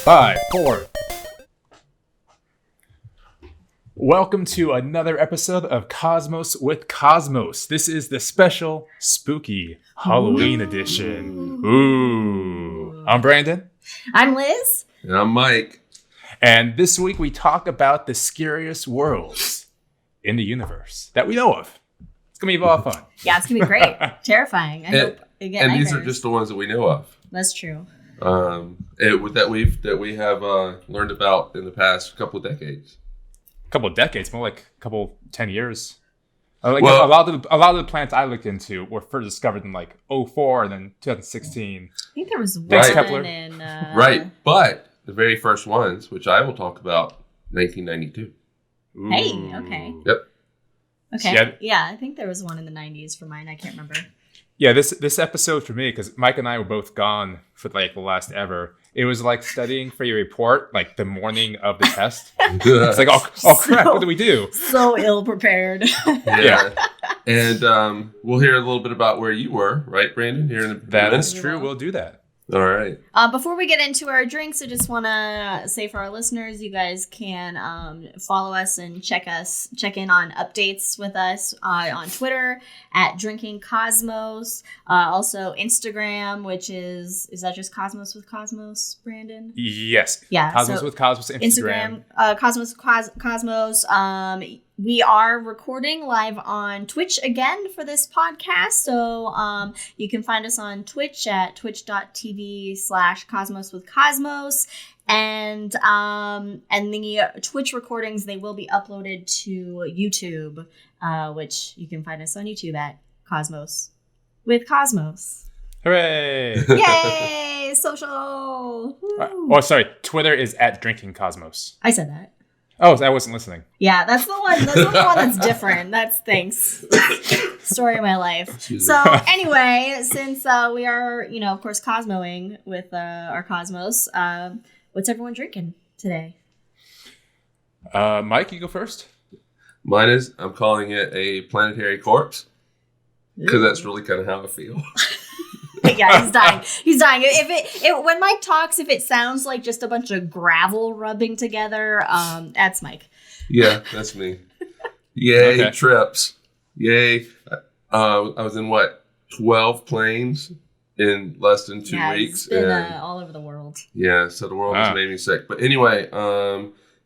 5, 4. Welcome to another episode of Cosmos with Cosmos. This is the special spooky Halloween edition. Ooh. I'm Brandon. I'm Liz. And I'm Mike. And this week we talk about the scariest worlds in the universe that we know of. It's going to be a lot of fun. Yeah, it's going to be great. Terrifying. I hope you get And nightmares. these are just the ones that we know of. That's true. That we have learned about in the past couple of decades. Couple of decades, more like a couple 10 years. A Well- lot of the planets I looked into were first discovered in like 2004 and then 2016. I think there was one Thanks, Kepler. in... Right. But the very first ones, which I will talk about, 1992. Hey, Ooh. okay. Yep. Okay. Yeah, I think there was one in the 90s for mine. I can't remember. Yeah, this episode for me, because Mike and I were both gone for like the last ever. It was like studying for your report, like the morning of the test. It's like, oh crap, what do we do? So ill prepared. Yeah. And we'll hear a little bit about where you were, right, Brandon? Here in the That is true. We'll do that. All right. Before we get into our drinks, I just want to say for our listeners, you guys can follow us and check in on updates with us on Twitter at Drinking Cosmos. Also Instagram, which is that just Cosmos with Cosmos, Brandon? Yes. Yeah. Cosmos with Cosmos Instagram. Cosmos with Cosmos. We are recording live on Twitch again for this podcast. So you can find us on Twitch at twitch.tv/Cosmos with Cosmos. And the Twitch recordings, they will be uploaded to YouTube, which you can find us on YouTube at Cosmos with Cosmos. Hooray! Yay! Social! Woo. Oh, sorry. Twitter is at Drinking Cosmos. I said that. Oh, I wasn't listening. Yeah, that's the one. That's the one that's different. That's thanks. Story of my life. So anyway, since we are, of course, cosmoing with our Cosmos, what's everyone drinking today? Mike, you go first. Mine is, I'm calling it a Planetary Corpse. Because that's really kind of how I feel. Yeah, he's dying. He's dying. When Mike talks, if it sounds like just a bunch of gravel rubbing together, that's Mike. Yeah, that's me. Yay, Okay. trips. Yay. I was in 12 planes in less than 2 weeks. He's been and all over the world. yeah, so the world has made me sick. But anyway,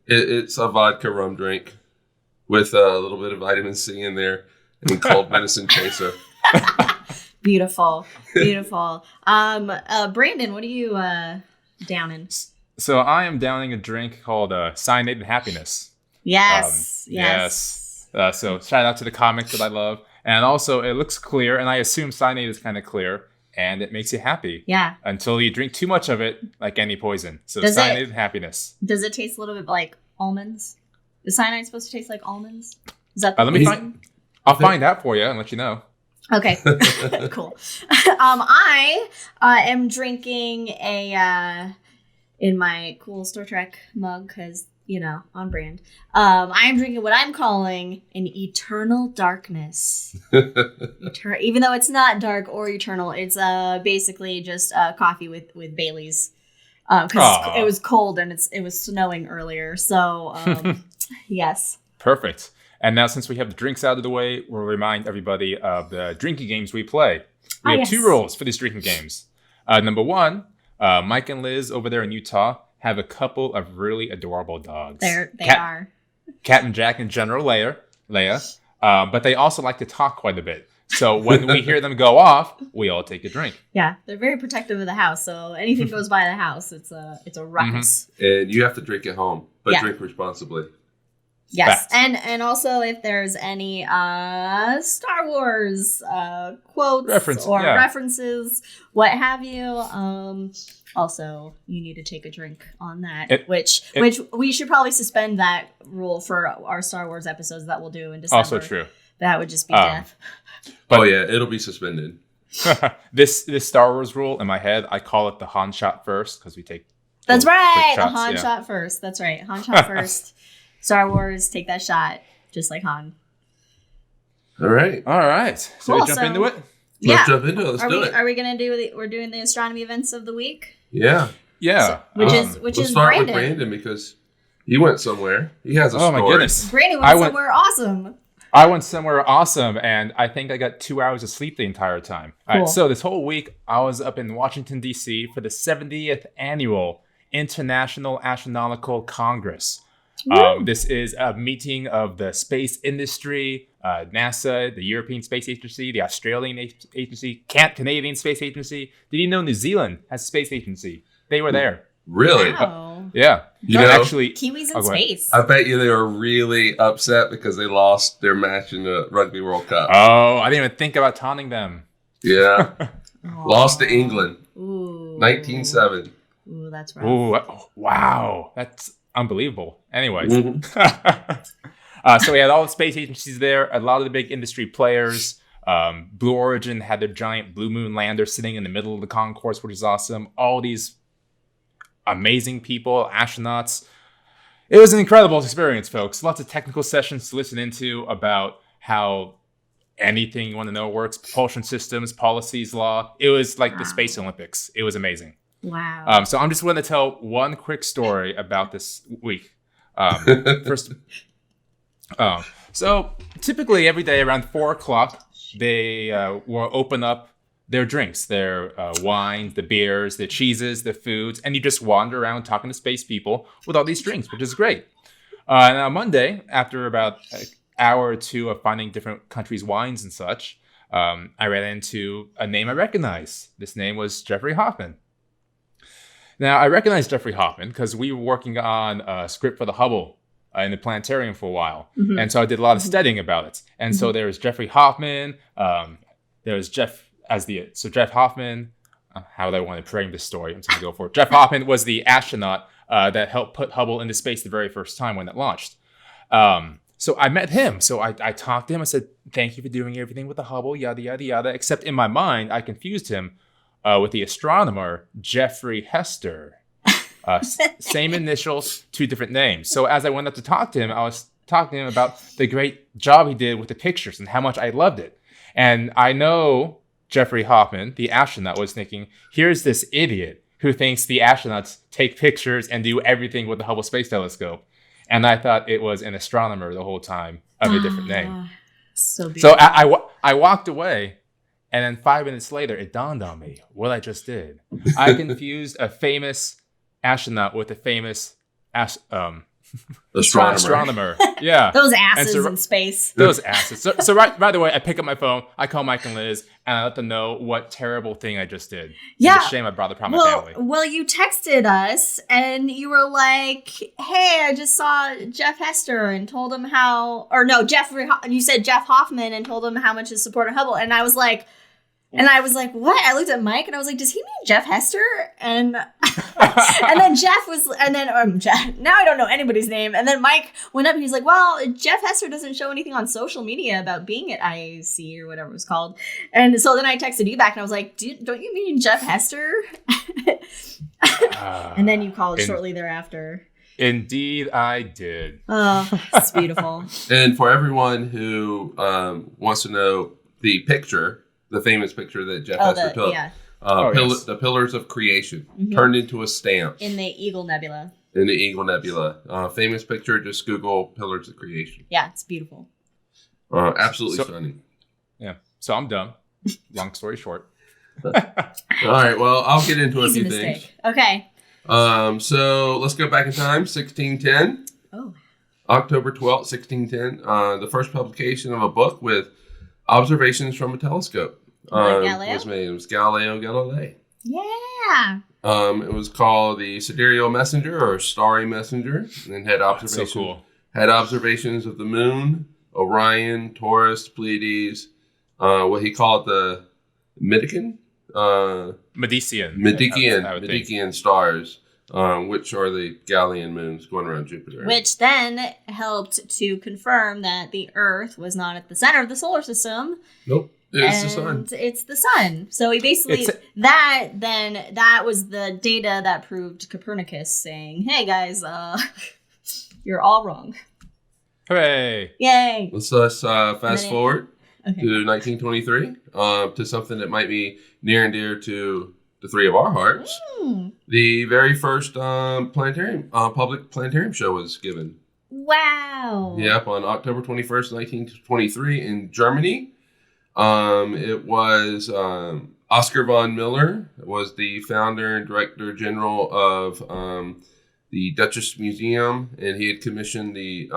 it's a vodka rum drink with a little bit of vitamin C in there and cold medicine chaser. Beautiful. Beautiful. Brandon, what are you downing? So I am downing a drink called Cyanide and Happiness. Yes. So shout out to the comic that I love. And also it looks clear, and I assume cyanide is kind of clear, and it makes you happy. Yeah. Until you drink too much of it, like any poison. So Does Cyanide it- and Happiness. Does it taste a little bit like almonds? Is cyanide supposed to taste like almonds? Is that Let me I'll find out for you and let you know. Okay, cool. I am drinking in my cool Star Trek mug because, on brand. I am drinking what I'm calling an eternal darkness. Even though it's not dark or eternal, it's basically just coffee with Baileys. Because it was cold and it was snowing earlier. So, yes. Perfect. And now, since we have the drinks out of the way, we'll remind everybody of the drinking games we play. We have 2 rules for these drinking games. Number 1, Mike and Liz over there in Utah have a couple of really adorable dogs. They are. Cat and Jack and General Leia. But they also like to talk quite a bit. So when we hear them go off, we all take a drink. Yeah, they're very protective of the house. So anything goes by the house, it's a ruckus. And you have to drink at home, but Yeah. drink responsibly. Yes, Fact. and also if there's any Star Wars quotes references, what have you, also you need to take a drink on that. Which we should probably suspend that rule for our Star Wars episodes that we'll do in December. Also true. That would just be death. But yeah, it'll be suspended. this Star Wars rule in my head, I call it the Han shot first because we take. That's right. Shots, the Han shot first. That's right. Han shot first. Star Wars, take that shot, just like Han. All right. So Cool, we jump into it? Let's jump into it. Let's do it. Are we gonna do? We're doing the astronomy events of the week. Yeah. Yeah. Which Let's is start Brandon. with Brandon because he went somewhere. He has a story. Oh my goodness. Brandon went somewhere awesome. I went somewhere awesome, and I think I got 2 hours of sleep the entire time. All right, so this whole week, I was up in Washington, D.C. for the 70th Annual International Astronautical Congress. This is a meeting of the space industry, NASA, the European Space Agency, the Australian Agency, Canadian Space Agency. Did you know New Zealand has a space agency? They were there. Really? Wow. Yeah. You know, actually, Kiwis in space. I bet you they were really upset because they lost their match in the Rugby World Cup. Oh, I didn't even think about taunting them. Yeah. Lost to England. Ooh. 19-7. Ooh, that's rough. Ooh, wow. That's unbelievable. Anyways. Mm-hmm. So we had all the space agencies there, a lot of the big industry players. Blue Origin had their giant Blue Moon lander sitting in the middle of the concourse, which is awesome. All these amazing people, astronauts. It was an incredible experience, folks. Lots of technical sessions to listen into about how anything you want to know works, propulsion systems, policies, law. It was like the Space Olympics. It was amazing. Wow. So I'm just going to tell one quick story about this week. First, so typically every day around 4 o'clock, they will open up their drinks, their wines, the beers, the cheeses, the foods, and you just wander around talking to space people with all these drinks, which is great. And on Monday, after about an hour or two of finding different countries' wines and such, I ran into a name I recognize. This name was Jeffrey Hoffman. Now, I recognize Jeffrey Hoffman because we were working on a script for the Hubble in the planetarium for a while. Mm-hmm. And so I did a lot of studying about it. And so there was Jeffrey Hoffman. There was Jeff Hoffman, how would I want to frame this story? I'm just going to go for it. Jeff Hoffman was the astronaut that helped put Hubble into space the very first time when it launched. So I met him. So I talked to him. I said, thank you for doing everything with the Hubble, yada, yada, yada. Except in my mind, I confused him with the astronomer, Jeffrey Hester. Same initials, 2 different names. So as I went up to talk to him, I was talking to him about the great job he did with the pictures and how much I loved it. And I know Jeffrey Hoffman, the astronaut, was thinking, here's this idiot who thinks the astronauts take pictures and do everything with the Hubble Space Telescope. And I thought it was an astronomer the whole time of a different name. So beautiful. So I walked away, and then 5 minutes later, it dawned on me what I just did. I confused a famous astronaut with a famous astronomer. Yeah. Those asses in space. Those asses. So right away, I pick up my phone, I call Mike and Liz, and I let them know what terrible thing I just did. Yeah. It's a shame I brought it upon my family. Well, you texted us and you were like, hey, I just saw Jeff Hester and told him how, or no, you said Jeff Hoffman and told him how much his support of Hubble. And I was like, what? I looked at Mike and I was like, does he mean Jeff Hester? And and then Jeff, now I don't know anybody's name. And then Mike went up and he's like, well, Jeff Hester doesn't show anything on social media about being at IAC or whatever it was called. And so then I texted you back and I was like, don't you mean Jeff Hester? And then you called shortly thereafter. Indeed, I did. Oh, it's beautiful. And for everyone who wants to know the picture, the famous picture that Jeff Hester took. Yeah. Yes. The Pillars of Creation, turned into a stamp. In the Eagle Nebula. Famous picture, just Google Pillars of Creation. Yeah, it's beautiful. Absolutely stunning. Yeah. So I'm done. Long story short. All right, well, I'll get into a few mistake. things. Okay. So let's go back in time, 1610. Oh. October 12th, 1610. The first publication of a book with observations from a telescope. Galileo? It was Galileo Galilei. Yeah. It was called the Sidereal Messenger or Starry Messenger, and had observations. So cool. Had observations of the Moon, Orion, Taurus, Pleiades, what he called the Medicean stars, which are the Galilean moons going around Jupiter. Which then helped to confirm that the Earth was not at the center of the solar system. Nope. It's the sun. It's the sun. So he basically that was the data that proved Copernicus saying, "Hey guys, you're all wrong." Hooray! Yay! Let's fast forward to 1923 to something that might be near and dear to to three of our hearts, Mm. the very first public planetarium show was given. Wow. Yep, on October 21st, 1923 in Germany. It was Oscar von Miller was the founder and director general of the Duchess Museum, and he had commissioned the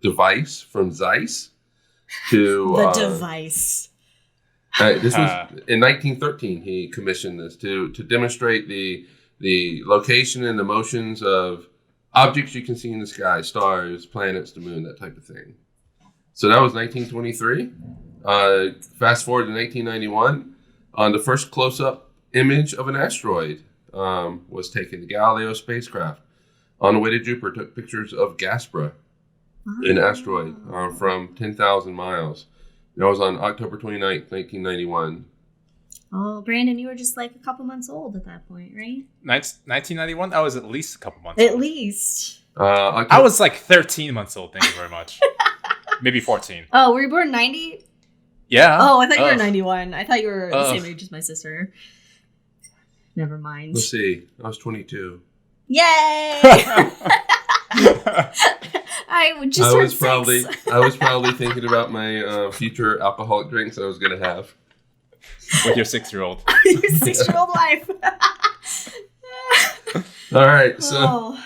device from Zeiss to... The device. This was in 1913. He commissioned this to demonstrate the location and the motions of objects you can see in the sky, stars, planets, the moon, that type of thing. So that was 1923. Fast forward to 1991. The first close-up image of an asteroid was taken. The Galileo spacecraft on the way to Jupiter took pictures of Gaspra, an asteroid from 10,000 miles. That was on October 29th, 1991. Oh, Brandon, you were just like a couple months old at that point, right? 1991? I was at least a couple months At old. least. I was like 13 months old, thank you very much. Maybe 14. Oh, were you born 90? Yeah. Oh, I thought you were 91. I thought you were the same age as my sister. Never mind. Let's see. I was 22. Yay! I was probably thinking about my future alcoholic drinks I was going to have. With your 6-year-old. Your 6-year-old wife. All right. So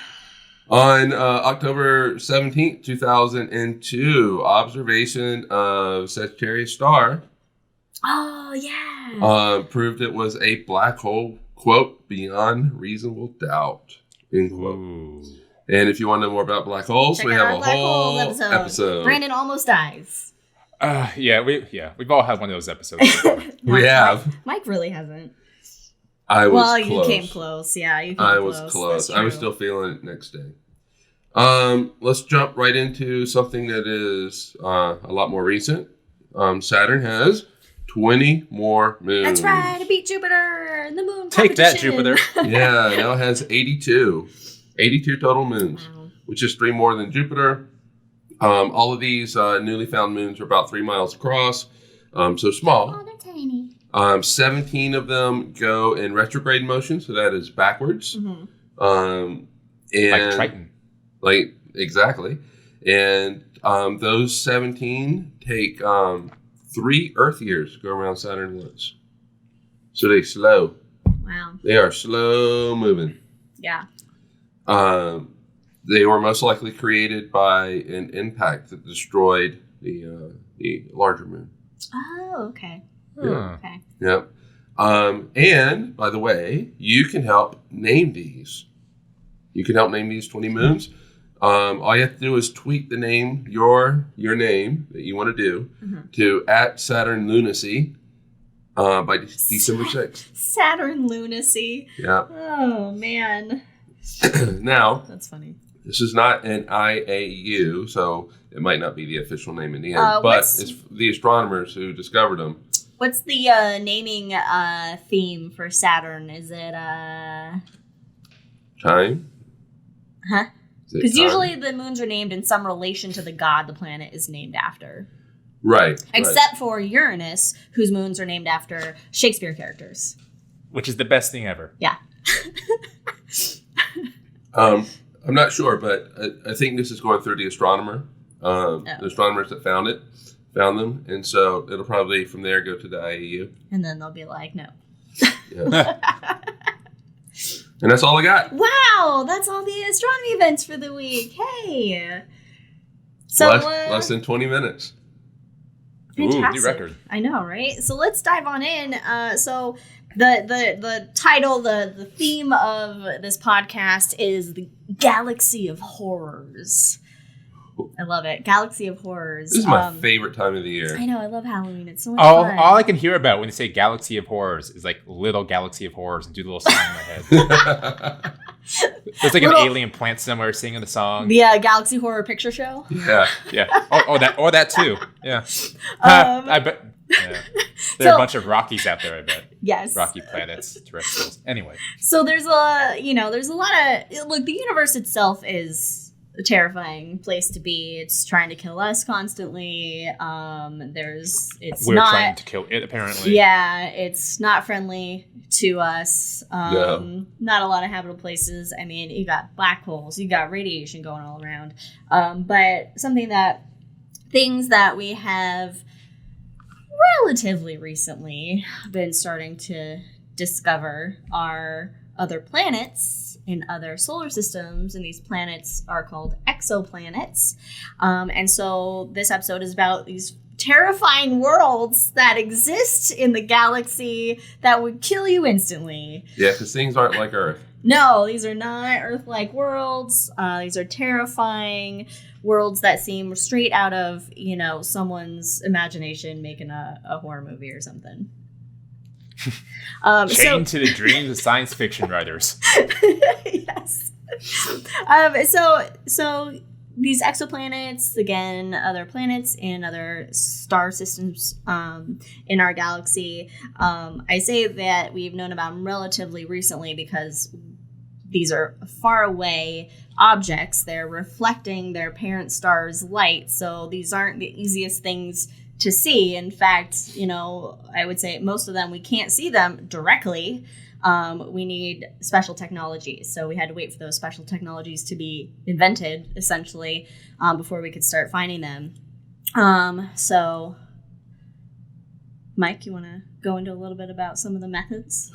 on October 17th, 2002, observation of Sagittarius star. Oh, yeah. Proved it was a black hole, quote, beyond reasonable doubt, end quote. Ooh. And if you want to know more about black holes, we have a whole episode. Brandon almost dies. We've all had one of those episodes before. We have. Mike really hasn't. I was close. You came close. Yeah, you came I close. was close. That's I was true. still feeling it next day. Let's jump right into something that is a lot more recent. Saturn has 20 more moons. That's right. It beat Jupiter and the moon. Take that, competition. Jupiter. Yeah, now it has 82. 82 total moons, Wow. which is 3 more than Jupiter. All of these newly found moons are about 3 miles across, so small. Oh, they're tiny. 17 of them go in retrograde motion, so that is backwards. Mm-hmm. And Like Triton. Like, exactly. And those 17 take 3 Earth years to go around Saturn once. So they slow. Wow. They are slow moving. Yeah. They were most likely created by an impact that destroyed the larger moon. Oh, okay. Huh. Okay. Yep. And by the way, you can help name these. You can help name these 20 moons. All you have to do is tweet the name, your name that you want to do, to @SaturnLunacy by December 6th. Saturn lunacy. Yeah. Oh, man. Now, That's funny. this is not an IAU, so it might not be the official name in the end. But what's- it's the astronomers who discovered them. What's the naming theme for Saturn? Is it Time? Huh? Is it Because time? usually the moons are named in some relation to the god the planet is named after. Right. Except for Uranus, whose moons are named after Shakespeare characters. Which is the best thing ever. Yeah. I'm not sure, but I think this is going through the astronomer. The astronomers that found them, and so it'll probably from there go to the IAU. And then they'll be like, no. Yeah. And that's all I got. Wow, that's all the astronomy events for the week. Hey. So Less than 20 minutes. fantastic. Ooh, new record. I know, right? So let's dive on in. So the title, the theme of this podcast is the Galaxy of Horrors. I love it. Galaxy of Horrors. This is my favorite time of the year. I know. I love Halloween. It's so much All fun. I can hear about when they say Galaxy of Horrors is like little Galaxy of Horrors and do the little song in my head. There's like an alien plant somewhere singing the song. The Galaxy Horror Picture Show. Yeah. Yeah. That too. Yeah. I bet. Yeah. There are a bunch of Rockies out there, I bet. Yes. Rocky planets, terrestrials. Anyway. So there's a lot of, look, the universe itself is a terrifying place to be. It's trying to kill us constantly. We're trying to kill it, apparently. Yeah, it's not friendly to us. No. Not a lot of habitable places. I mean, you got black holes, you got radiation going all around. But things that we have relatively recently been starting to discover are other planets in other solar systems, and these planets are called exoplanets. And so this episode is about these terrifying worlds that exist in the galaxy that would kill you instantly. Yeah, because things aren't like Earth. No, these are not Earth-like worlds. These are terrifying worlds that seem straight out of, someone's imagination making a horror movie or something. Chained to the dreams of science fiction writers. Yes. So these exoplanets, again, other planets in other star systems in our galaxy. I say that we've known about them relatively recently because these are far away objects. They're reflecting their parent star's light, so these aren't the easiest things to see. In fact, I would say most of them, we can't see them directly. We need special technologies. So we had to wait for those special technologies to be invented, essentially, before we could start finding them. So, Mike, you want to go into a little bit about some of the methods?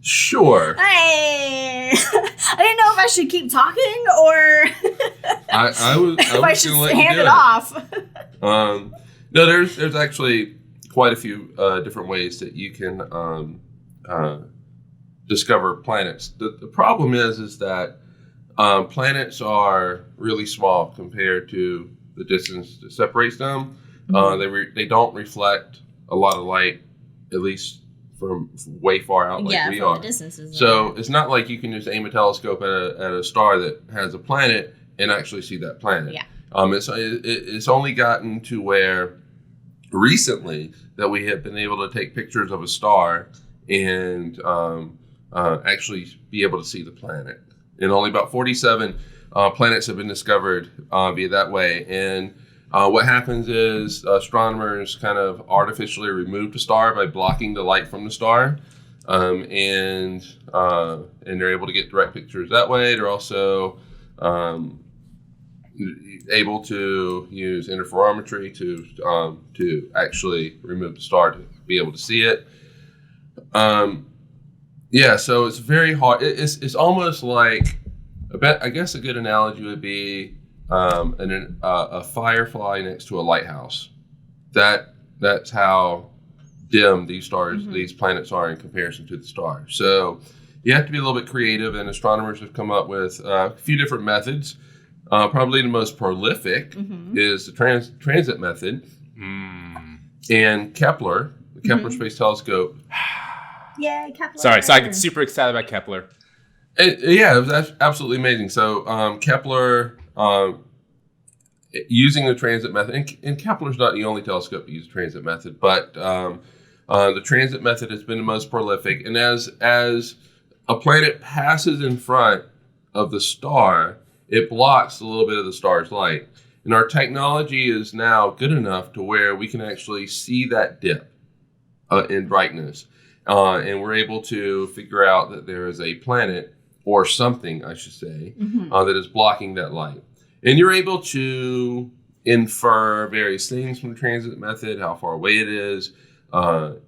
Sure. Hey! I didn't know if I should keep talking or I was if I should let you hand do it off. No, there's actually quite a few different ways that you can discover planets. The problem is that planets are really small compared to the distance that separates them. Mm-hmm. They don't reflect a lot of light, at least from way far out like we are. The distances. So it's not like you can just aim a telescope at a star that has a planet and actually see that planet. Yeah. It's only gotten to where recently that we have been able to take pictures of a star and actually be able to see the planet. And only about 47 planets have been discovered via that way. And what happens is astronomers kind of artificially remove the star by blocking the light from the star. And they're able to get direct pictures that way. They're also able to use interferometry to actually remove the star to be able to see it. So it's very hard. It's almost like I guess a good analogy would be a firefly next to a lighthouse. That's how dim these stars, mm-hmm. these planets are in comparison to the stars. So you have to be a little bit creative, and astronomers have come up with a few different methods. Probably the most prolific mm-hmm. is the transit method. And Kepler, the Kepler mm-hmm. Space Telescope. Yay, Kepler. Sorry, so I get super excited about Kepler. It was absolutely amazing. So Kepler, using the transit method, and Kepler's not the only telescope to use the transit method, but the transit method has been the most prolific. And as a planet passes in front of the star, it blocks a little bit of the star's light. And our technology is now good enough to where we can actually see that dip in brightness. And we're able to figure out that there is a planet, or something, I should say, mm-hmm. That is blocking that light. And you're able to infer various things from the transit method, how far away it is, the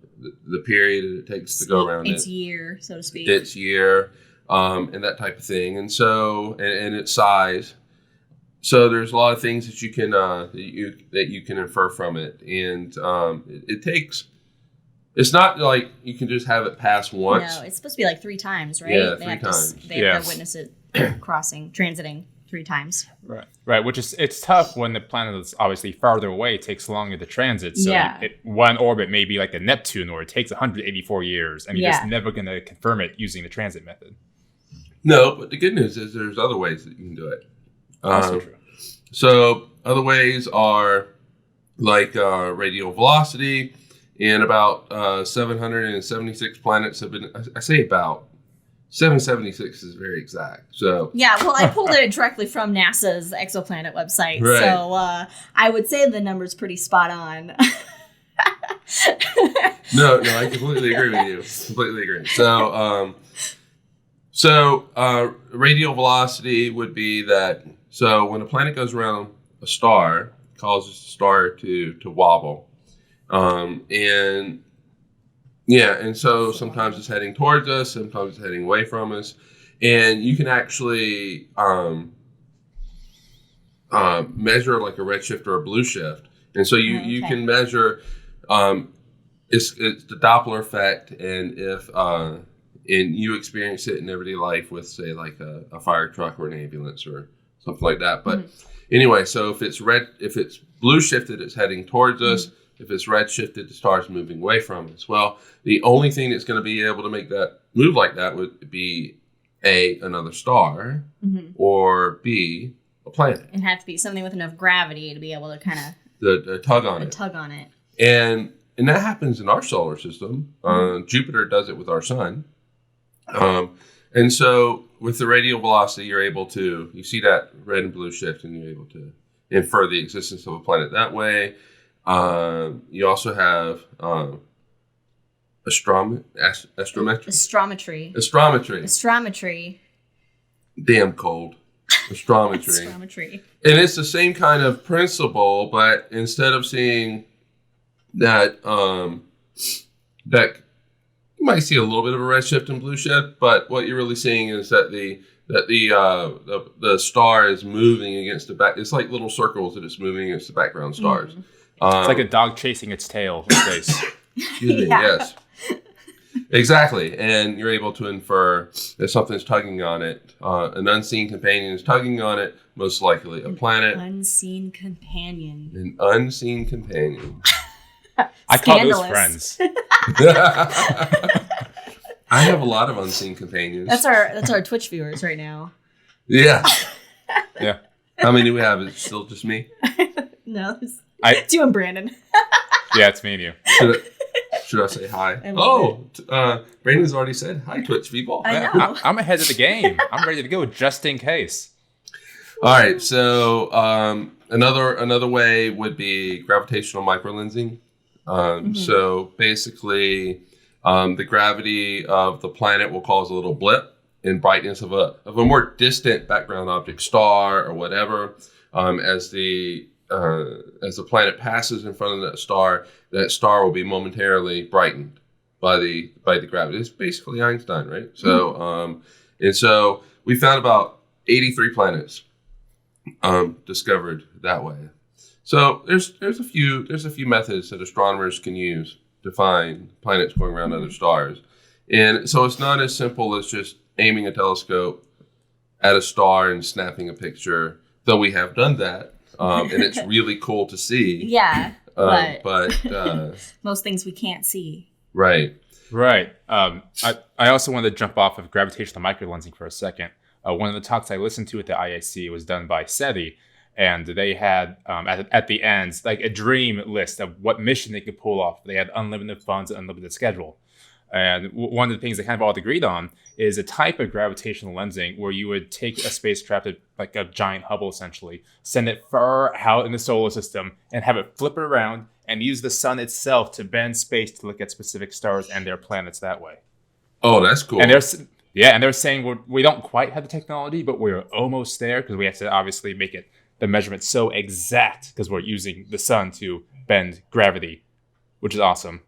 period it takes to go around its year, so to speak. Its year, and that type of thing. And so, and its size. So there's a lot of things that you can that you can infer from it. And it takes... It's not like you can just have it pass once. No, it's supposed to be like 3 times, right? Yeah, they 3 times. They have to witness it transiting 3 times. Right. Which is, it's tough when the planet is obviously farther away. It takes longer to transit. So yeah. One orbit may be like a Neptune, or it takes 184 years, and you're just never going to confirm it using the transit method. No, but the good news is there's other ways that you can do it. Also true. So other ways are like radial velocity. And about 776 planets have been, I say about, 776 is very exact. So yeah, well, I pulled it directly from NASA's exoplanet website, Right. so I would say the number's pretty spot on. No, I completely agree with you. Completely agree. So, radial velocity would be that. So when a planet goes around a star, it causes the star to wobble, and so sometimes it's heading towards us, sometimes it's heading away from us, and you can actually measure like a redshift or a blue shift, and so you can measure. It's the Doppler effect, and if and you experience it in everyday life with, say, like a fire truck or an ambulance or something like that. But anyway, so if it's blue shifted, it's heading towards us. If it's red shifted, the star's moving away from us. Well, the only thing that's going to be able to make that move like that would be A, another star, or B, a planet. It'd have to be something with enough gravity to be able to kind of The tug on it. Tug on it. And that happens in our solar system. Jupiter does it with our sun. And so with the radial velocity, you're able to, you see that red and blue shift, and you're able to infer the existence of a planet that way. You also have astrometry. Damn cold. Astrometry. And it's the same kind of principle, but instead of seeing that you might see a little bit of a red shift and blue shift, but what you're really seeing is that the star is moving against the back. It's like little circles that it's moving against the background stars. It's like a dog chasing its tail in space. Excuse me. Yes. Exactly, and you're able to infer that something's tugging on it. An unseen companion is tugging on it, most likely a planet. Unseen companion. An unseen companion. I call those friends. I have a lot of unseen companions. That's our Twitch viewers right now. Yeah. Yeah. How many do we have? Is it still just me? No, it's you and Brandon. Yeah, it's me and you. Should I say hi? Brandon's already said hi, Twitch people. I know. I'm ahead of the game. I'm ready to go just in case. All right. So another way would be gravitational microlensing. So basically, the gravity of the planet will cause a little blip in brightness of a more distant background object, star or whatever, as the planet passes in front of that star will be momentarily brightened by the gravity. It's basically Einstein, right? So and so we found about 83 planets discovered that way. So there's a few methods that astronomers can use to find planets going around other stars, and so it's not as simple as just aiming a telescope at a star and snapping a picture. Though we have done that. And it's really cool to see. Yeah, but most things we can't see. Right. I also wanted to jump off of gravitational microlensing for a second. One of the talks I listened to at the IAC was done by SETI, and they had at the end like a dream list of what mission they could pull off. They had unlimited funds and unlimited schedule. And one of the things they kind of all agreed on is a type of gravitational lensing where you would take a spacecraft, like a giant Hubble essentially, send it far out in the solar system and have it flip it around and use the sun itself to bend space to look at specific stars and their planets that way. Oh, that's cool. And they're saying we don't quite have the technology, but we're almost there because we have to obviously make it the measurement so exact because we're using the sun to bend gravity, which is awesome.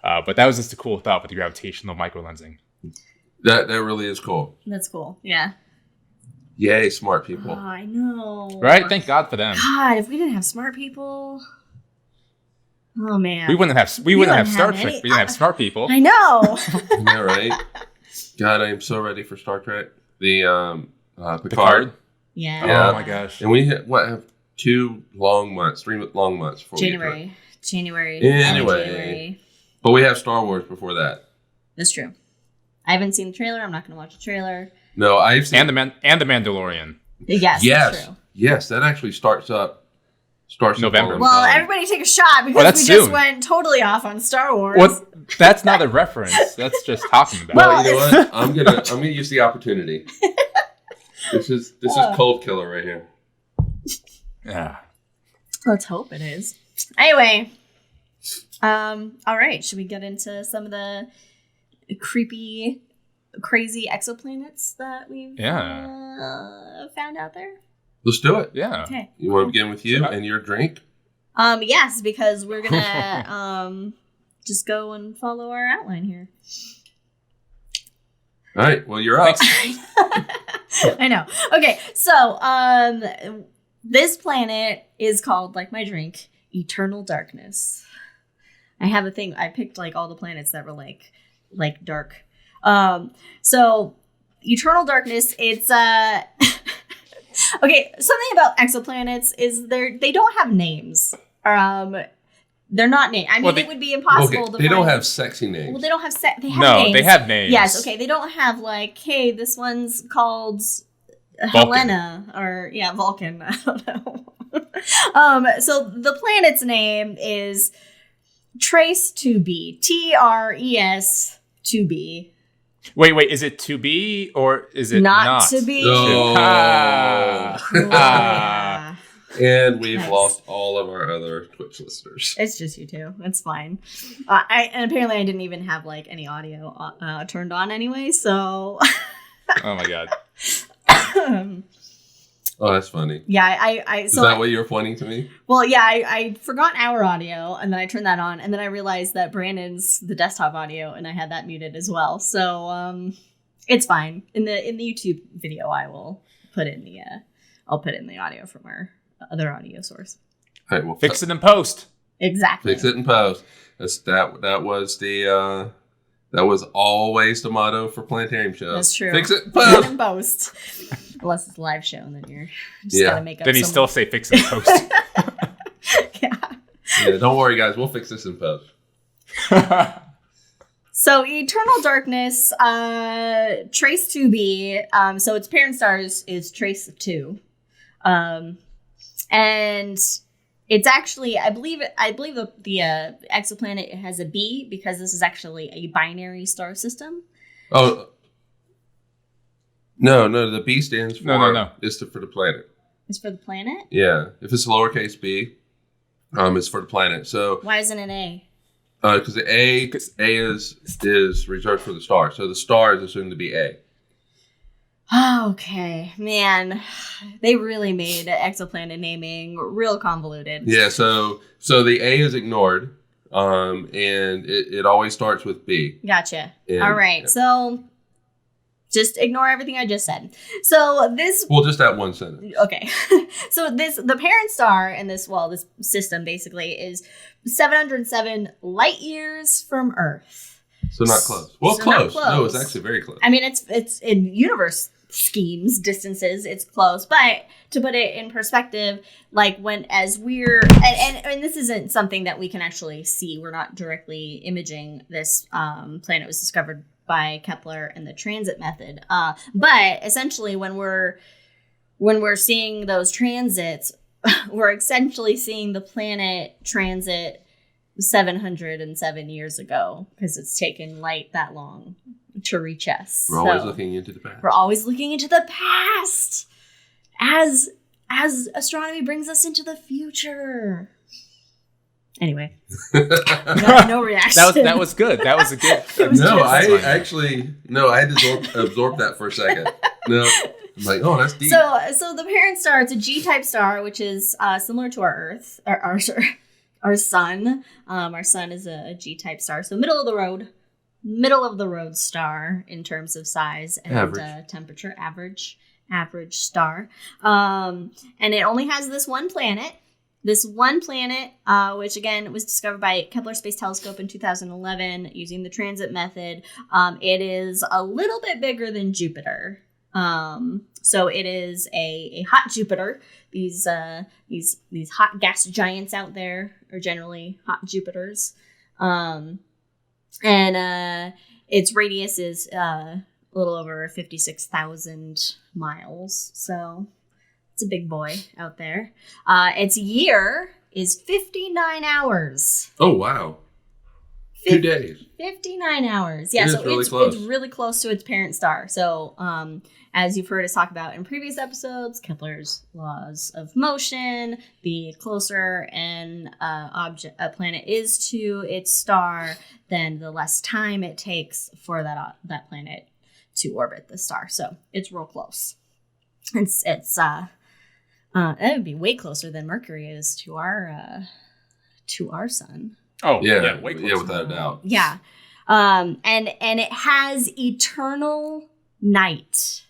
But that was just a cool thought with the gravitational microlensing. That really is cool. That's cool. Yeah. Yay, smart people. Oh, I know. Right? Thank God for them. God, if we didn't have smart people. Oh man. We wouldn't have Star Trek. We didn't have smart people. I know. Isn't that right? God, I am so ready for Star Trek. The Picard. Yeah. Oh my gosh. And we have 3 long months before January. Anyway. But we have Star Wars before that. That's true. I haven't seen the trailer. I'm not going to watch the trailer. No, I've seen... And the Mandalorian. Yes, that's true. Yes, that actually starts up Starship November. Fallen Well, Dawn. everybody take a shot because that's we just soon. went totally off on Star Wars. What? That's not a reference. That's just talking about. Well, Well, you know what? I'm gonna use the opportunity. This is Cold Killer right here. Yeah. Let's hope it is. Anyway, all right. Should we get into some of the creepy, crazy exoplanets that we've found out there? Let's do it. Yeah. Okay. You want to begin with you and your drink? Yes, because we're gonna just go and follow our outline here. All right. Well, you're up. I know. Okay, so this planet is called, like my drink, Eternal Darkness. I have a thing. I picked like all the planets that were like dark. So Eternal Darkness. It's okay. Something about exoplanets is they don't have names. They're not named. I mean, it would be impossible to They don't find- have sexy names. Well, they don't have they have No, names. they have names. Yes, okay. They don't have like, hey, this one's called Vulcan. Helena or Vulcan. I don't know. So the planet's name is Trace 2b. TRES 2b. Wait. Is it to be or is it Not to be. Oh. Yeah. And we've Nice. lost all of our other Twitch listeners. It's just you two. It's fine. And apparently I didn't even have like any audio turned on anyway. So Oh my god. Oh, that's funny. yeah, Is that what you were pointing to me? Well, yeah, I forgot our audio, and then I turned that on, and then I realized that Brandon's the desktop audio, and I had that muted as well. So it's fine. In the YouTube video, I will put in the audio from our other audio source. All right, well, Fix it in post. Exactly. Fix it in post. That was always the motto for Planetarium shows. That's true. Fix it in Put post. in post. Unless it's a live show, and then you're just Yeah. gotta make up. Then he some- still say fix it in post. Yeah. Yeah, don't worry, guys. We'll fix this in post. So Eternal Darkness, Trace 2b. So its parent star is Trace 2, and it's actually I believe the exoplanet has a B because this is actually a binary star system. Oh, no. The B stands for No. For the planet. It's for the planet. Yeah, if it's lowercase b, it's for the planet. So Why isn't it A? because the A is reserved for the star, so the star is assumed to be A. Oh, okay, man, they really made exoplanet naming real convoluted. Yeah, so the A is ignored, and it always starts with B. Gotcha. And- All right, yeah. so just ignore everything I just said. So this Well, just that one sentence. okay. So the parent star in this system basically is 707 light years from Earth. So not close. Well, So not close. No, it's close. actually very close. I mean, it's in universe schemes, distances, it's close, but to put it in perspective, like as we're and this isn't something that we can actually see. We're not directly imaging this planet. Was discovered by Kepler and the transit method. But essentially, when we're seeing those transits, we're essentially seeing the planet transit 707 years ago because it's taken light that long to reach us. We're always So looking into the past. we're always looking into the past as astronomy brings us into the future. Anyway, no reaction. that was good. That was a good. It was No, just- I had to absorb that for a second. No, I'm like, oh, that's deep. So the parent star, it's a G-type star, which is similar to our Earth, or our sun. Our sun is a G-type star, so middle of the road star in terms of size and Average. temperature. Average star. And it only has this one planet. Which again was discovered by Kepler Space Telescope in 2011 using the transit method. It is a little bit bigger than Jupiter. So it is a hot Jupiter. These hot gas giants out there are generally hot Jupiters. And its radius is a little over 56,000 miles. So It's a big boy out there. Its year is 59 hours. Oh, wow. 2 days. 59 hours. Yeah, so really close. It's really close to its parent star. So, as you've heard us talk about in previous episodes, Kepler's laws of motion, the closer a planet is to its star, then the less time it takes for that planet to orbit the star. So, it's real close. It would be way closer than Mercury is to our sun. Oh, yeah, way closer. yeah, without a doubt. Yeah. And it has eternal night.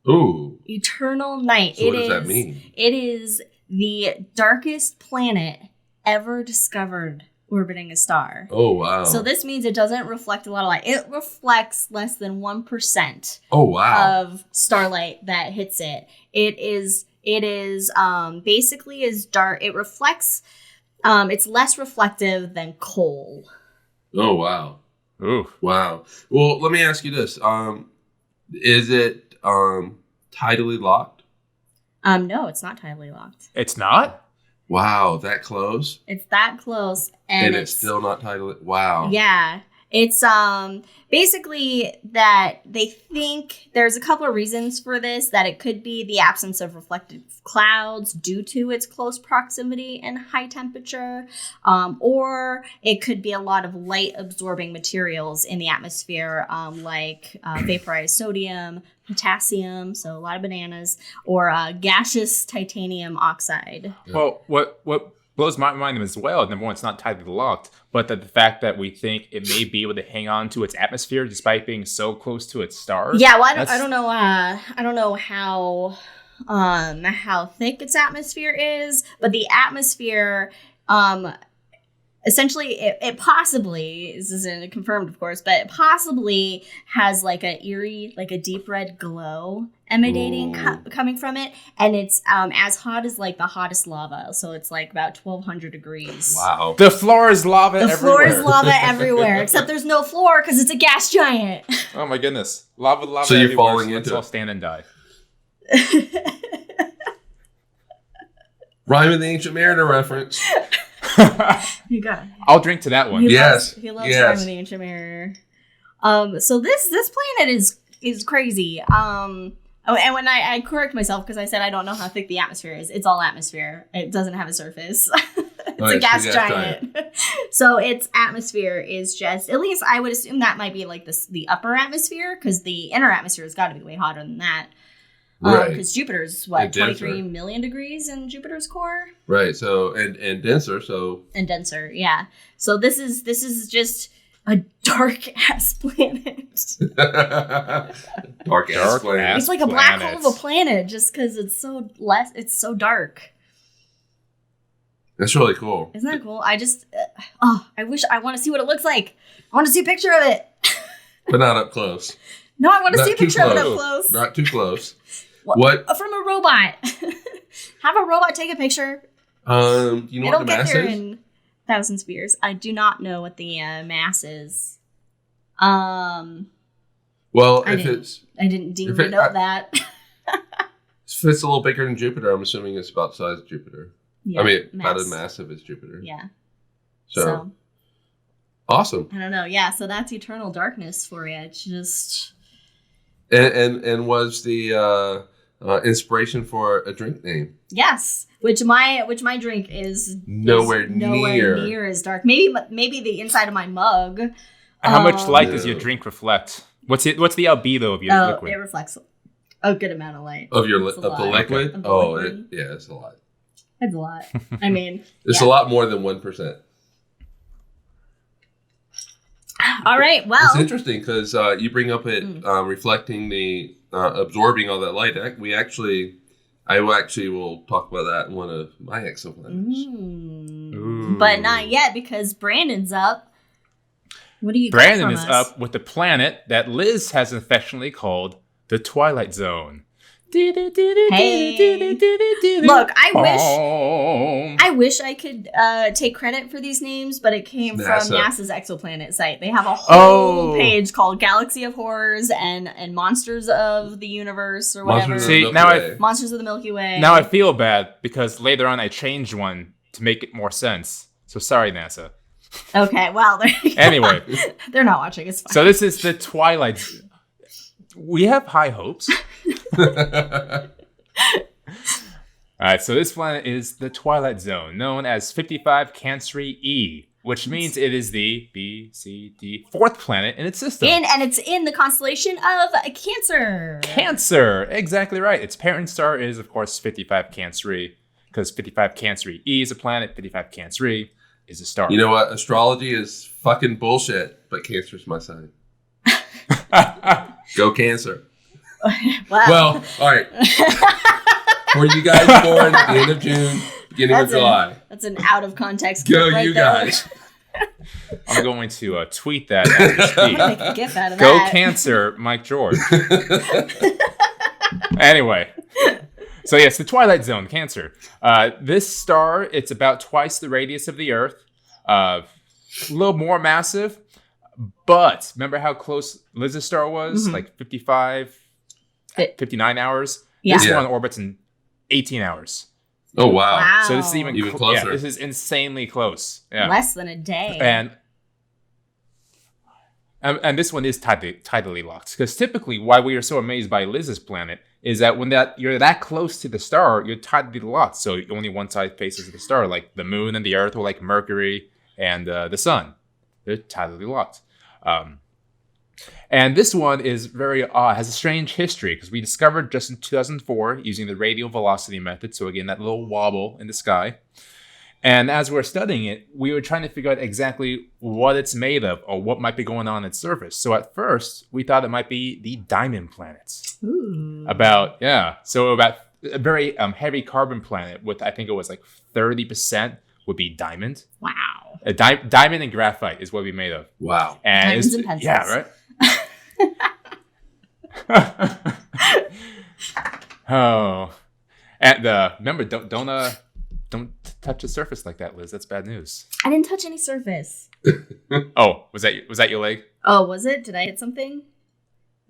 Ooh. Eternal night. So what does that mean? It is the darkest planet ever discovered orbiting a star. Oh, wow. So this means it doesn't reflect a lot of light. It reflects less than 1% Oh, wow. of starlight that hits it. It is basically as dark. It reflects it's less reflective than coal. Oh, wow. Ooh. Wow. Well, let me ask you this. Is it tidally locked? No, it's not tidally locked. It's not? Wow, that close? It's that close, And it's still not tidally. Wow. Yeah. It's basically that they think there's a couple of reasons for this, that it could be the absence of reflective clouds due to its close proximity and high temperature, or it could be a lot of light absorbing materials in the atmosphere, like vaporized sodium, potassium, so a lot of bananas, or gaseous titanium oxide. Yeah. Well, what blows my mind as well, number one, it's not tightly locked, but the fact that we think it may be able to hang on to its atmosphere despite being so close to its stars. Yeah, well, I don't know how thick its atmosphere is, but the atmosphere, essentially, it possibly, this isn't confirmed, of course, but it possibly has like a eerie, like a deep red glow emanating coming from it, and it's as hot as like the hottest lava, so it's like about 1,200 degrees. Wow. The floor is lava everywhere. The floor is lava everywhere, except there's no floor because it's a gas giant. Oh my goodness. Lava So you're everywhere, falling let's into all it. stand and die. Rhyme of the Ancient Mariner reference. You got it. I'll drink to that one. He Yes. loves Yes. Rhyme of the Ancient Mariner. So this planet is crazy. And when I correct myself because I said I don't know how thick the atmosphere is. It's all atmosphere. It doesn't have a surface. It's a gas giant. So its atmosphere is just, at least I would assume that might be like the upper atmosphere, because the inner atmosphere has got to be way hotter than that. Right. Because Jupiter's, And 23 denser. million degrees in Jupiter's core? Right. So, and denser. So, And denser, yeah. So this is just a dark ass planet. dark ass planet. It's like a black planets. hole of a planet just because it's so dark. That's really cool. Isn't that cool? I just, I want to see what it looks like. I want to see a picture of it. But not up close. No, I want to Not see a too picture of it up close. close. Not too close. What? From a robot. Have a robot take a picture. Do you know It'll what the get mass there is? in thousands of years. I do not know what the mass is. I Well, didn't deem if to it- know that. if it's a little bigger than Jupiter, I'm assuming it's about the size of Jupiter. Yeah, I mean, about as massive as Jupiter. Yeah. So, awesome. I don't know. Yeah, so that's eternal darkness for you. It's just And was the inspiration for a drink name? yes, which my drink is Nowhere near as dark. Maybe the inside of my mug. How much light No. does your drink reflect? What's the albedo of your liquid? It reflects a good amount of light. Of your It's a the lot. liquid? Of the Oh, liquid. it's a lot. It's a lot. I mean, It's yeah. a lot more than 1%. All right. It's Well, interesting because you bring up it reflecting the absorbing all that light. I will talk about that in one of my exoplanets. Ooh. But not yet because Brandon's up. What do you? got Brandon from is us? up with the planet that Liz has affectionately called the Twilight Zone. Hey. Look, I wish I could take credit for these names, but it came from NASA's Exoplanet site. They have a whole page called Galaxy of Horrors and Monsters of the Universe or whatever. Monsters of the Milky Way. Now I feel bad because later on I changed one to make it more sense. So sorry, NASA. Okay, well, anyway. They're not watching. It's fine. So this is the Twilight. We have high hopes. All right, so this planet is the Twilight Zone, known as 55 Cancri E, which means it is the fourth planet in its system. And it's in the constellation of Cancer. Cancer, exactly right. Its parent star is, of course, 55 Cancri, because 55 Cancri E is a planet, 55 Cancri is a star. You know what? Astrology is fucking bullshit, but Cancer's my sign. Go Cancer. Wow. Well, all right. Were you guys born at the end of June, beginning of July? That's an out of context. Go, right you guys. I'm going to tweet that as we speak. I'm gonna make a gif out of Go that. Cancer, Mike George. Anyway. So yes, the Twilight Zone, Cancer. This star, it's about twice the radius of the Earth. A little more massive. But remember how close Liz's star was? Mm-hmm. Like 59 hours? Yeah. This one orbits in 18 hours. Oh, wow. So this is even closer. Yeah, this is insanely close. Yeah. Less than a day. And this one is tidally locked. Because typically, why we are so amazed by Liz's planet is that when you're that close to the star, you're tidally locked. So only one side faces the star, like the moon and the Earth, or like Mercury and the sun. They're tidally locked. And this one is very has a strange history because we discovered just in 2004 using the radial velocity method. So again, that little wobble in the sky. And as we're studying it, we were trying to figure out exactly what it's made of or what might be going on its surface. So at first, we thought it might be the diamond planets. Ooh. About a very heavy carbon planet with, I think it was like 30% would be diamond. Wow. Diamond and graphite is what we made of. Wow. And diamonds and pencils. Yeah, right? Oh. And remember, don't touch the surface like that, Liz. That's bad news. I didn't touch any surface. Oh, was that your leg? Oh, was it? Did I hit something?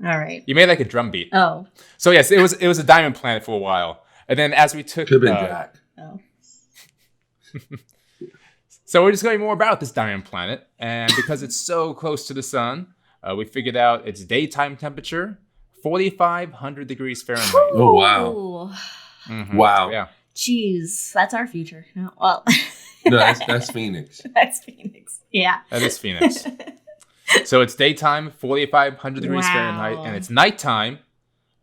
All right. You made like a drum beat. Oh. So yes, it was a diamond planet for a while, and then as we took. Could have been Jack. Oh. So we're discovering more about this diamond planet, and because it's so close to the sun, we figured out its daytime temperature, 4,500 degrees Fahrenheit. Oh wow! Mm-hmm. Wow! Yeah. Jeez, that's our future. No, well. No, that's Phoenix. That's Phoenix. Yeah. That is Phoenix. So it's daytime, 4,500 degrees Fahrenheit, and it's nighttime,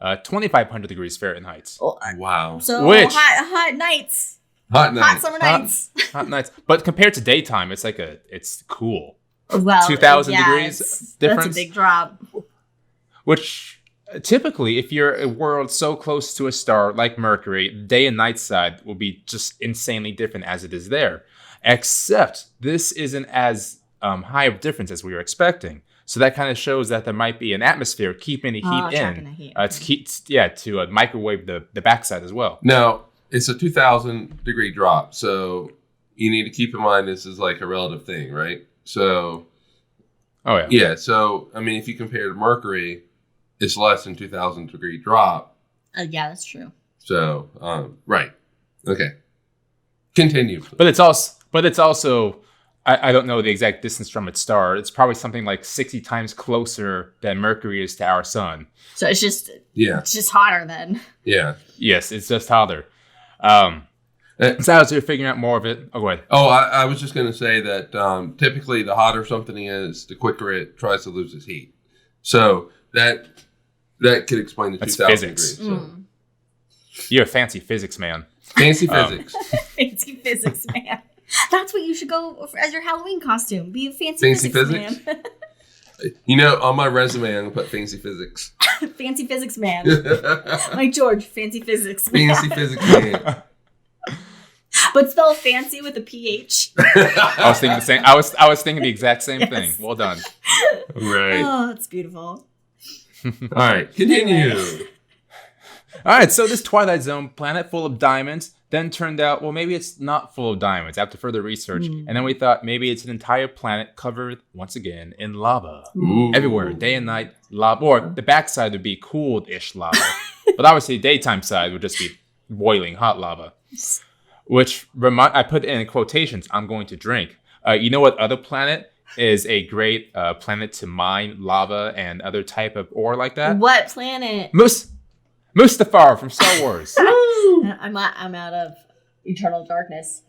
2,500 degrees Fahrenheit. Oh, wow. So hot nights. Hot summer nights. Hot nights. But compared to daytime, it's cool. Well, 2,000 degrees difference. That's a big drop. Which typically, if you're a world so close to a star like Mercury, day and night side will be just insanely different as it is there. Except this isn't as high of difference as we were expecting. So that kind of shows that there might be an atmosphere keeping the heat in. To microwave the backside as well. Now, it's a 2,000 degree drop, so you need to keep in mind this is like a relative thing, right? So, yeah. So, I mean, if you compare to Mercury, it's less than 2,000 degree drop. Yeah, that's true. So, right, okay. Continue. But it's also. I don't know the exact distance from its star. It's probably something like 60 times closer than Mercury is to our sun. So it's just hotter then. Yeah. Yes, it's just hotter. So as you're figuring out more of it, go ahead. Oh, I was just going to say that typically the hotter something is, the quicker it tries to lose its heat. So that could explain the 2,000 degrees. So. You're a fancy physics man. Fancy physics. Fancy physics man. That's what you should go for as your Halloween costume. Be a fancy physics man. You know, on my resume, I'm going to put fancy physics. Fancy physics man. Like George, fancy physics man. Fancy physics man. But spell fancy with a PH. I was thinking the same. I was thinking the exact same thing. Well done. Right. Oh, that's beautiful. All right, continue. All right, so this Twilight Zone planet full of diamonds then turned out, well, maybe it's not full of diamonds after further research. And then we thought maybe it's an entire planet covered, once again, in lava. Ooh. Everywhere, day and night, lava. Or the backside would be cooled-ish lava. But obviously, the daytime side would just be boiling hot lava. Which, I put in quotations, I'm going to drink. You know what other planet is a great planet to mine lava and other type of ore like that? What planet? Mustafar from Star Wars. I'm out of eternal darkness.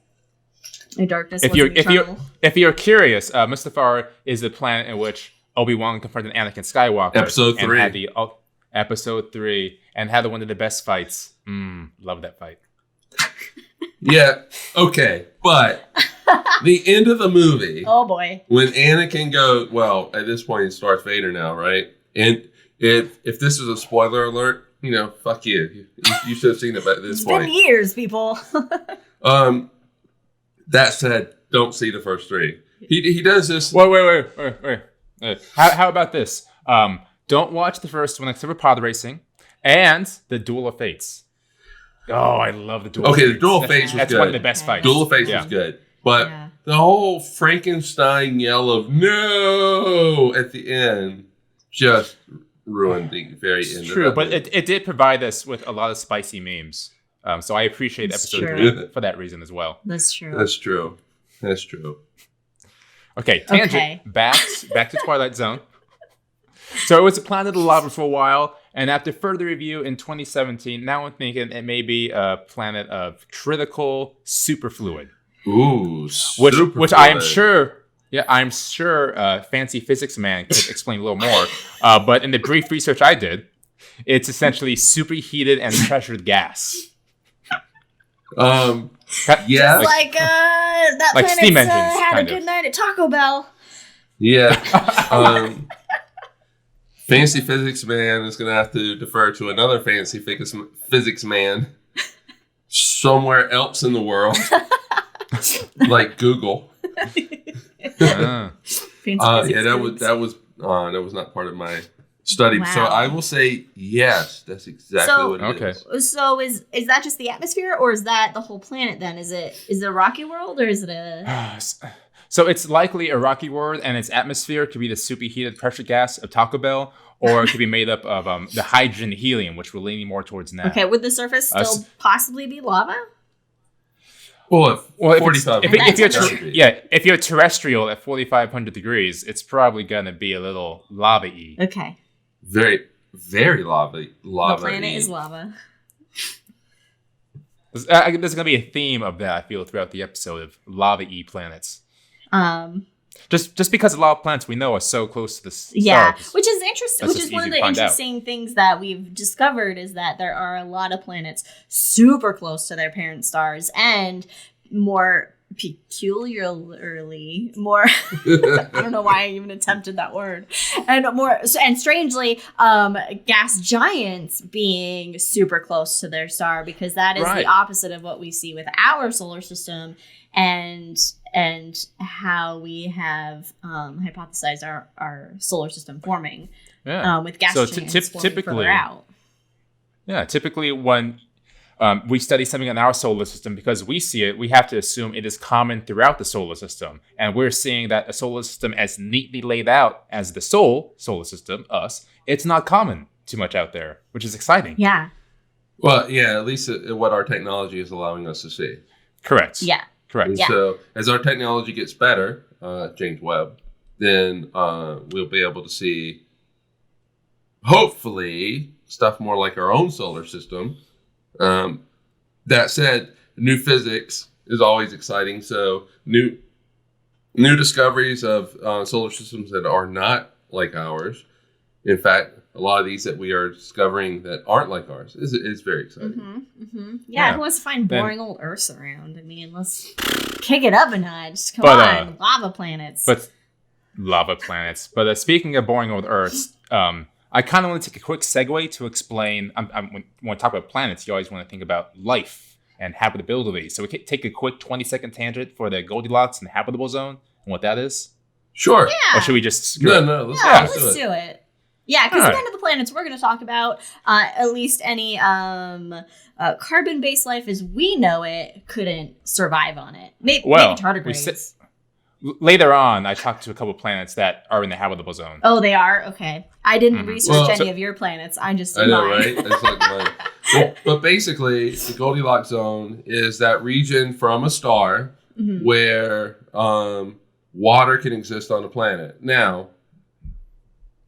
My darkness wasn't eternal. If you're curious, Mustafar is the planet in which Obi-Wan confronted Anakin Skywalker. Episode 3. And had Episode 3 and had one of the best fights. Love that fight. Yeah, okay, but the end of the movie. Oh boy! When Anakin goes, well, at this point it's Darth Vader now, right? And if this is a spoiler alert, fuck you. You should have seen it by this point. It's been years, people. That said, don't see the first 3. He does this. Wait. How about this? Don't watch the first one except for pod racing and the Duel of Fates. Oh, I love the Duel of Fates. Okay, the Duel of Fates was good. That's one of the best fights. Duel of Fates was good. But the whole Frankenstein yell of no at the end just ruined the very end of it. True, but it did provide us with a lot of spicy memes. So I appreciate episode 3 for that reason as well. That's true. That's true. Okay, tangent. Okay. Back to Twilight Zone. So it was a planet of lava for a while, and after further review in 2017, now I'm thinking it may be a planet of critical superfluid. Ooh, which I am sure. Yeah, I'm sure Fancy Physics Man could explain a little more. But in the brief research I did, it's essentially superheated and pressured gas. Yeah. Just like that like planet's steam engines, had a good night at Taco Bell. Yeah. Fancy Physics Man is going to have to defer to another Fancy Physics Man somewhere else in the world, like Google. That was not part of my study. Wow. So I will say yes. That's exactly what it is. So is that just the atmosphere, or is that the whole planet? Then is it a rocky world, or is it a? So it's likely a rocky world, and its atmosphere could be the superheated pressure gas of Taco Bell, or it could be made up of the hydrogen helium, which we're leaning more towards now. Okay, would the surface still possibly be lava? If you're terrestrial at 4,500 degrees, it's probably gonna be a little lava-y. Okay. Very, very lava. The planet is lava. There's gonna be a theme of that, I feel, throughout the episode of lava-y planets. Just because a lot of planets we know are so close to the stars. Yeah, which is interesting. That's which is one of easy the to find interesting things that we've discovered is that there are a lot of planets super close to their parent stars, and more peculiarly, more. I don't know why I even attempted that word, and strangely, gas giants being super close to their star, because that is the opposite of what we see with our solar system, and how we have hypothesized our solar system forming with gas giants forming further out. Yeah, typically when we study something in our solar system, because we see it, we have to assume it is common throughout the solar system. And we're seeing that a solar system as neatly laid out as the solar system, us, it's not common too much out there, which is exciting. Yeah. Well, yeah, at least what our technology is allowing us to see. Correct. Yeah. Correct. And so as our technology gets better, James Webb, then we'll be able to see, hopefully, stuff more like our own solar system. That said, new physics is always exciting. So new discoveries of solar systems that are not like ours. In fact, a lot of these that we are discovering that aren't like ours is very exciting. Mm-hmm, mm-hmm. Yeah, who wants to find boring old Earths around? I mean, let's kick it up a notch. Come on, lava planets. But speaking of boring old Earths, I kind of want to take a quick segue to explain. When we talk about planets, you always want to think about life and habitability. So we can take a quick 20-second tangent for the Goldilocks and habitable zone and what that is. Sure. Yeah. Or should we just No, let's do it. Yeah, because again, of the planets we're going to talk about, at least any carbon-based life as we know it couldn't survive on it. Maybe tardigrades. Later on, I talked to a couple planets that are in the habitable zone. Oh, they are? Okay. I didn't research any of your planets. I just did mine. Right? It's like mine. But basically, the Goldilocks zone is that region from a star where water can exist on the planet. Now,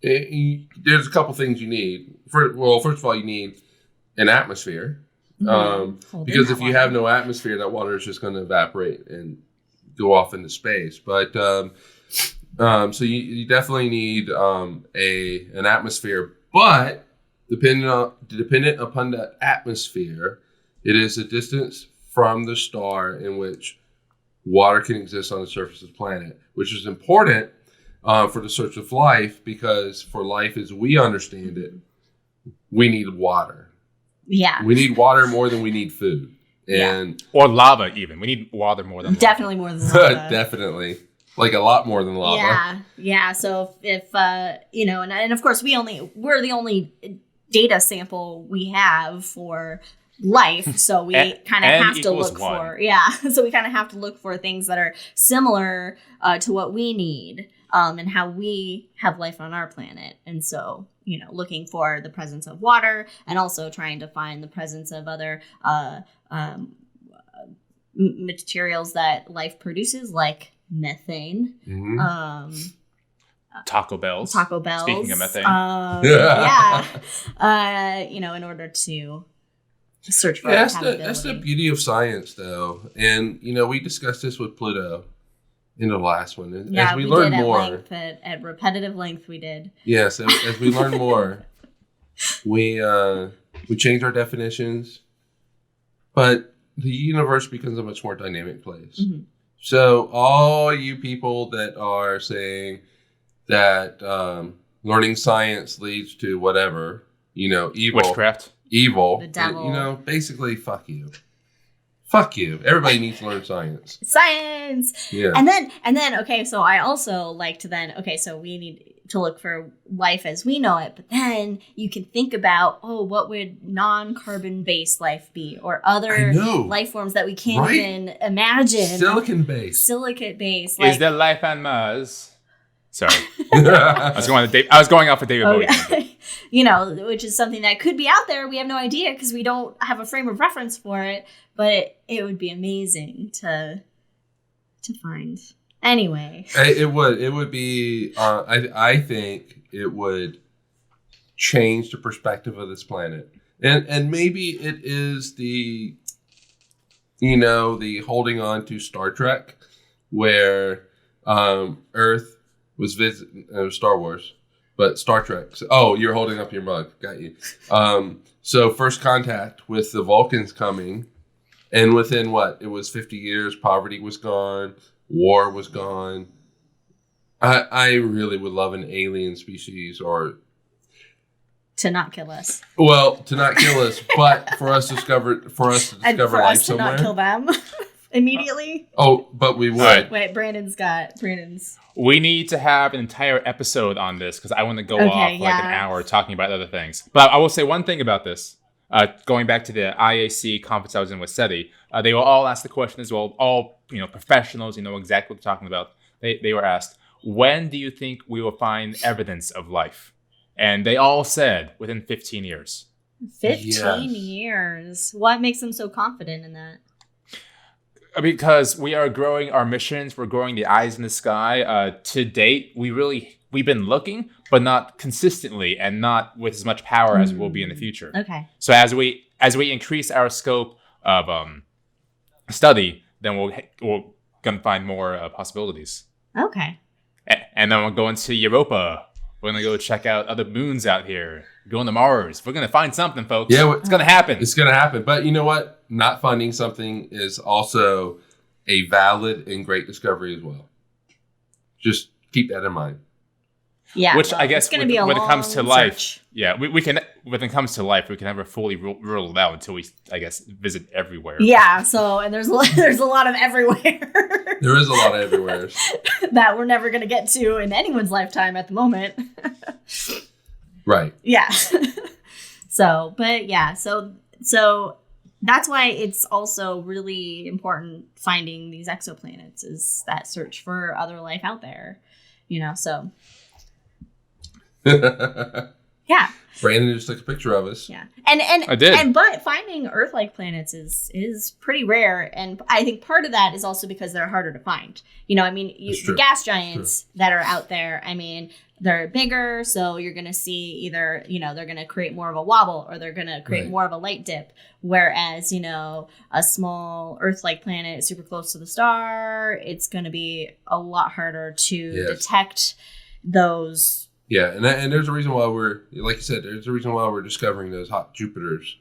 there's a couple things you need. First of all, you need an atmosphere. Because if you have no atmosphere, that water is just going to evaporate and go off into space. But so you definitely need an atmosphere. But dependent upon the atmosphere, it is the distance from the star in which water can exist on the surface of the planet, which is important for the search of life, because for life as we understand it, we need water. Yeah. We need water more than we need food. Or lava even. We need water more than Definitely more than lava. Definitely. Like a lot more than lava. Yeah. So if and of course we're the only data sample we have for life, so we kind of have to look for so we kind of have to look for things that are similar to what we need and how we have life on our planet. And so looking for the presence of water and also trying to find the presence of other materials that life produces, like methane. Taco Bells. Speaking of methane. In order to search for habitability. That's the beauty of science, though. And, we discussed this with Pluto in the last one. As we learn more. At repetitive length, we did. Yes, as we learn more, we change our definitions. But the universe becomes a much more dynamic place. So all you people that are saying that learning science leads to whatever, evil. Witchcraft. Evil. The devil. Basically, fuck you. Fuck you. Everybody needs to learn science. Science! Yeah. And then, okay, so I also like to so we need to look for life as we know it, but then you can think about, what would non-carbon based life be, or other life forms that we can't even imagine. Silicate based. Is there life on Mars? Sorry. I was going off of David Bowie. Which is something that could be out there. We have no idea because we don't have a frame of reference for it, but it would be amazing to find. Anyway, it would be. I think it would change the perspective of this planet, and maybe it is the holding on to Star Trek, where Earth was Star Wars, but Star Trek. Oh, you're holding up your mug. Got you. So first contact with the Vulcans coming, and within it was 50 years, poverty was gone. War was gone. I really would love an alien species, or to not kill us. Well, to not kill us, but for us to discover life somewhere. To not kill them immediately. Oh, but we would. Right. Wait, Brandon's. We need to have an entire episode on this because I want to go off like an hour talking about other things. But I will say one thing about this. Going back to the IAC conference I was in with SETI, they will all ask the question as well. All professionals, exactly what they're talking about. They were asked, when do you think we will find evidence of life? And they all said within 15 years. 15 years. What makes them so confident in that? Because we are growing our missions. We're growing the eyes in the sky. To date, we've been looking, but not consistently and not with as much power as we'll be in the future. Okay. So as we increase our scope of study, then we're gonna find more possibilities. Okay. And then we'll go into Europa. We're gonna go check out other moons out here. Going to Mars. We're gonna find something, folks. Yeah, it's gonna happen. It's gonna happen. But you know what? Not finding something is also a valid and great discovery as well. Just keep that in mind. Yeah, which I guess when it comes to life, we can. When it comes to life, we can never fully rule it out until we, I guess, visit everywhere. Yeah. So, and there's a lot of everywhere. There is a lot of everywhere that we're never going to get to in anyone's lifetime at the moment. Right. Yeah. So that's why it's also really important finding these exoplanets, is that search for other life out there, so. Yeah. Brandon just took a picture of us. Yeah. And I did. But finding Earth-like planets is pretty rare, and I think part of that is also because they're harder to find. The gas giants that are out there, they're bigger, so you're going to see either, they're going to create more of a wobble, or they're going to create more of a light dip, whereas, a small Earth-like planet super close to the star, it's going to be a lot harder to detect those. Yeah, and there's a reason why like you said, there's a reason why we're discovering those hot Jupiters.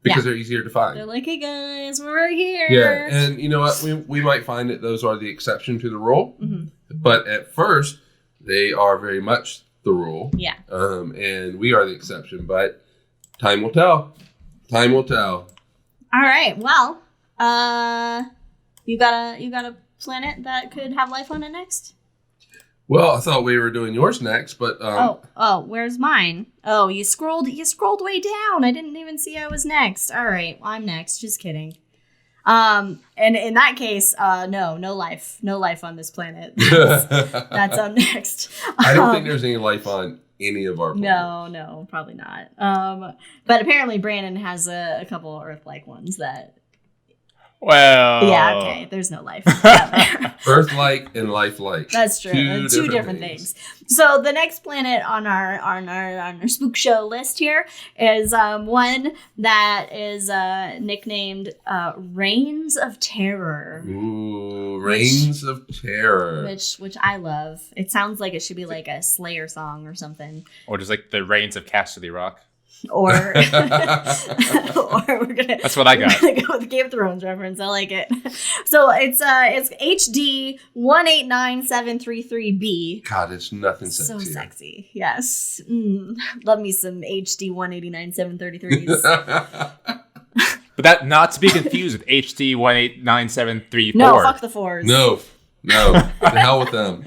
Because they're easier to find. They're like, hey guys, we're here. Yeah, and you know what? We might find that those are the exception to the rule. Mm-hmm. But at first, they are very much the rule. Yeah. And we are the exception. But time will tell. Time will tell. All right. Well, you got a planet that could have life on it next? Well, I thought we were doing yours next, but where's mine? Oh, you scrolled way down. I didn't even see I was next. All right, well, I'm next. Just kidding. And in that case, no life on this planet. That's up next. I don't think there's any life on any of our planets. No, probably not. But apparently Brandon has a couple Earth-like ones that. Well, yeah, okay. There's no life out there. Earth-like and life-like. That's true. Two different things. So the next planet on our spook show list here is one that is nicknamed Reigns of Terror. Ooh, Reigns of Terror. Which I love. It sounds like it should be like a Slayer song or something. Or just like the Reigns of Casterly Rock. Or we're gonna. That's what I got. We're gonna go with the Game of Thrones reference. I like it. So it's HD 189733B. God, it's nothing sexy. So sexy. Yes. Love me some HD 189733s. But that not to be confused with HD 189734. No, fuck the fours. No. The hell with them.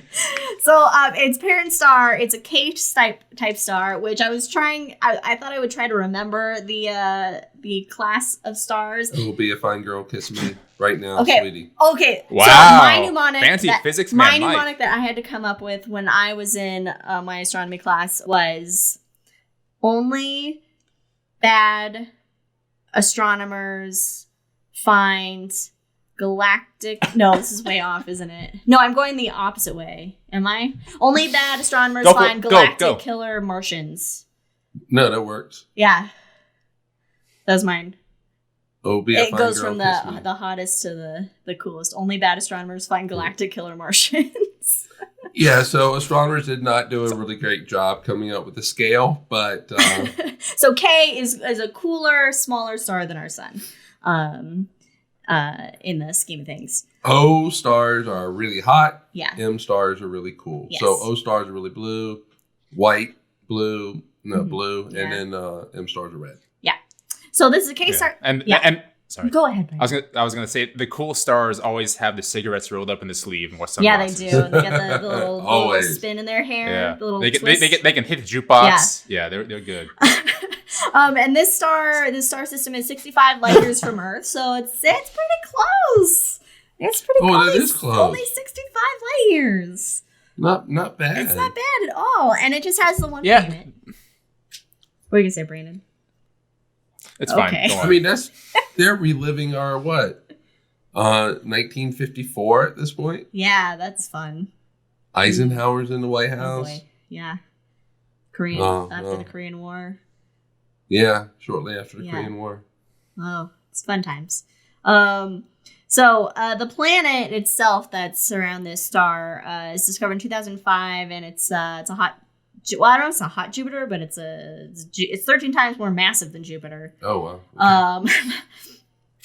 So its parent star, it's a K-type star, which I was trying. I thought I would try to remember the class of stars. It will be a fine girl. Kiss me right now, okay. sweetie. Okay. Wow. So my mnemonic, fancy physics man. My mnemonic that I had to come up with when I was in my astronomy class was only bad astronomers find galactic. No, this is way off, isn't it? No, I'm going the opposite way. Am I? Only bad astronomers find galactic killer Martians. No, that works. Yeah, that was mine. Oh, it goes from the hottest to the coolest. Only bad astronomers find galactic killer Martians. Yeah, so astronomers did not do a really great job coming up with the scale, but so K is a cooler, smaller star than our sun. In the scheme of things. O stars are really hot. Yeah. M stars are really cool. Yes. So O stars are really blue, white, blue, blue, yeah. And then M stars are red. Yeah. So this is a K star. And sorry. Go ahead, Brian. I was gonna say the cool stars always have the cigarettes rolled up in the sleeve and sunglasses. Yeah, they do. They get the little spin in their hair. Yeah. The little they twist. can hit the jukebox. Yeah, they're good. And this star system is 65 light years from Earth, so it's pretty close. It's pretty close. Oh, that is close. Only 65 light years. Not bad. It's not bad at all, and it just has the one planet. What are you gonna say, Brandon? It's fine. I mean, they're reliving our 1954 at this point. Yeah, that's fun. Eisenhower's in the White House. Oh boy. Yeah. After the Korean War. Yeah, shortly after the Korean War. Oh, it's fun times. So the planet itself that's around this star is discovered in 2005, and it's a hot. Well, I don't know if it's a hot Jupiter, but it's 13 times more massive than Jupiter. Oh wow. Okay.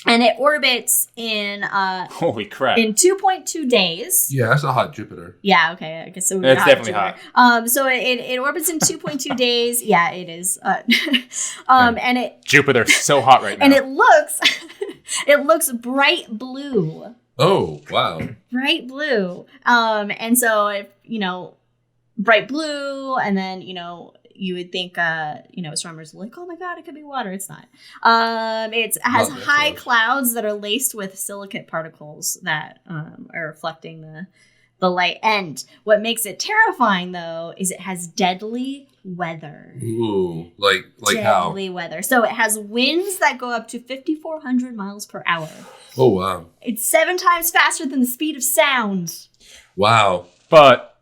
And it orbits in holy crap, in 2.2 days. Yeah, that's a hot Jupiter. Yeah, okay, I guess so. It's definitely hot. So it orbits in 2.2 days. Yeah, it is. And it Jupiter's so hot right now, and it looks bright blue. Oh wow, bright blue. And so if bright blue, and then you would think, astronomers are like, oh my God, it could be water. It's not. It has Not that high close. clouds that are laced with silicate particles that are reflecting the light. And what makes it terrifying, though, is it has deadly weather. Ooh, like Deadly how? weather. So it has winds that go up to 5,400 miles per hour. Oh, wow. It's 7 times faster than the speed of sound. Wow. But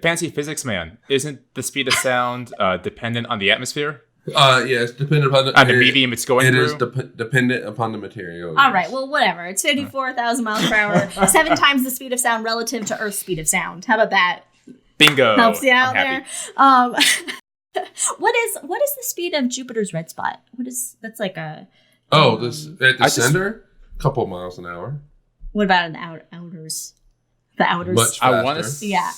fancy physics, man, isn't the speed of sound dependent on the atmosphere? Yes, dependent upon The medium it's going It through? is dependent upon the material. All right, well, whatever. It's 54,000 miles per hour, 7 times the speed of sound relative to Earth's speed of sound. How about that? Bingo. Helps you out I'm there. happy. What is the speed of Jupiter's red spot? That's like a... Oh, this at the I just- center, couple miles an hour. What about in the outers? The outers? Much I faster. want to. Yeah,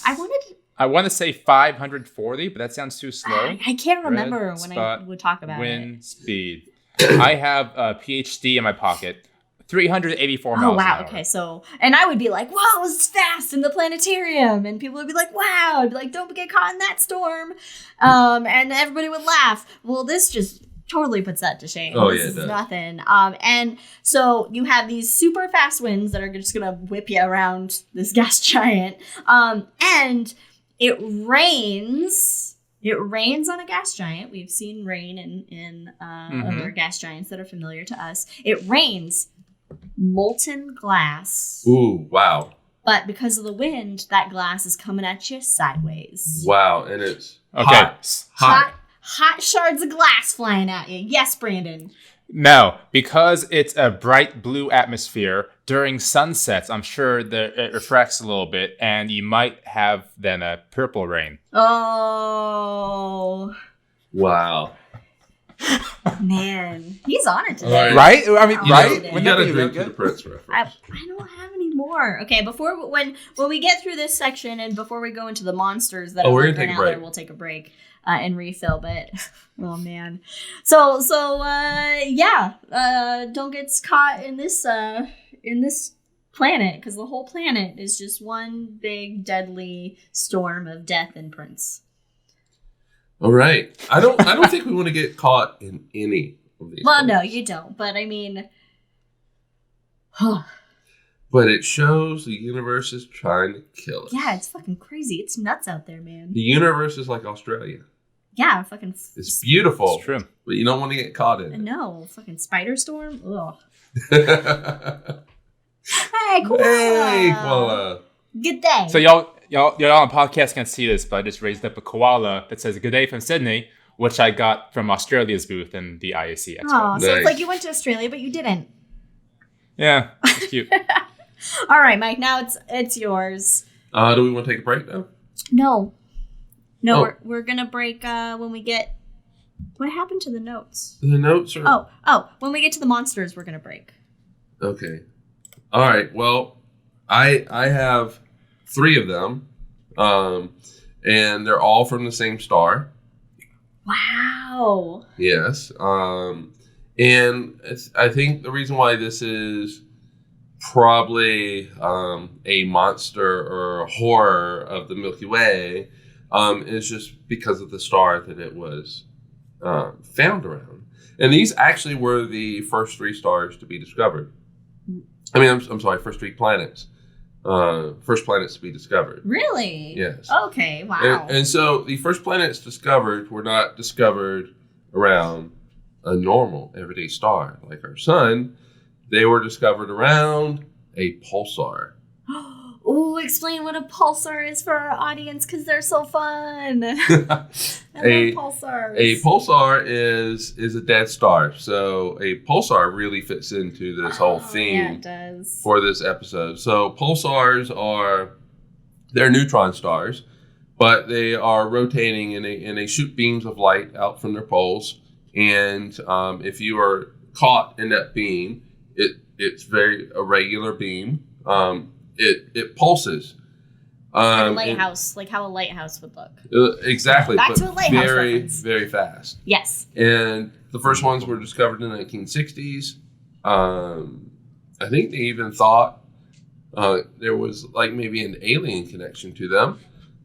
I want to say 540, but that sounds too slow. I can't remember Red when I spot, would talk about Wind speed. I have a PhD in my pocket. 384 it. miles Oh, wow. an hour. Okay, so... And I would be like, wow, it's fast in the planetarium. And people would be like, wow. I'd be like, don't get caught in that storm. And everybody would laugh. Well, this just totally puts that to shame. Oh, This yeah, it is does. nothing. And so you have these super fast winds that are just going to whip you around this gas giant. And it rains. It rains on a gas giant. We've seen rain in other gas giants that are familiar to us. It rains molten glass. Ooh, wow. But because of the wind, that glass is coming at you sideways. Wow, and it's Okay. hot. Hot shards of glass flying at you. Yes, Brandon. No, because it's a bright blue atmosphere during sunsets, I'm sure that it refracts a little bit, and you might have then a purple rain. Oh, Wow. man. He's on it All today. Right? I mean, You right? know, You Wouldn't that gotta be drink real to the good? Prince reference. I don't have any more. Okay, when we get through this section and before we go into the monsters that Oh, are we're lurking gonna take a out there, break. we'll take a break and refill. But oh man, so don't get caught in this planet because the whole planet is just one big deadly storm of death and Prince. All right. I don't think we want to get caught in any of these. Well, things. no, you don't. But I mean. But it shows the universe is trying to kill us. Yeah, it's fucking crazy. It's nuts out there, man. The universe is like Australia. Yeah, fucking. It's beautiful. It's true. But you don't want to get caught in it. No, fucking spider storm. Ugh. Hey, Hey, koala. koala. Good day. So y'all on podcast can't see this, but I just raised up a koala that says "Good day from Sydney," which I got from Australia's booth in the IAC Expo. Oh, so Nice. it's like you went to Australia, but you didn't. Yeah, it's cute. All right, Mike. Now it's yours. Do we want to take a break now? No, Oh. we're gonna break when we get. What happened to the notes? The notes are... Oh, when we get to the monsters, we're gonna break. Okay. All right. Well, I have 3 of them, and they're all from the same star. Wow. Yes. And I think the reason why this is probably a monster or a horror of the Milky Way is just because of the star that it was found around. And these actually were the first 3 stars to be discovered. I mean, I'm sorry, first 3 planets. First planets to be discovered. Really? Yes. Okay. Wow. And so the first planets discovered were not discovered around a normal everyday star like our sun. They were discovered around a pulsar. Ooh, explain what a pulsar is for our audience because they're so fun. I A- love pulsars. A pulsar is a dead star. So a pulsar really fits into this whole Yeah, theme it does. for this episode. So pulsars they're neutron stars, but they are rotating and they shoot beams of light out from their poles. And if you are caught in that beam, it's very irregular beam. It pulses. Like a And- lighthouse, like how a lighthouse would look. Exactly. Back but to a lighthouse very, reference. very fast. Yes. And the first ones were discovered in the 1960s. I think they even thought there was like maybe an alien connection to them.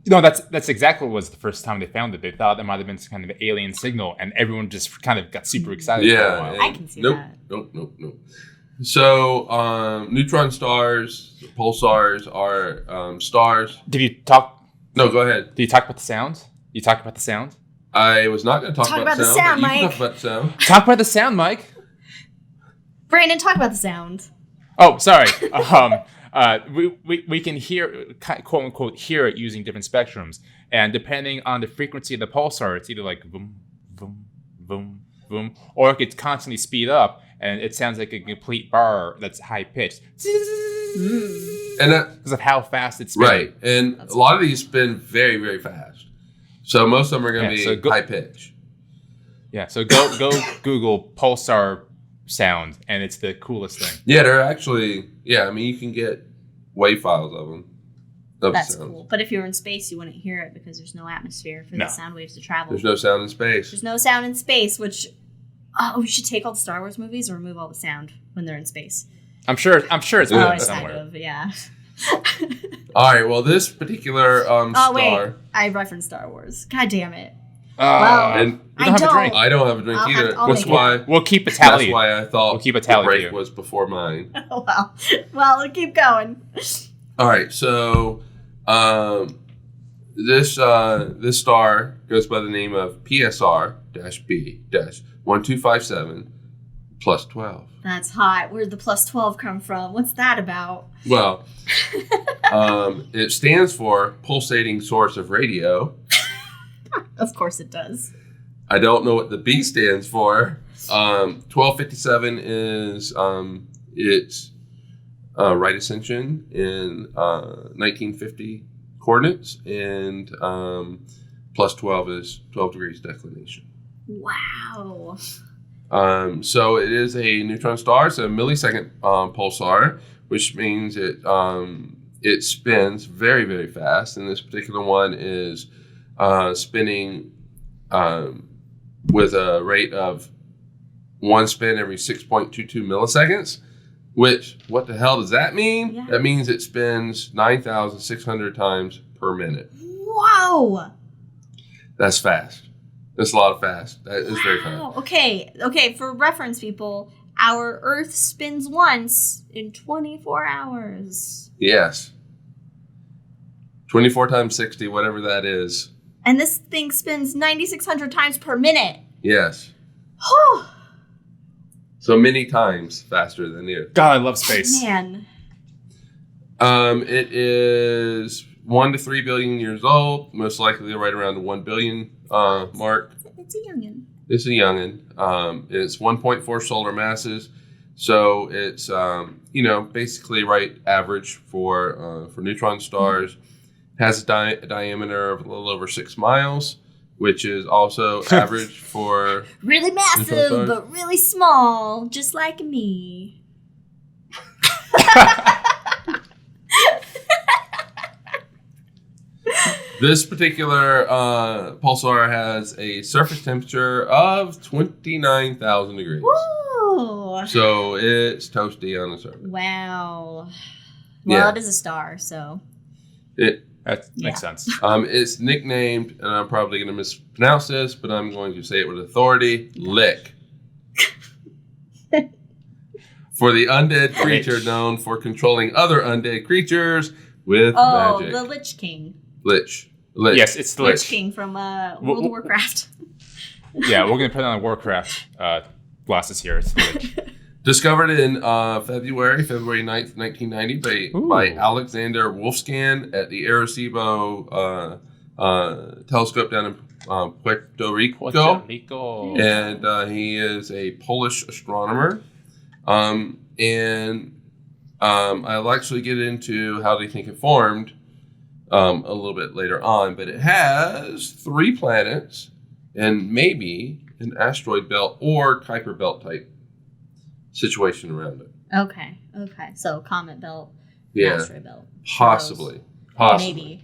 No, that's exactly what was the first time they found it. They thought it might have been some kind of alien signal, and everyone just kind of got super excited. Yeah, for a while. I can see that. Nope. So, neutron stars, pulsars are stars. Did you talk? No, go ahead. Did you talk about the sound? You talked about the sound? I was not going to talk about the sound, but you Mike. can talk about sound. Talk about the sound, Mike. Brandon, talk about the sound. Oh, sorry. We can hear, quote unquote, hear it using different spectrums, and depending on the frequency of the pulsar, it's either like boom, boom, boom, boom, or it could constantly speed up, and it sounds like a complete bar that's high pitched. And that, because of how fast it's spinning. right, and a lot of these spin very, very fast. So most of them are going to be high pitch. Yeah, so go Google pulsar sound, and it's the coolest thing. Yeah, they're actually, I mean, you can get WAV files of them. That's cool. But if you're in space, you wouldn't hear it because there's no atmosphere for the sound waves to travel. There's no sound in space. There's no sound in space, which, we should take all the Star Wars movies and remove all the sound when they're in space. I'm sure it's somewhere. Kind of, yeah. All right, well, this particular star... wait, I referenced Star Wars. God damn it. And we don't have a drink. I don't have a drink either. That's why we'll keep a tally. That's why I thought we'll keep a tally the break was before mine. Well, we'll keep going. All right, so this star goes by the name of PSR-B-1257 plus 12. That's hot. Where'd the plus 12 come from? What's that about? Well, it stands for pulsating source of radio. Of course it does. I don't know what the B stands for. 1257 is its right ascension in 1950 coordinates, and plus 12 is 12 degrees declination. Wow. So it is a neutron star. It's a millisecond pulsar, which means it spins very, very fast. And this particular one is spinning with a rate of one spin every 6.22 milliseconds. Which, what the hell does that mean? Yeah. That means it spins 9,600 times per minute. Wow. That's fast. That's a lot of fast. That is very fast. Okay. For reference, people, our Earth spins once in 24 hours. Yes. 24 times 60, whatever that is. And this thing spins 9,600 times per minute. Yes. Whew. So many times faster than the Earth. God, I love space. Man. It is 1 to 3 billion years old. Most likely right around the 1 billion mark. It's a youngin. It's a youngin. It's 1.4 solar masses. So it's, basically right average for neutron stars. Has a diameter of a little over 6 miles, which is also average for... Really massive, but really small, just like me. This particular pulsar has a surface temperature of 29,000 degrees. Woo! So it's toasty on the surface. Wow. Yeah. Well, it is a star, so... That makes sense. It's nicknamed, and I'm probably going to mispronounce this, but I'm going to say it with authority, Lick. For the undead creature known for controlling other undead creatures with magic. Oh, the Lich King. Lich. Yes, it's the Lich King from World of Warcraft. Yeah, we're going to put on Warcraft glasses here. It's the Lich. Discovered in February 9th, 1990 by Alexander Wolfscan at the Arecibo telescope down in Puerto Rico. And he is a Polish astronomer. I'll actually get into how they think it formed a little bit later on. But it has 3 planets and maybe an asteroid belt or Kuiper belt type situation around it. Okay. So comet belt, asteroid belt. Possibly. Maybe.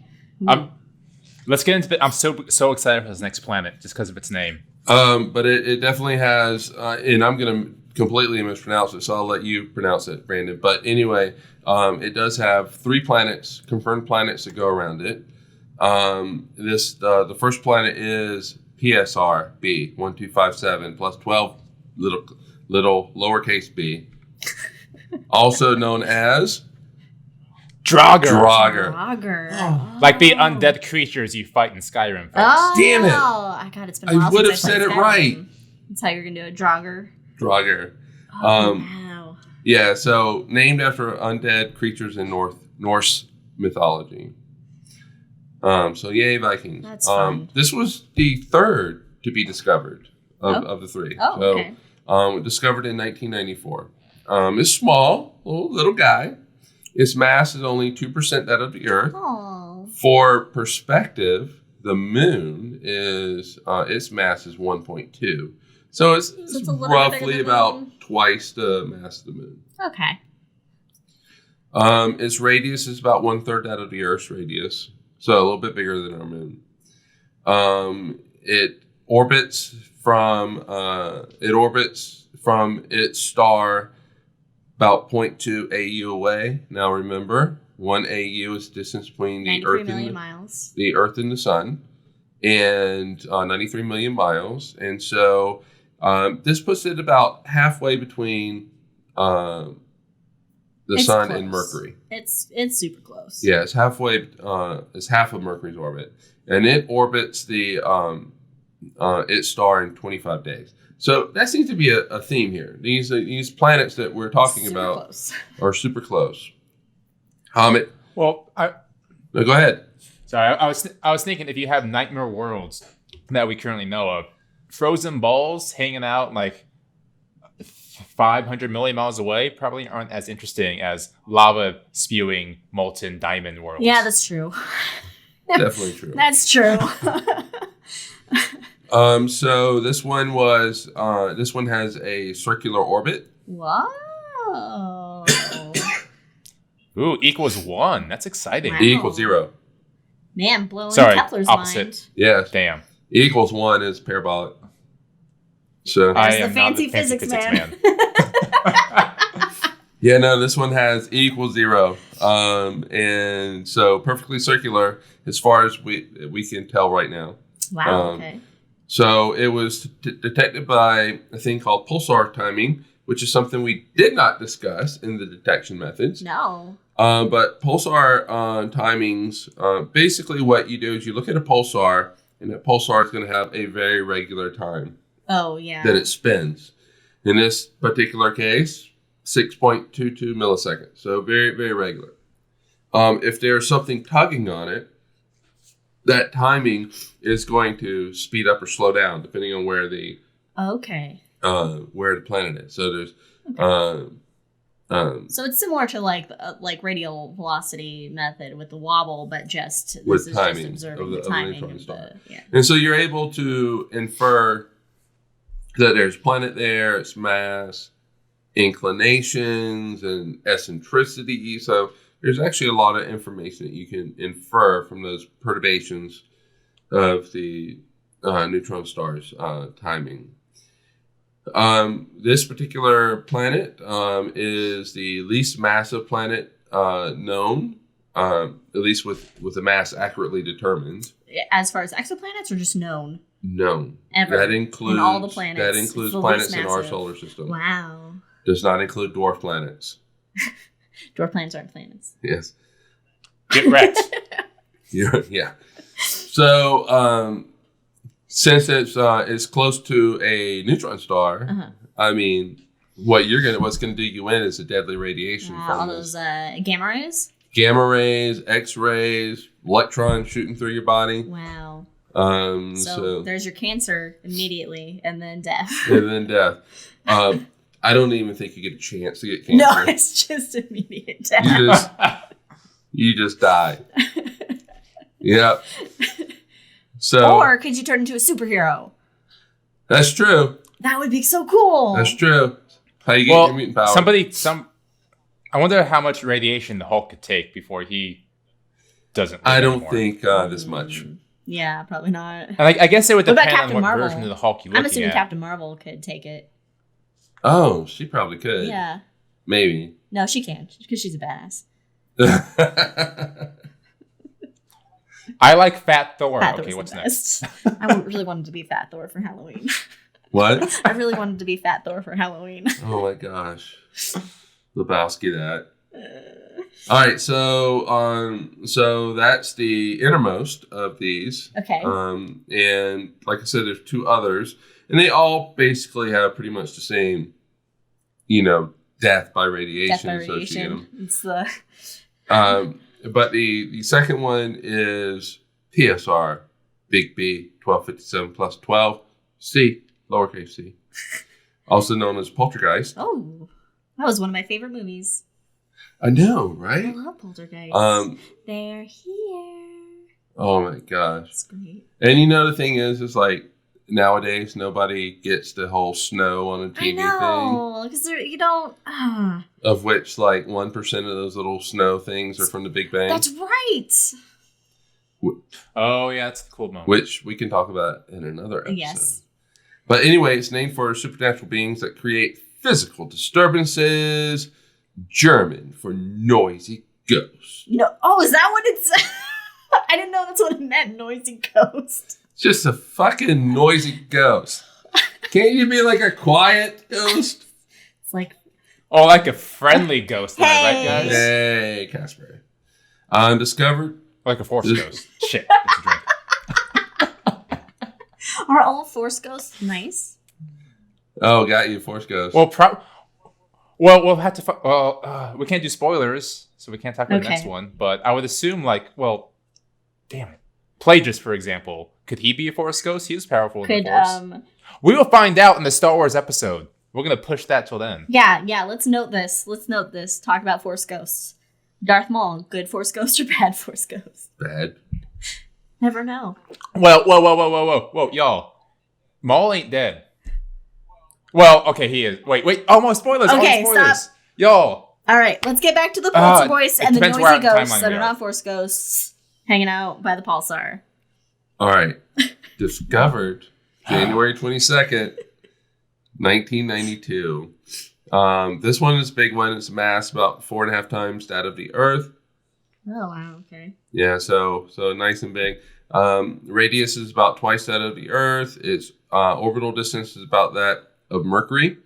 Let's get into it. I'm so excited for this next planet just because of its name. But it definitely has, and I'm going to completely mispronounce it, so I'll let you pronounce it, Brandon. But anyway, it does have 3 planets, confirmed planets that go around it. The first planet is PSR B 1257 plus 12 little lowercase b, also known as Draugr. Draugr. Like the undead creatures you fight in Skyrim. Folks. Oh, Damn it. I got it's been a while I would have since said played it Skyrim. right. That's how you're gonna do it, Draugr. Draugr. Wow. Yeah, so named after undead creatures in Norse mythology. So yay, Vikings. That's fun. This was the third to be discovered of the three. Oh, so, okay. Discovered in 1994. It's small, little guy. Its mass is only 2% that of the Earth. Aww. For perspective, the moon is its mass is 1.2. So it's a little bit bigger roughly than the about moon. twice the mass of the moon. Okay. Its radius is about 1/3 that of the Earth's radius, so a little bit bigger than our moon. It orbits from its star about 0.2 AU away. Now remember, 1 AU is distance between the 93 Earth million and miles. the Earth and the Sun, and 93 million miles. And so this puts it about halfway between the It's Sun close. and Mercury. It's super close. Yeah, it's halfway. It's half of Mercury's orbit, and it orbits its star in 25 days. So that seems to be a theme here. These planets that we're talking Super about close. are super close. Well, No, go ahead. sorry, I was thinking if you have nightmare worlds that we currently know of, frozen balls hanging out like 500 million miles away probably aren't as interesting as lava spewing molten diamond worlds. Yeah, that's true. Definitely true. That's true. So this one has a circular orbit. Wow. Ooh, equals 1. That's exciting. Wow. E equals 0. Man, blowing Sorry, Kepler's opposite. mind. Yes. Damn. E equals 1 is parabolic. So There's I the am fancy not the fancy physics man. yeah, no, this one has E equals 0. And so perfectly circular as far as we can tell right now. Wow, okay. So it was detected by a thing called pulsar timing, which is something we did not discuss in the detection methods. No. But pulsar timings, basically what you do is you look at a pulsar, and that pulsar is going to have a very regular time Oh, yeah. that it spins. In this particular case, 6.22 milliseconds. So very, very regular. If there's something tugging on it, that timing is going to speed up or slow down depending on where the planet is. So there's so it's similar to like radial velocity method with the wobble, but just With this is timing just of observing the the timing neutron of star. the And so you're able to infer that there's a planet there, its mass, inclinations, and eccentricity. So there's actually a lot of information that you can infer from those perturbations of the neutron star's timing. This particular planet is the least massive planet known, at least with a mass accurately determined. As far as exoplanets, or just known? Known. Ever. That includes in all the planets. That It's includes the planets least in our massive. solar system. Wow. Does not include dwarf planets. Dwarf planets aren't planets. Yes. Get wrecked. Yeah. So since it's close to a neutron star, I mean, what's gonna do you in is the deadly radiation All from those this. gamma rays. Gamma rays, X-rays, electrons shooting through your body. Wow. So So there's your cancer immediately, and then death. and then death. I don't even think you get a chance to get cancer. No, it's just immediate death. You just die. Yep. So Or could you turn into a superhero? that's true. That would be so cool. That's true. How you get your mutant power? I wonder how much radiation the Hulk could take before he doesn't. I don't anymore. think this much. Yeah, probably not. And I guess it would What about depend on Captain what Marvel? version of the Hulk you're I'm looking assuming at. Captain Marvel could take it. Oh, she probably could. Yeah. Maybe. No, she can't because she's a badass. I like Fat Thor. Fat Okay, Thor's what's the next? best. I really wanted to be Fat Thor for Halloween. What? I really wanted to be Fat Thor for Halloween. Oh my gosh. Lebowski that. All right, so that's the innermost of these. Okay. And like I said, there's two others, and they all basically have pretty much the same, death by radiation. Death by radiation. It's the. But the second one is PSR, big B, 1257 plus 12, C, lowercase c, also known as Poltergeist. Oh, that was one of my favorite movies. I know, I right? love Poltergeist. They're here. Oh my gosh. It's great. And the thing is like nowadays nobody gets the whole snow on a TV thing. I know, because you don't. Of which like 1% of those little snow things are from the Big Bang. That's right. Oh yeah, that's the cool moment. Which we can talk about in another episode. Yes. But anyway, it's named for supernatural beings that create physical disturbances. German for noisy ghost. No. Oh, is that what it's? I didn't know that's what it meant. Noisy ghost. It's just a fucking noisy ghost. Can't you be like a quiet ghost? It's like. Oh, like a friendly ghost, am I right, Hey. guys? Hey, Casper. Discovered. Like a force ghost. Shit, it's a drink. Are all Force ghosts nice? Oh, got you, Force Ghost. Well, we'll have to. We can't do spoilers, so we can't talk about the Okay. next one. But I would assume, damn it, Plagueis, for example, could he be a force ghost? He is powerful in Could the force. We will find out in the Star Wars episode. We're gonna push that till then. Yeah. Let's note this. Talk about Force ghosts. Darth Maul, good Force ghost or bad Force ghost? Bad. Never know. Well, whoa, y'all. Maul ain't dead. Well, okay, he is. Wait. Almost spoilers. Okay, almost spoilers. stop. Y'all. All right, let's get back to the poltergeist and the depends where noisy on the ghosts timeline that we are are. not Force ghosts hanging out by the pulsar. All right. Discovered January 22nd, 1992. This one is a big one. It's a mass about 4.5 times that of the Earth. Oh wow, okay. Yeah, so nice and big. Radius is about twice that of the Earth. Its orbital distance is about that of Mercury.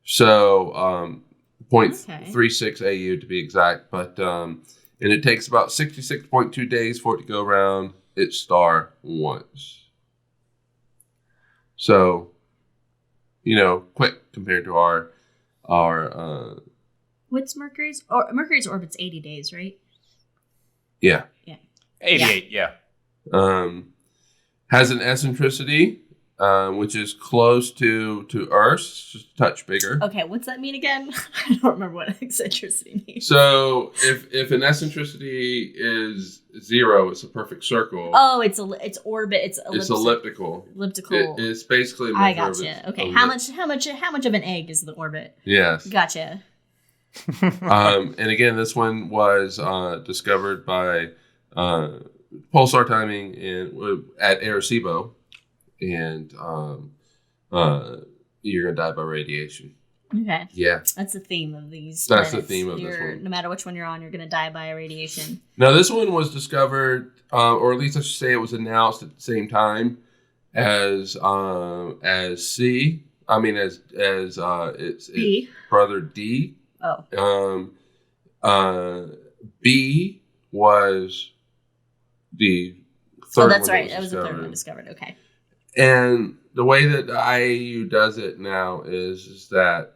So 0.36 AU to be exact. But and it takes about 66.2 days for it to go around its star once. So, quick compared to our What's Mercury's? Mercury's orbit's 80 days, right? yeah. 88, yeah. Has an eccentricity, which is close to Earth's, just a touch bigger. Okay, what's that mean again? I don't remember what eccentricity means. So if an eccentricity is 0, it's a perfect circle. Oh, it's orbit. It's elliptical. Elliptical. It's basically. I gotcha. Okay, how much of an egg is the orbit? Yes. Gotcha. And again, this one was discovered by pulsar timing at Arecibo, and you're gonna die by radiation. Okay. Yeah, That's the theme of these. That's the planets. theme of this one. No matter which one you're on, you're gonna die by radiation. Now this one was discovered, or at least I should say, it was announced at the same time as C. I mean, as its brother D. Oh. B was the third one. Oh, that's right. That was the third one discovered. Okay. And the way that the IAU does it now is that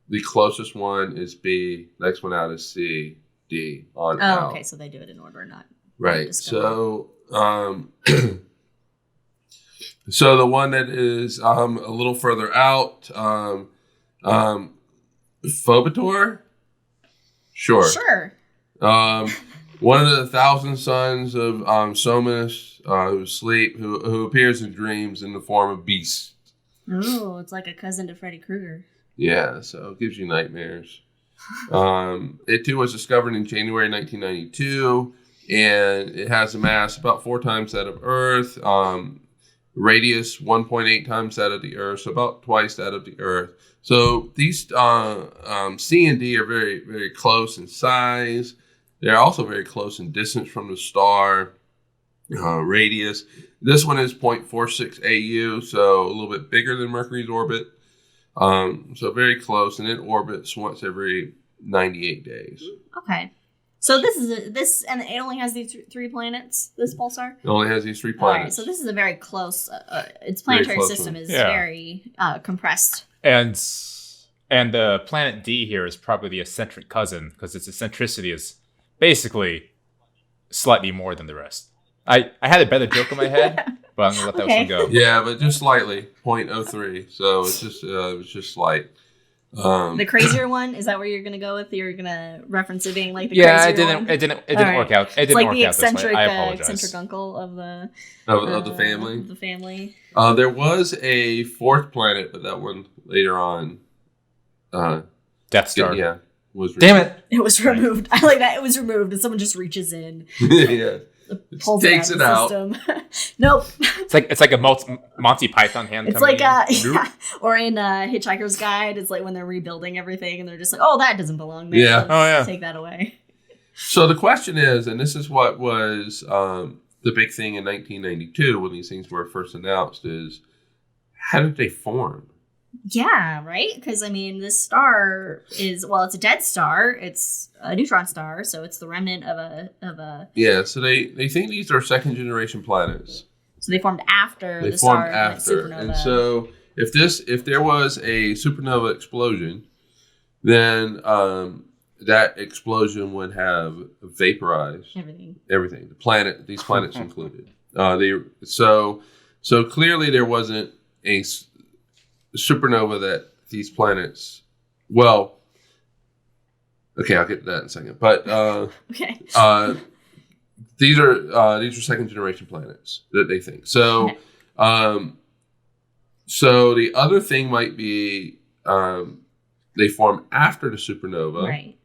the closest one is B, next one out is C, D, on out. Oh, okay. So they do it in order, not Right. discovered. So, so the one that is a little further out, Phobator? Sure. Sure. One of the 1,000 sons of Somas, who appears in dreams in the form of beast. Oh, it's like a cousin to Freddy Krueger. Yeah, so it gives you nightmares. It too was discovered in January 1992, and it has a mass about 4 times that of Earth, radius 1.8 times that of the Earth, so about twice that of the Earth. So these C and D are very, very close in size. They're also very close in distance from the star. radius. This one is 0.46 AU, so a little bit bigger than Mercury's orbit. So very close, and it orbits once every 98 days. Okay. So and it only has these 3 planets, this pulsar? It only has these 3 planets. All right, so this is a very close, its planetary system is very compressed. And the planet D here is probably the eccentric cousin, because its eccentricity is basically slightly more than the rest. I had a better joke in my head, but I'm going to let that one go. Yeah, but just slightly, 0.03. So it's just slight. The crazier one, is that where you're gonna go with? You're gonna reference it being like the crazier one? It didn't work out. It didn't like work the out this way. I apologize. eccentric uncle of the family. Of the family. There was a 4th planet, but that one later on. Death Star. Yeah. Was damn it! It was removed. I like that. It was removed, and someone just reaches in. Yeah. Takes it out. Nope. It's like a Monty Python hand. It's like or in Hitchhiker's Guide, it's like when they're rebuilding everything and they're just like, oh, that doesn't belong there. Yeah. Take that away. So the question is, and this is what was the big thing in 1992 when these things were first announced, is how did they form? Yeah, right? Because, I mean, this star is, well, it's a dead star. It's a neutron star, so it's the remnant of a... Yeah, so they think these are second-generation planets. So they formed after the star. After. And so if there was a supernova explosion, then that explosion would have vaporized everything. These planets included. So clearly there wasn't a supernova that these planets. Well, okay, I'll get to that in a second. But okay. These are second generation planets that they think. So, so the other thing might be they form after the supernova. Right.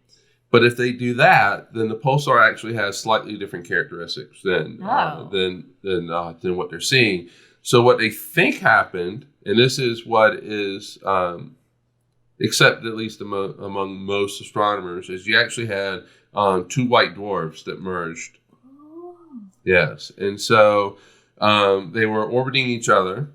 But if they do that, then the pulsar actually has slightly different characteristics than what they're seeing. So what they think happened, and this is what is accepted at least among most astronomers, is you actually had 2 white dwarfs that merged. Oh. Yes, and so they were orbiting each other,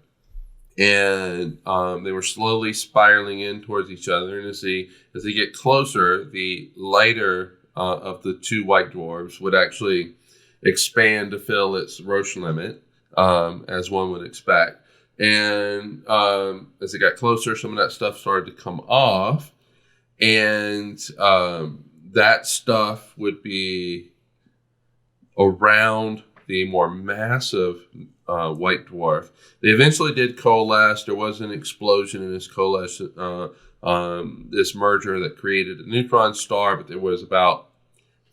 and they were slowly spiraling in towards each other. And as they get closer, the lighter of the 2 white dwarfs would actually expand to fill its Roche limit, as one would expect. And as it got closer, some of that stuff started to come off, and that stuff would be around the more massive white dwarf. They eventually did coalesce. There was an explosion in this coalesce, this merger that created a neutron star, but there was about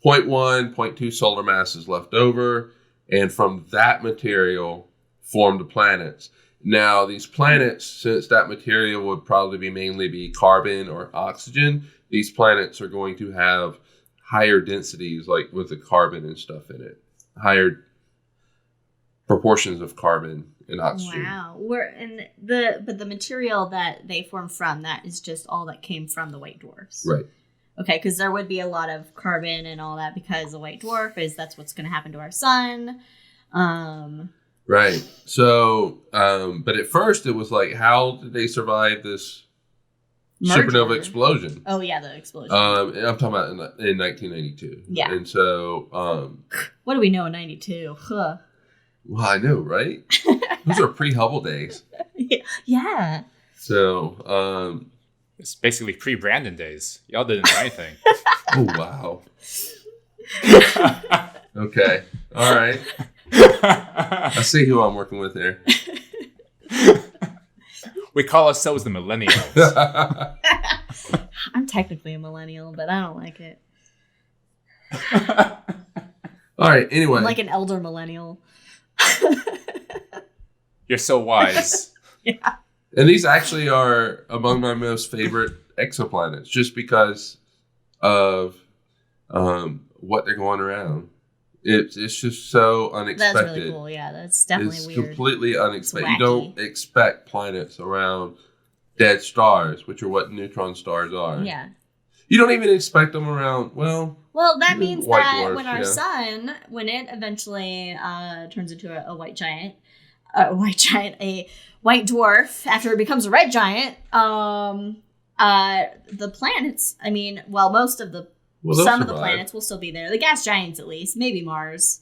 0.1, 0.2 solar masses left over, and from that material formed the planets. Now, these planets, since that material would probably mainly be carbon or oxygen, these planets are going to have higher densities, like with the carbon and stuff in it, higher proportions of carbon and oxygen. Wow. But the material that they form from, that is just all that came from the white dwarfs. Right. Okay, because there would be a lot of carbon and all that because the white dwarf that's what's going to happen to our sun. Right. So, but at first it was like, how did they survive this supernova explosion? Oh, yeah, the explosion. I'm talking about in 1992. Yeah. And so... what do we know in 92? Huh. Well, I know, right? Those are pre-Hubble days. Yeah. So... it's basically pre-Brandon days. Y'all didn't know anything. Oh, wow. Okay. All right. I see who I'm working with here. We call ourselves the millennials. I'm technically a millennial, but I don't like it. All right, anyway. I'm like an elder millennial. You're so wise. Yeah. And these actually are among my most favorite exoplanets, just because of what they're going around. It's just so unexpected. That's really cool. Yeah, that's definitely weird. It's completely unexpected. You don't expect planets around dead stars, which are what neutron stars are. Yeah. You don't even expect them around, well, Well, that means White that dwarf, when our yeah. sun, when it eventually turns into a white giant, a white dwarf after it becomes a red giant, the planets, most of the, some of the planets will still be there. The gas giants, at least. Maybe Mars.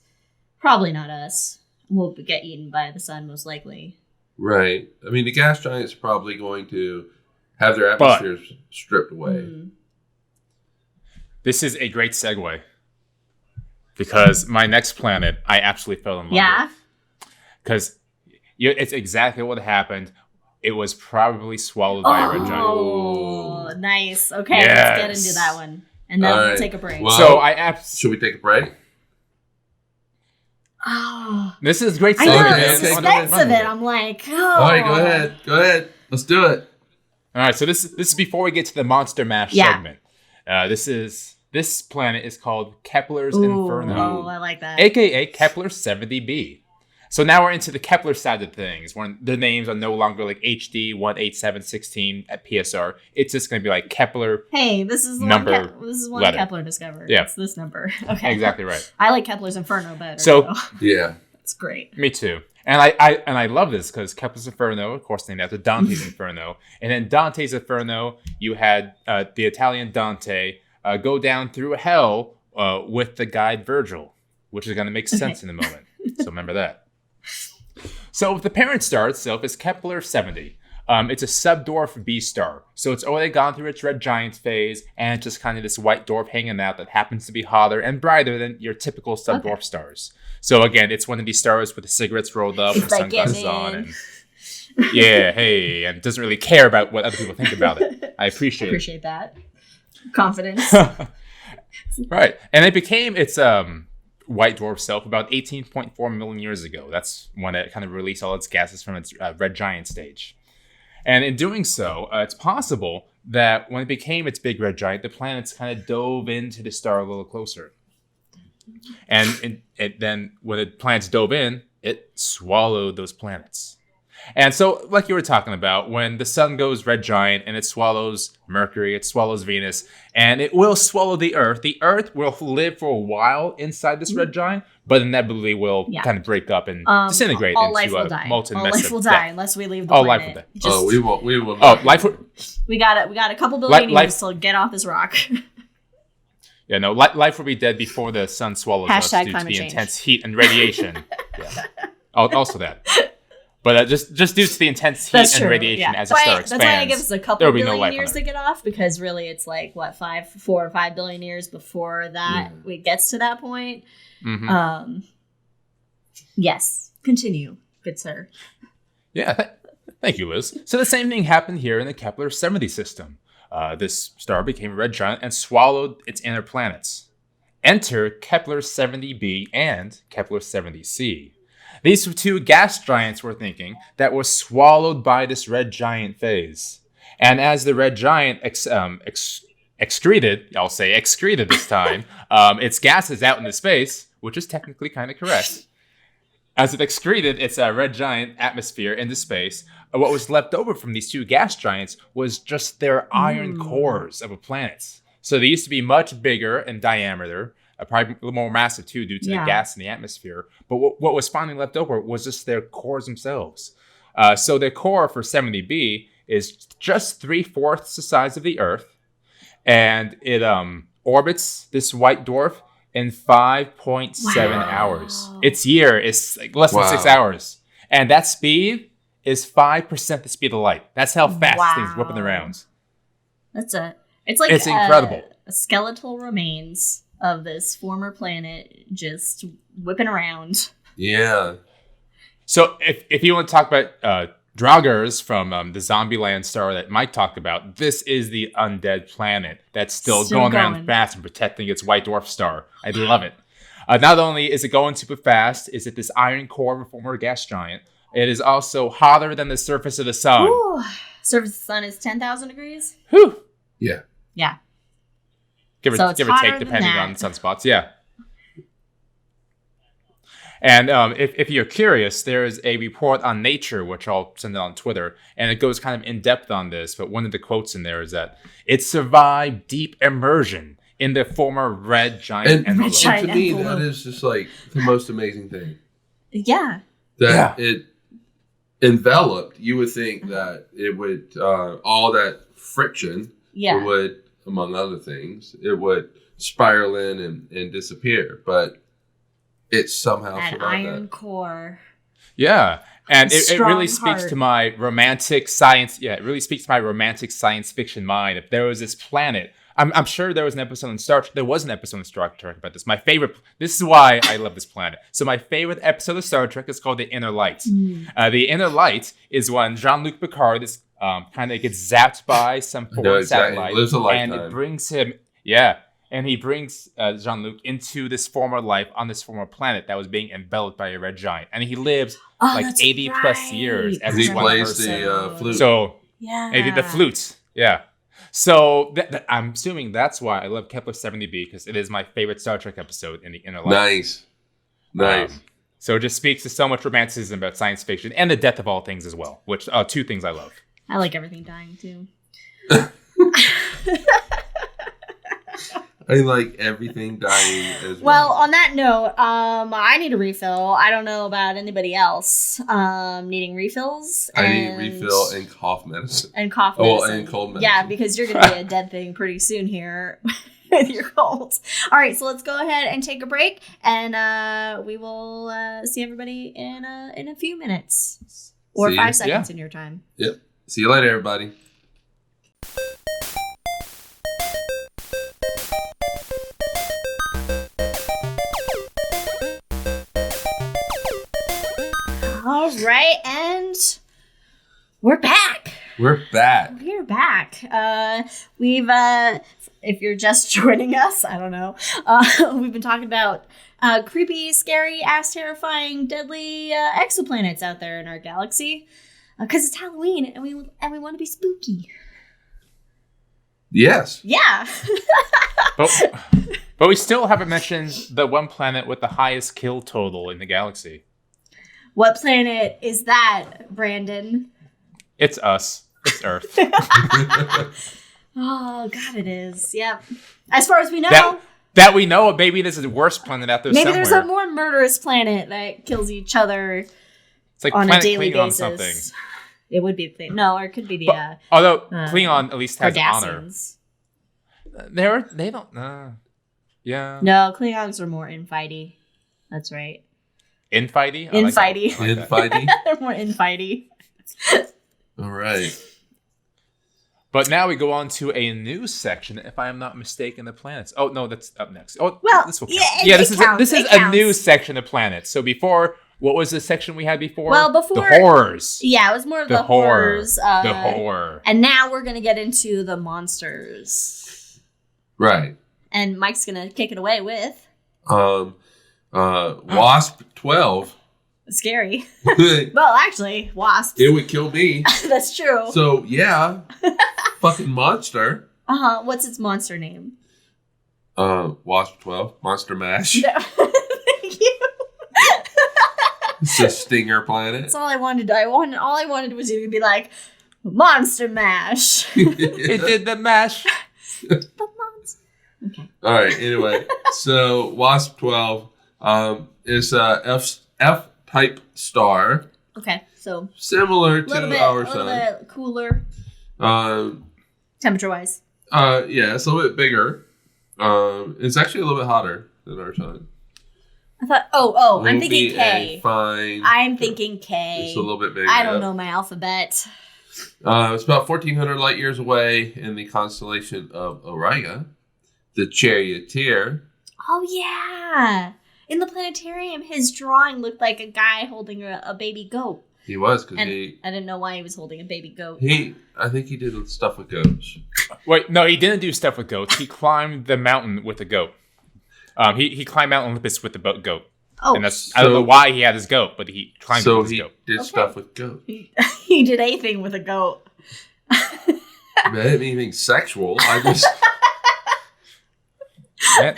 Probably not us. We'll get eaten by the sun, most likely. Right. I mean, the gas giants are probably going to have their atmospheres stripped away. This is a great segue. Because my next planet, I absolutely fell in love with. Because it's exactly what happened. It was probably swallowed by a red giant. Oh, nice. Okay, let's get into that one. And then we'll take a break. Well, so should we take a break? Oh, this is great. I know the suspense of it. I'm like, All right, go ahead. Let's do it. All right, so this is before we get to the Monster Mash segment. This planet is called Kepler's Inferno. Oh, I like that. AKA Kepler 70b. So now we're into the Kepler side of things, where the names are no longer like HD 18716 at PSR. It's just going to be like Kepler. Hey, this is number. This is one letter. Kepler discovered. Yeah, it's this number. Okay, exactly right. I like Kepler's Inferno better. So yeah, it's great. Me too. And I love this because Kepler's Inferno, of course, named after Dante's Inferno, and then Dante's Inferno, you had the Italian Dante go down through hell with the guide Virgil, which is going to make sense in a moment. So remember that. So the parent star itself is Kepler 70. It's a sub-dwarf B star. So it's already gone through its red giant phase, and it's just kind of this white dwarf hanging out that happens to be hotter and brighter than your typical sub-dwarf stars. So again, it's one of these stars with the cigarettes rolled up and sunglasses on. And and doesn't really care about what other people think about it. I appreciate that. Confidence. Right. And it became its white dwarf self about 18.4 million years ago. That's when it kind of released all its gases from its red giant stage. And in doing so, it's possible that when it became its big red giant, the planets kind of dove into the star a little closer. And then when the planets dove in, it swallowed those planets. And so, like you were talking about, when the sun goes red giant and it swallows Mercury, it swallows Venus, and it will swallow the Earth. The Earth will live for a while inside this red giant, but inevitably will kind of break up and disintegrate into a molten mess. All life will die unless we leave the planet. Life will die. We will. Oh, life will... We got a couple billion years to get off this rock. Yeah, no, life will be dead before the sun swallows us due to the intense heat and radiation. Also that. But just due to the intense heat and radiation as the star expands, that's why it gives us a couple billion years to get off, because really it's like, 4 or 5 billion years before that it gets to that point. Mm-hmm. Yes, continue, good sir. Yeah, thank you, Liz. So the same thing happened here in the Kepler 70 system. This star became a red giant and swallowed its inner planets. Enter Kepler 70b and Kepler 70c. These were two gas giants, we're thinking, that were swallowed by this red giant phase. And as the red giant excreted this time, its gases out into space, which is technically kind of correct. As it excreted its red giant atmosphere into space, what was left over from these two gas giants was just their iron cores of the planets. So they used to be much bigger in diameter, probably a little more massive too due to the gas in the atmosphere. But what was finally left over was just their cores themselves. So their core for 70b is just 3/4 the size of the Earth. And it orbits this white dwarf in 5.7 hours. Its year is like less than 6 hours. And that speed is 5% the speed of light. That's how fast things whipping around. It's incredible. Skeletal remains of this former planet just whipping around. Yeah. So if you want to talk about Draugrs from the Zombieland star that Mike talked about, this is the undead planet that's still going around fast and protecting its white dwarf star. I love it. Not only is it going super fast, is it this iron core of a former gas giant, it is also hotter than the surface of the sun. Ooh. Surface of the sun is 10,000 degrees? Whew. Yeah. Yeah. Give or take, depending on sunspots. Yeah. And if you're curious, there is a report on Nature, which I'll send it on Twitter, and it goes kind of in depth on this. But one of the quotes in there is that it survived deep immersion in the former red giant envelope. giant to me, envelope. that is just like the most amazing thing. Yeah. That it enveloped, you would think that it would, all that friction, it would, among other things, it would spiral in and disappear. But it somehow That survived iron that. core. Yeah. And it really Strong speaks heart. to my romantic science. Yeah, it really speaks to my romantic science fiction mind. If there was this planet, I'm sure there was an episode in Star Trek. There was an episode in Star Trek about this. My favorite. This is why I love this planet. So my favorite episode of Star Trek is called The Inner Light. The Inner Light is when Jean-Luc Picard is kind of gets zapped by some foreign satellite, Lives a lifetime. and it brings him. And he brings Jean-Luc into this former life on this former planet that was being enveloped by a red giant. And he lives like 80 plus years as He this one plays person. the flute. So, Yeah. and he did the flute. Yeah. So I'm assuming that's why I love Kepler 70b, because it is my favorite Star Trek episode in The Inner Light. Nice. So it just speaks to so much romanticism about science fiction and the death of all things as well, which are two things I love. I like everything dying too. I like everything dying as Well, on that note, I need a refill. I don't know about anybody else needing refills. I need refill and cough medicine. And cough Oh, medicine. and cold medicine. Yeah, because you're going to be a dead thing pretty soon here with your colds. All right, so let's go ahead and take a break, and we will see everybody in a few minutes. Or See ya. 5 seconds in your time. Yep. See you later, everybody. All right, and we're back. We're back. We're back. We've, if you're just joining us, I don't know. We've been talking about creepy, scary, ass terrifying, deadly exoplanets out there in our galaxy. Because it's Halloween and we want to be spooky. Yes. Yeah. But we still haven't mentioned the one planet with the highest kill total in the galaxy. What planet is that, Brandon? It's us. It's Earth. Oh, God, it is. Yep. As far as we know. That we know of. Maybe this is the worst planet out there Maybe somewhere. there's a more murderous planet that kills each other It's like on a Planet daily Klingon basis. something. It would be the thing. No, or it could be the Although Klingon at least has honor. Cardassians. They don't. Yeah. No, Klingons are more infighty. That's right. Infighty? Infighty. Infighting. They're more infighty. All right. But now we go on to a new section, if I am not mistaken, the planets. Oh no, that's up next. Oh, Well, this will count. yeah, this it is a new section of planets. So before, what was the section we had before? Well, before the horrors. Yeah, it was more of the horror. horrors. The horror. And now we're gonna get into the monsters. Right. And Mike's gonna kick it away with Wasp 12. scary. It Well, actually, wasps. would kill me. That's true. So, yeah. Fucking monster. What's its monster name? Wasp 12. Monster Mash. No. Thank you. It's a stinger planet. That's all I wanted. All I wanted was you to be like, Monster Mash. It did the mash. The monster. Okay. All right. Anyway, so Wasp 12 is a F-type star, Okay. So similar a little to bit, our a little sun. bit cooler, Um, temperature-wise. yeah, it's a little bit bigger. It's actually a little bit hotter than our sun. I thought. Oh, I'm Will thinking be K. a fine. I'm thinking K. It's a little bit bigger. I don't yep. know my alphabet. It's about 1,400 light years away in the constellation of Origa, the Charioteer. Oh yeah. In the planetarium, his drawing looked like a guy holding a baby goat. He was because And I didn't know why he was holding a baby goat. I think he did stuff with goats. Wait, no, he didn't do stuff with goats. He climbed the mountain with a goat. He climbed Mount Olympus with the goat. Oh, And that's I don't know why he had his goat, but he climbed it So with his he goat. did Okay. stuff with goats. he did anything with a goat. I didn't mean anything sexual. I just Yeah,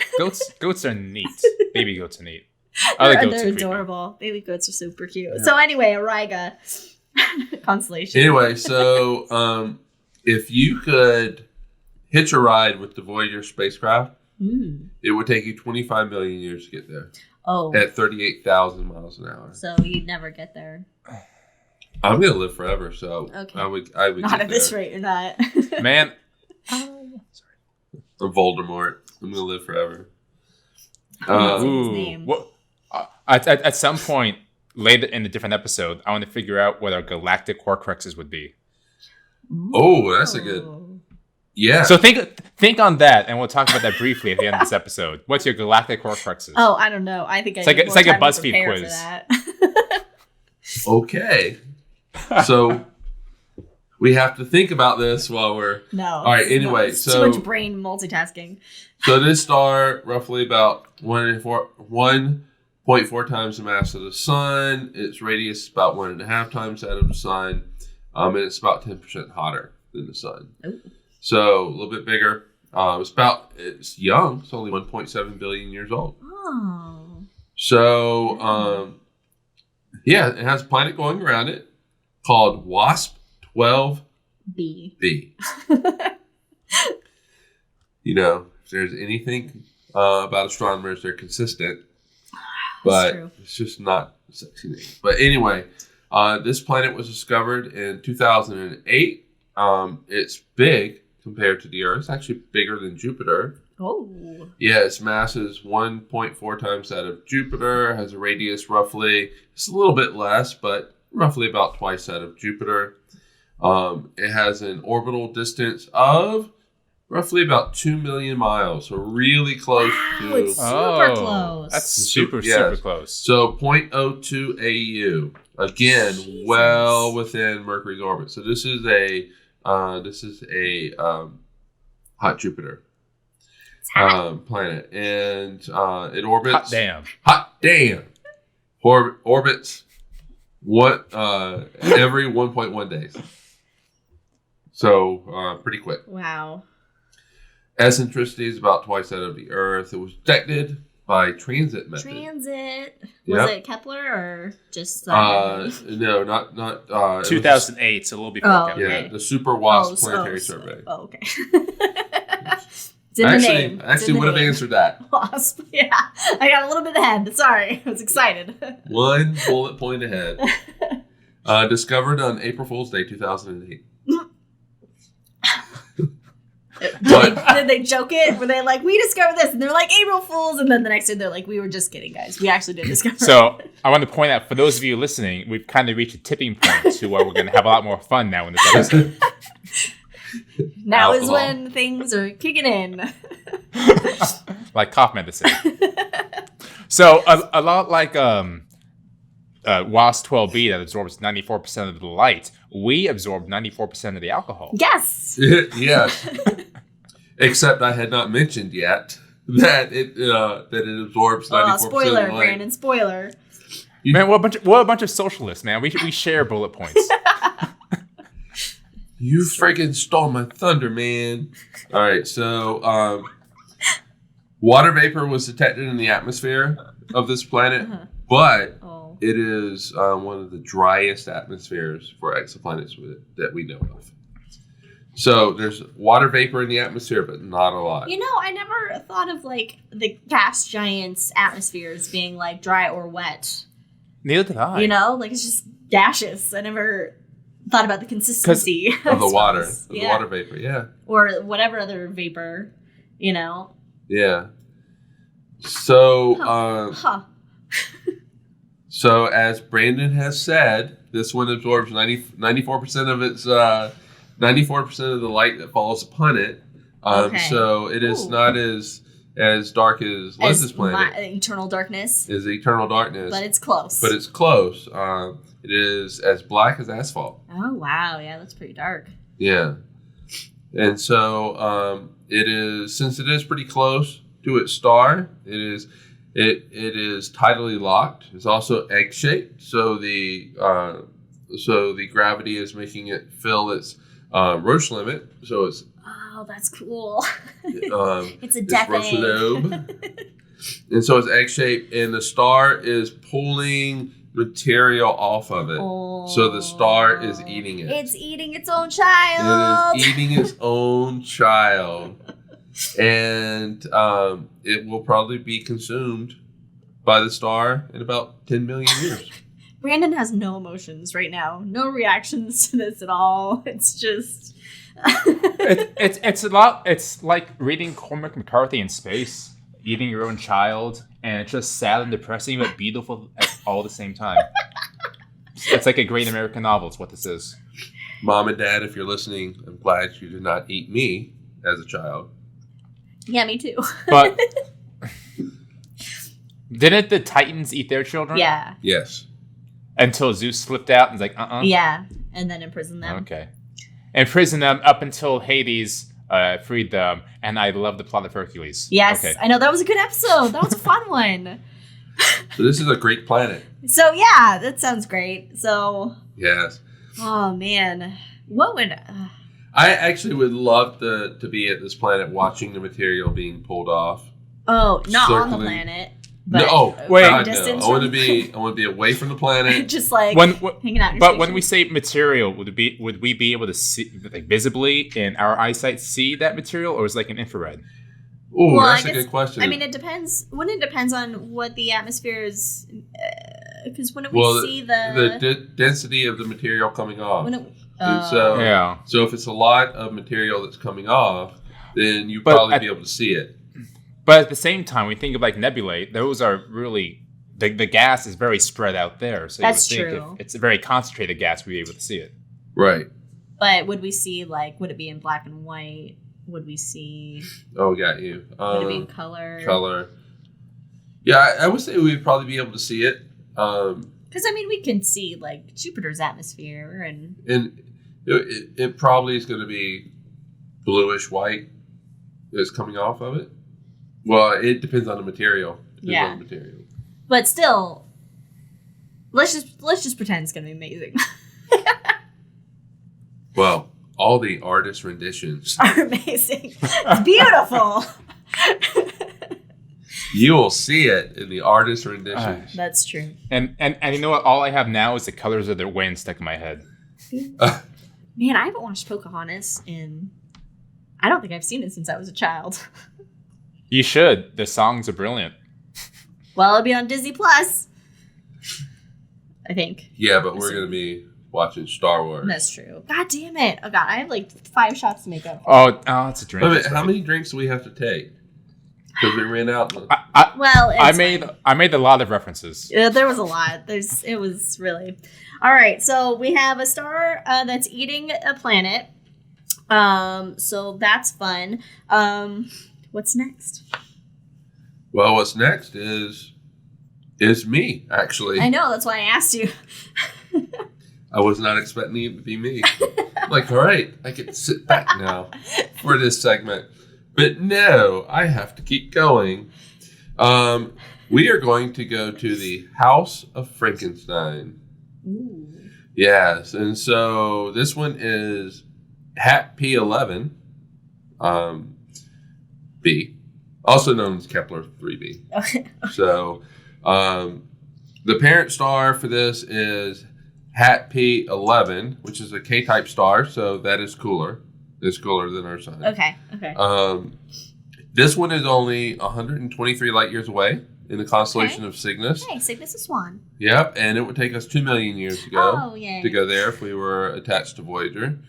goats are neat. Baby goats are neat. Other goats They're are creepy. adorable. Baby goats are super cute. Yeah. So anyway, Origa. Constellation. anyway. So if you could hitch a ride with the Voyager spacecraft It would take you 25 million years to get there. Oh. At 38,000 miles an hour. So you'd never get there. I'm gonna live forever, so okay. I would. Not at this rate, you're not. Man. Or Voldemort. I'm gonna live forever. Well, at some point later in a different episode, I want to figure out what our galactic Horcruxes would be. Oh, that's a good. Yeah. So think on that, and we'll talk about that briefly at the end of this episode. What's your galactic Horcruxes? Oh, I don't know. I think it's like a BuzzFeed quiz. Okay. So we have to think about this while we're all right. Anyway, so too much brain multitasking. So this star, roughly about 1.4 times the mass of the sun. Its radius is about 1.5 times that of the sun, and it's about 10% hotter than the sun. Ooh. So a little bit bigger. It's young. It's only 1.7 billion years old. Oh. So it has a planet going around it called WASP 12b. You know, if there's anything about astronomers, they're consistent. But it's just not a sexy name. But anyway, this planet was discovered in 2008. It's big compared to the Earth. It's actually bigger than Jupiter. Oh. Yeah, its mass is 1.4 times that of Jupiter. Has a radius roughly, it's a little bit less, but roughly about twice that of Jupiter. It has an orbital distance of roughly about 2 million miles. So really close to... It's super close. That's super close. So 0.02 AU. Again, Jesus. Well within Mercury's orbit. So this is a hot Jupiter planet, and it orbits. Hot damn. Orbits every 1.1 days. So pretty quick. Wow. Eccentricity is about twice that of the Earth. It was detected by transit method. Was it Kepler or just? No, not. 2008, so a little before Kepler. Yeah, the Super WASP Planetary Survey. Oh, okay. It's in the name. I actually would have answered that. WASP. Yeah, I got a little bit ahead. Sorry, I was excited. One bullet point ahead. Discovered on April Fool's Day, 2008. Did they joke it? Were they like, we discovered this? And they're like, April Fools. And then the next day they're like, we were just kidding, guys. We actually did discover it. So I want to point out, for those of you listening, we've kind of reached a tipping point to where we're going to have a lot more fun now in this episode. Now is when things are kicking in. Like cough medicine. So a lot like WASP 12b that absorbs 94% of the light, we absorb 94% of the alcohol. Yes. Yes. Except I had not mentioned yet that it absorbs 94% spoiler, of the light. Brandon, spoiler. Man, we're a bunch of socialists, man. We share bullet points. You freaking stole my thunder, man. All right, so water vapor was detected in the atmosphere of this planet, but it is one of the driest atmospheres for exoplanets that we know of. So there's water vapor in the atmosphere, but not a lot. You know, I never thought of like the gas giants' atmospheres being like dry or wet. Neither did I. You know, like it's just gaseous. I never thought about the consistency of the water, the water vapor, yeah, or whatever other vapor, you know. Yeah. So, so as Brandon has said, this one absorbs 94% of its 94% of the light that falls upon it. So it is not as dark as Liz's planet. Eternal darkness. Is eternal darkness. But it's close. It is as black as asphalt. Oh, wow. Yeah, that's pretty dark. Yeah. And so it is, since it is pretty close to its star, it is tidally locked. It's also egg-shaped, so the gravity is making it fill its Roche limit. So it's that's cool. It's a death Roche lobe. And so it's egg-shaped, and the star is pulling material off of it. So the star is eating it. It's eating its own child. It is eating its own child. And it will probably be consumed by the star in about 10 million years. Brandon has no emotions right now. No reactions to this at all. It's just... it's a lot. It's like reading Cormac McCarthy in space, eating your own child, and it's just sad and depressing but beautiful at all the same time. It's like a great American novel. It's what this is. Mom and Dad, if you're listening, I'm glad you did not eat me as a child. Yeah, me too. But didn't the Titans eat their children? Yeah. Yes. Until Zeus slipped out and was like, Yeah, and then imprison them. Okay. Imprison them up until Hades freed them, and I love the plot of Hercules. Yes, okay. I know, that was a good episode. That was a fun one. So this is a Greek planet. So yeah, that sounds great. So... Yes. Oh, man. What would... I actually would love to be at this planet watching the material being pulled off. Oh, not on the Circling. planet. But wait. God, distance no. I want to be away from the planet. just like hanging out in your But station. when we say material, would we be able to see, like, visibly in our eyesight, see that material, or is it like an infrared? Ooh, Well, that's I a guess- good question. I mean, it depends. Wouldn't it depends on what the atmosphere is? Because when we see the density of the material coming off. when it, And so, Yeah. so if it's a lot of material that's coming off, then you But probably be able to see it. But at the same time, we think of like nebulae; those are really the gas is very spread out there. So That's you would think true. if it's a very concentrated gas, we'd be able to see it. Right. but would we see would it be in black and white? Would we see? Oh, got you. Would it be in color? Color. Yeah, I would say we'd probably be able to see it. Because I mean, we can see like Jupiter's atmosphere and it probably is going to be bluish white that's coming off of it. Well, it depends on the material. Yeah. On the material. but still, let's just pretend it's gonna be amazing. Well, all the artist renditions. Are amazing. It's beautiful. You will see it in the artist renditions. That's true. And you know what? All I have now is the colors of their wind stuck in my head. Man, I haven't watched Pocahontas in... I don't think I've seen it since I was a child. You should. The songs are brilliant. Well, it'll be on Disney Plus. I think. Yeah, but we're going to be watching Star Wars. That's true. God damn it. Oh, God. I have like 5 shots to make up. Oh, it's a drink. Wait a minute, how many drinks do we have to take? Because we ran out. Well, I it's made a lot of references. fine. There was a lot. It was really... All right. So we have a star that's eating a planet. So that's fun. What's next? Well, what's next is me, actually. I know. That's why I asked you. I was not expecting it to be me. I'm like, all right, I get to sit back now for this segment. But no, I have to keep going. We are going to go to the House of Frankenstein. Ooh. Yes, and so this one is HAT P11, B, also known as Kepler 3b. Okay. So the parent star for this is HAT P11, which is a K-type star, so that is cooler. It's cooler than our sun. Okay. This one is only 123 light years away in the constellation of Cygnus. Hey, Cygnus is Swan. Yep, and it would take us 2 million years to go. Oh, yay. To go there if we were attached to Voyager.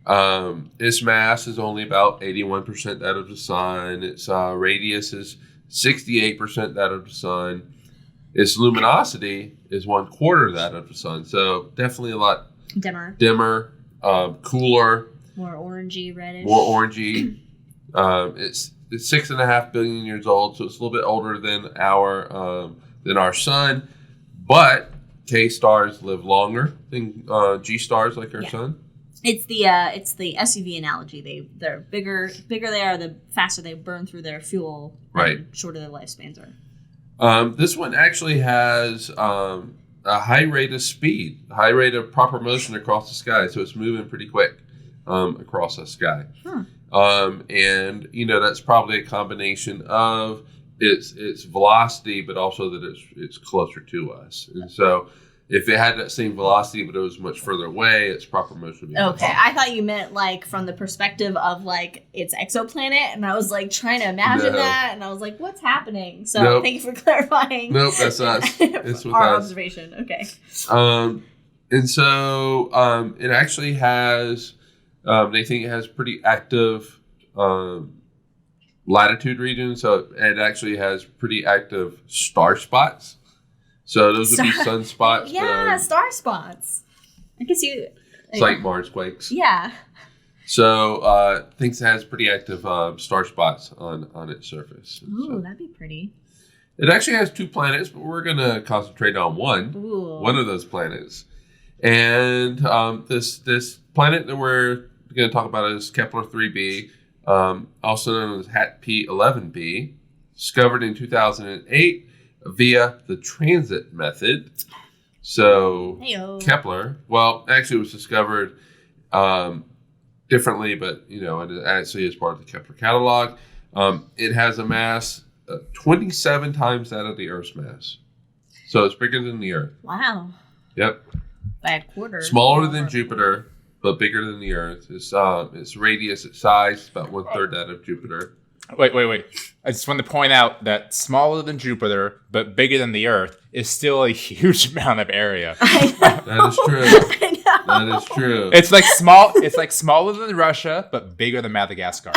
Its mass is only about 81% that of the sun. Its radius is 68% that of the sun. Its luminosity is 1/4 that of the sun. So definitely a lot dimmer, cooler, more orangey, reddish. more orangey. It's 6.5 billion years old, so it's a little bit older than our sun. But K stars live longer than G stars like our sun. It's the SUV analogy. They're bigger they are, the faster they burn through their fuel. Right. The shorter their lifespans are. This one actually has a high rate of speed, a high rate of proper motion across the sky, so it's moving pretty quick across the sky. And that's probably a combination of its velocity, but also that it's closer to us, and so If it had that same velocity, but it was much further away, its proper motion would be Okay, I thought you meant like from the perspective of like its exoplanet, and I was like trying to imagine that, and I was like, "What's happening?" So thank you for clarifying. Nope, that's us. It's with our us. observation. Okay. And so it actually has. They think it has pretty active latitude regions, so it actually has pretty active star spots. So those would be sunspots. Yeah, star spots. I guess you. It's like Mars quakes. Yeah. So thinks it has pretty active star spots on its surface. Ooh, So that'd be pretty. it actually has 2 planets, but we're going to concentrate on one of those planets. And this planet that we're going to talk about is Kepler 3b, also known as HAT P11b, discovered in 2008 via the transit method. So Hey-o. Kepler, well, actually it was discovered differently, but it actually is part of the Kepler catalog. It has a mass 27 times that of the Earth's mass. So it's bigger than the Earth. Wow. Yep. By a quarter. Smaller than Jupiter, but bigger than the Earth. Its radius, its size, is about 1/3 that of Jupiter. Wait. I just want to point out that smaller than Jupiter, but bigger than the Earth, is still a huge amount of area. That is true. That is true. It's like small. It's like smaller than Russia, but bigger than Madagascar.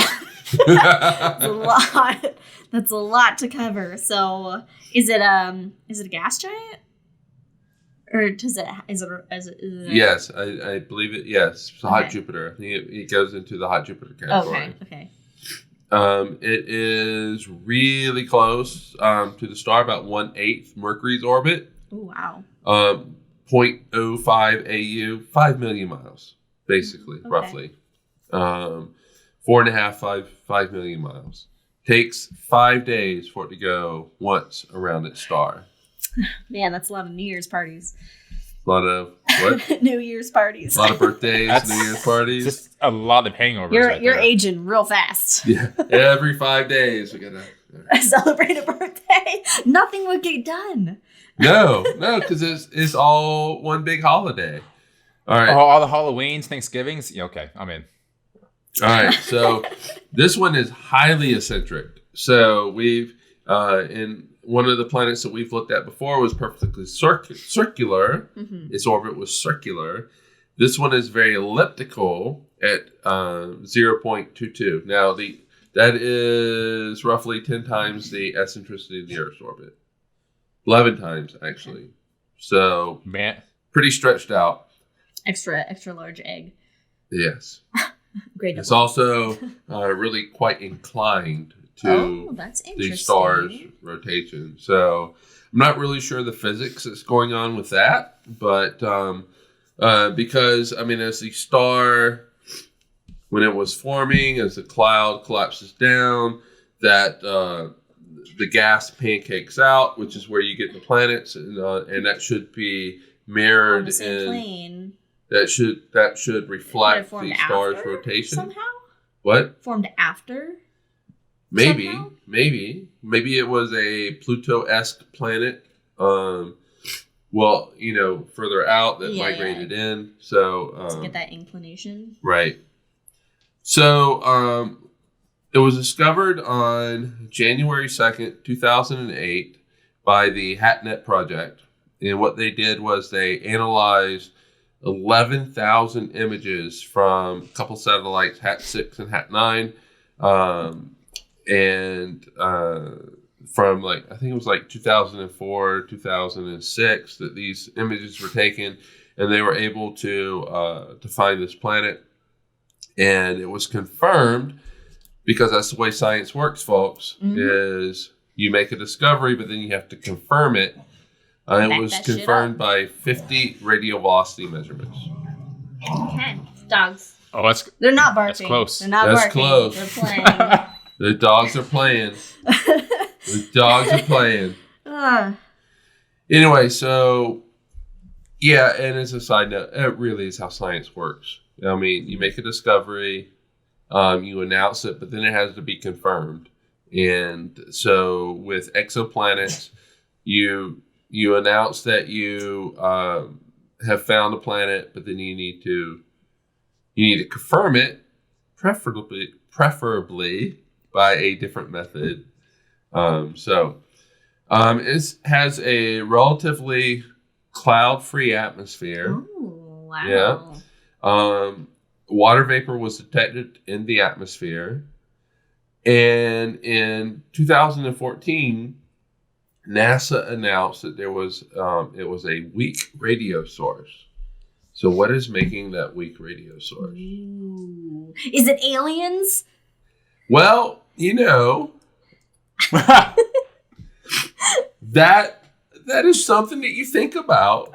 That's a lot. That's a lot to cover. So, is it a gas giant, or is it? Yes, I believe it. Yes, it's a hot Jupiter. I think it goes into the hot Jupiter category. Okay. It is really close to the star, about 1/8 Mercury's orbit. Oh wow. 0.05 AU, 5 million miles, basically, roughly. 4.5, 5 million miles. Takes 5 days for it to go once around its star. Man, that's a lot of New Year's parties. A lot of what? New Year's parties. A lot of birthdays, New Year's parties. Just a lot of hangovers. You're aging real fast. Yeah, every 5 days we gotta celebrate a birthday. Nothing would get done. No, because it's all one big holiday. All right. All the Halloweens, Thanksgivings. Yeah, okay, I'm in. All right. So this one is highly eccentric. So we've in one of the planets that we've looked at before was perfectly circular. Mm-hmm. Its orbit was circular. This one is very elliptical at 0.22. Now that is roughly 10 times the eccentricity of the Earth's orbit. 11 times, actually. So, man, pretty stretched out. Extra large egg. Yes. Great. It's also really quite inclined to the star's rotation. So, I'm not really sure the physics that's going on with that, but because, as the star, when it was forming, as the cloud collapses down, that the gas pancakes out, which is where you get the planets, and that should be mirrored on the same in plane. That should reflect the star's rotation. Somehow? What? Formed after? Maybe, somehow? maybe it was a Pluto-esque planet. Further out that migrated in. So to get that inclination. Right. So it was discovered on January 2nd, 2008 by the HatNet project. And what they did was they analyzed 11,000 images from a couple satellites, HAT6 and HAT9. From I think it was 2004, 2006 that these images were taken, and they were able to find this planet. And it was confirmed, because that's the way science works, folks, is you make a discovery, but then you have to confirm it. It was confirmed by 50 radio velocity measurements. Okay. Dogs. Oh, they're not barking. That's close. They're not barking. Close. They're playing. The dogs are playing. The dogs are playing. Anyway, so, yeah, and as a side note, it really is how science works. You make a discovery, you announce it, but then it has to be confirmed. And so with exoplanets, you you announce that you have found a planet, but then you need to confirm it, preferably by a different method. It has a relatively cloud-free atmosphere. Oh, wow. Yeah. Water vapor was detected in the atmosphere. And in 2014, NASA announced that it was a weak radio source. So what is making that weak radio source? Ooh. Is it aliens? Well, that is something that you think about.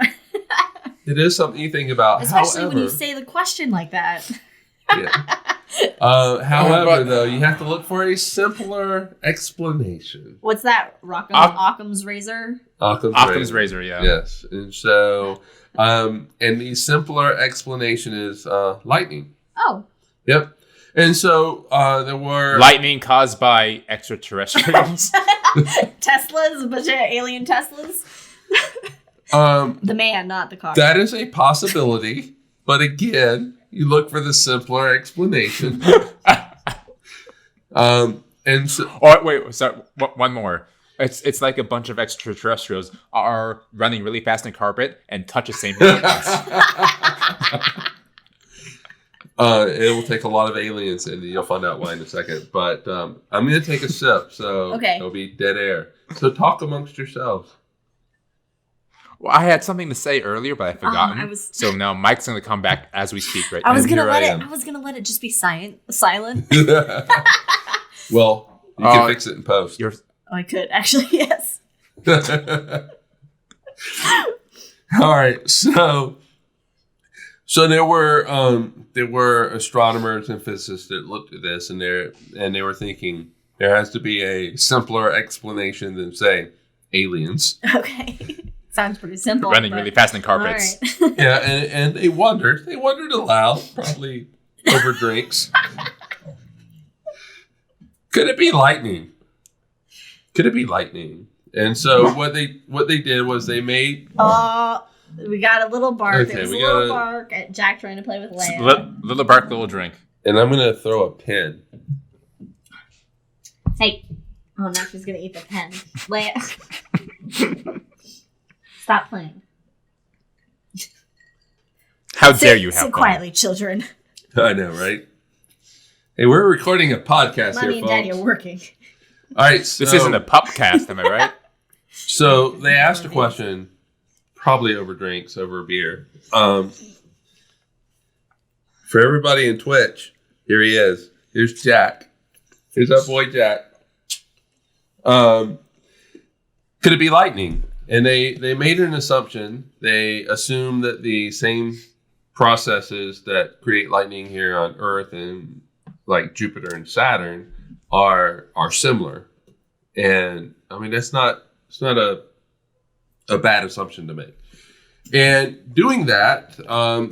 It is something you think about. Especially when you say the question like that. Yeah. However, though, you have to look for a simpler explanation. What's that? Occam's razor? Occam's razor, yeah. Yes. And so, and the simpler explanation is lightning. Oh. Yep. And so there were... Lightning caused by extraterrestrials. Teslas, a bunch of alien Teslas. The man, not the car. That is a possibility. But again, you look for the simpler explanation. And so... Oh, wait, sorry, one more. It's like a bunch of extraterrestrials are running really fast in carpet and touch the same thing. It will take a lot of aliens, and you'll find out why in a second. But I'm going to take a sip, so it'll be dead air. So talk amongst yourselves. Well, I had something to say earlier, but I've forgotten. So now Mike's going to come back as we speak right now. I was going to let it just be silent. Well, you can fix it in post. I could actually, yes. All right, so there were astronomers and physicists that looked at this, and they were thinking there has to be a simpler explanation than, say, aliens. Okay, sounds pretty simple. Running really fast in carpets. Right. Yeah, and they wondered aloud, probably over drinks. Could it be lightning? And so what they did was they made. We got a little bark. Okay, There was a little bark at Jack trying to play with Leia. Little bark, little drink. And I'm gonna throw a pen. Hey. Oh, now she's gonna eat the pen. Leia. Stop playing. How dare you have sit fun? Quietly, children. I know, right? Hey, we're recording a podcast Mommy here, and Daddy are working. All right, so, this isn't a pupcast, am I right? So they asked a question, probably over drinks, over beer. For everybody in Twitch, here he is. Here's Jack. Here's our boy Jack. Could it be lightning? And they made an assumption. They assumed that the same processes that create lightning here on Earth and like Jupiter and Saturn are similar. And I mean, it's not a bad assumption to make. And doing that,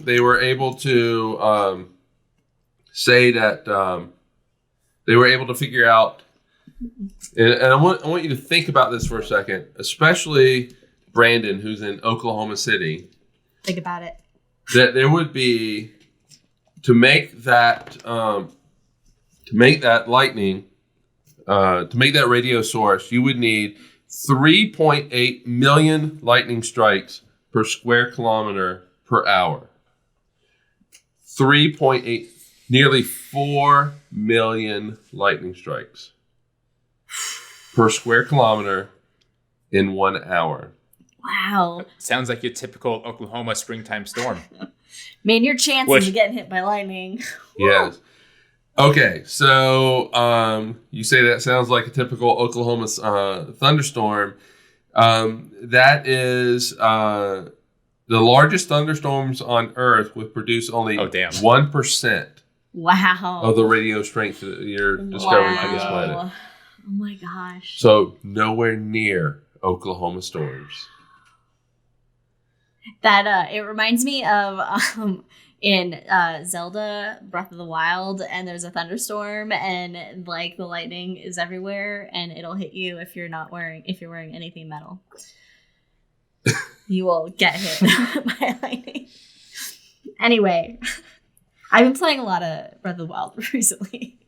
they were able to say that they were able to figure out, and I want you to think about this for a second, especially Brandon, who's in Oklahoma City. Think about it. That there would be, to make that lightning, to make that radio source, you would need 3.8 million lightning strikes per square kilometer per hour. 3.8, nearly 4 million lightning strikes per square kilometer in 1 hour. Wow. Sounds like your typical Oklahoma springtime storm. Man, your chances of getting hit by lightning. Yes. Okay, so you say that sounds like a typical Oklahoma thunderstorm. That is the largest thunderstorms on Earth would produce only 1% of the radio strength that you're discovering for this planet. Oh my gosh. So nowhere near Oklahoma storms. That it reminds me of in Zelda Breath of the Wild, and there's a thunderstorm, and like the lightning is everywhere, and it'll hit you if you're wearing anything metal. you will get hit by lightning. Anyway, I've been playing a lot of Breath of the Wild recently.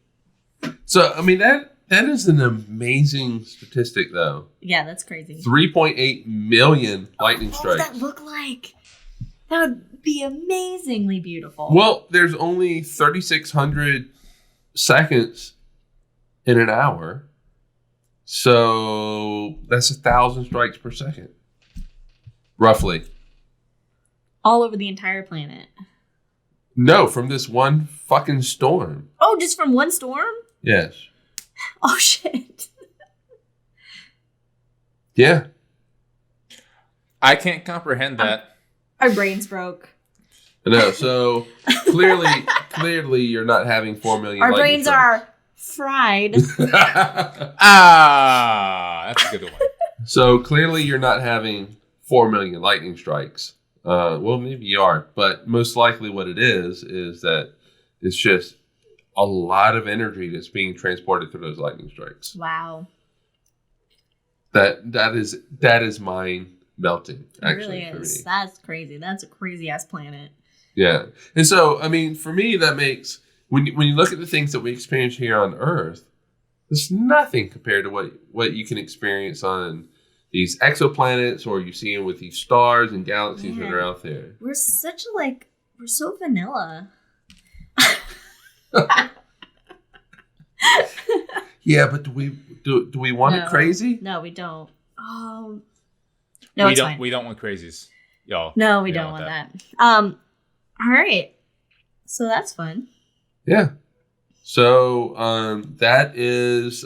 So, I mean, that is an amazing statistic, though. Yeah, that's crazy. 3.8 million lightning strikes. What would that look like? That would be amazingly beautiful. Well, there's only 3,600 seconds in an hour. So that's 1,000 strikes per second. Roughly. All over the entire planet. No, from this one fucking storm. Oh, just from one storm? Yes. Oh, shit. Yeah. I can't comprehend that. Our brains broke. No, so clearly you're not having 4 million Our lightning brains strikes. are fried. That's a good one. So clearly you're not having 4 million lightning strikes. Well, maybe you are, but most likely what it is that it's just a lot of energy that's being transported through those lightning strikes. Wow. That is mind melting. Actually, It really is. For me. That's crazy. That's a crazy ass planet. Yeah, and so I mean, for me, that makes when you look at the things that we experience here on Earth, it's nothing compared to what you can experience on these exoplanets, or you see them with these stars and galaxies that are out there. We're so vanilla. Yeah, but do we want it crazy? No, we don't. No, it's fine. We don't want crazies, y'all. No, we don't want that. All right. So that's fun. Yeah. So that is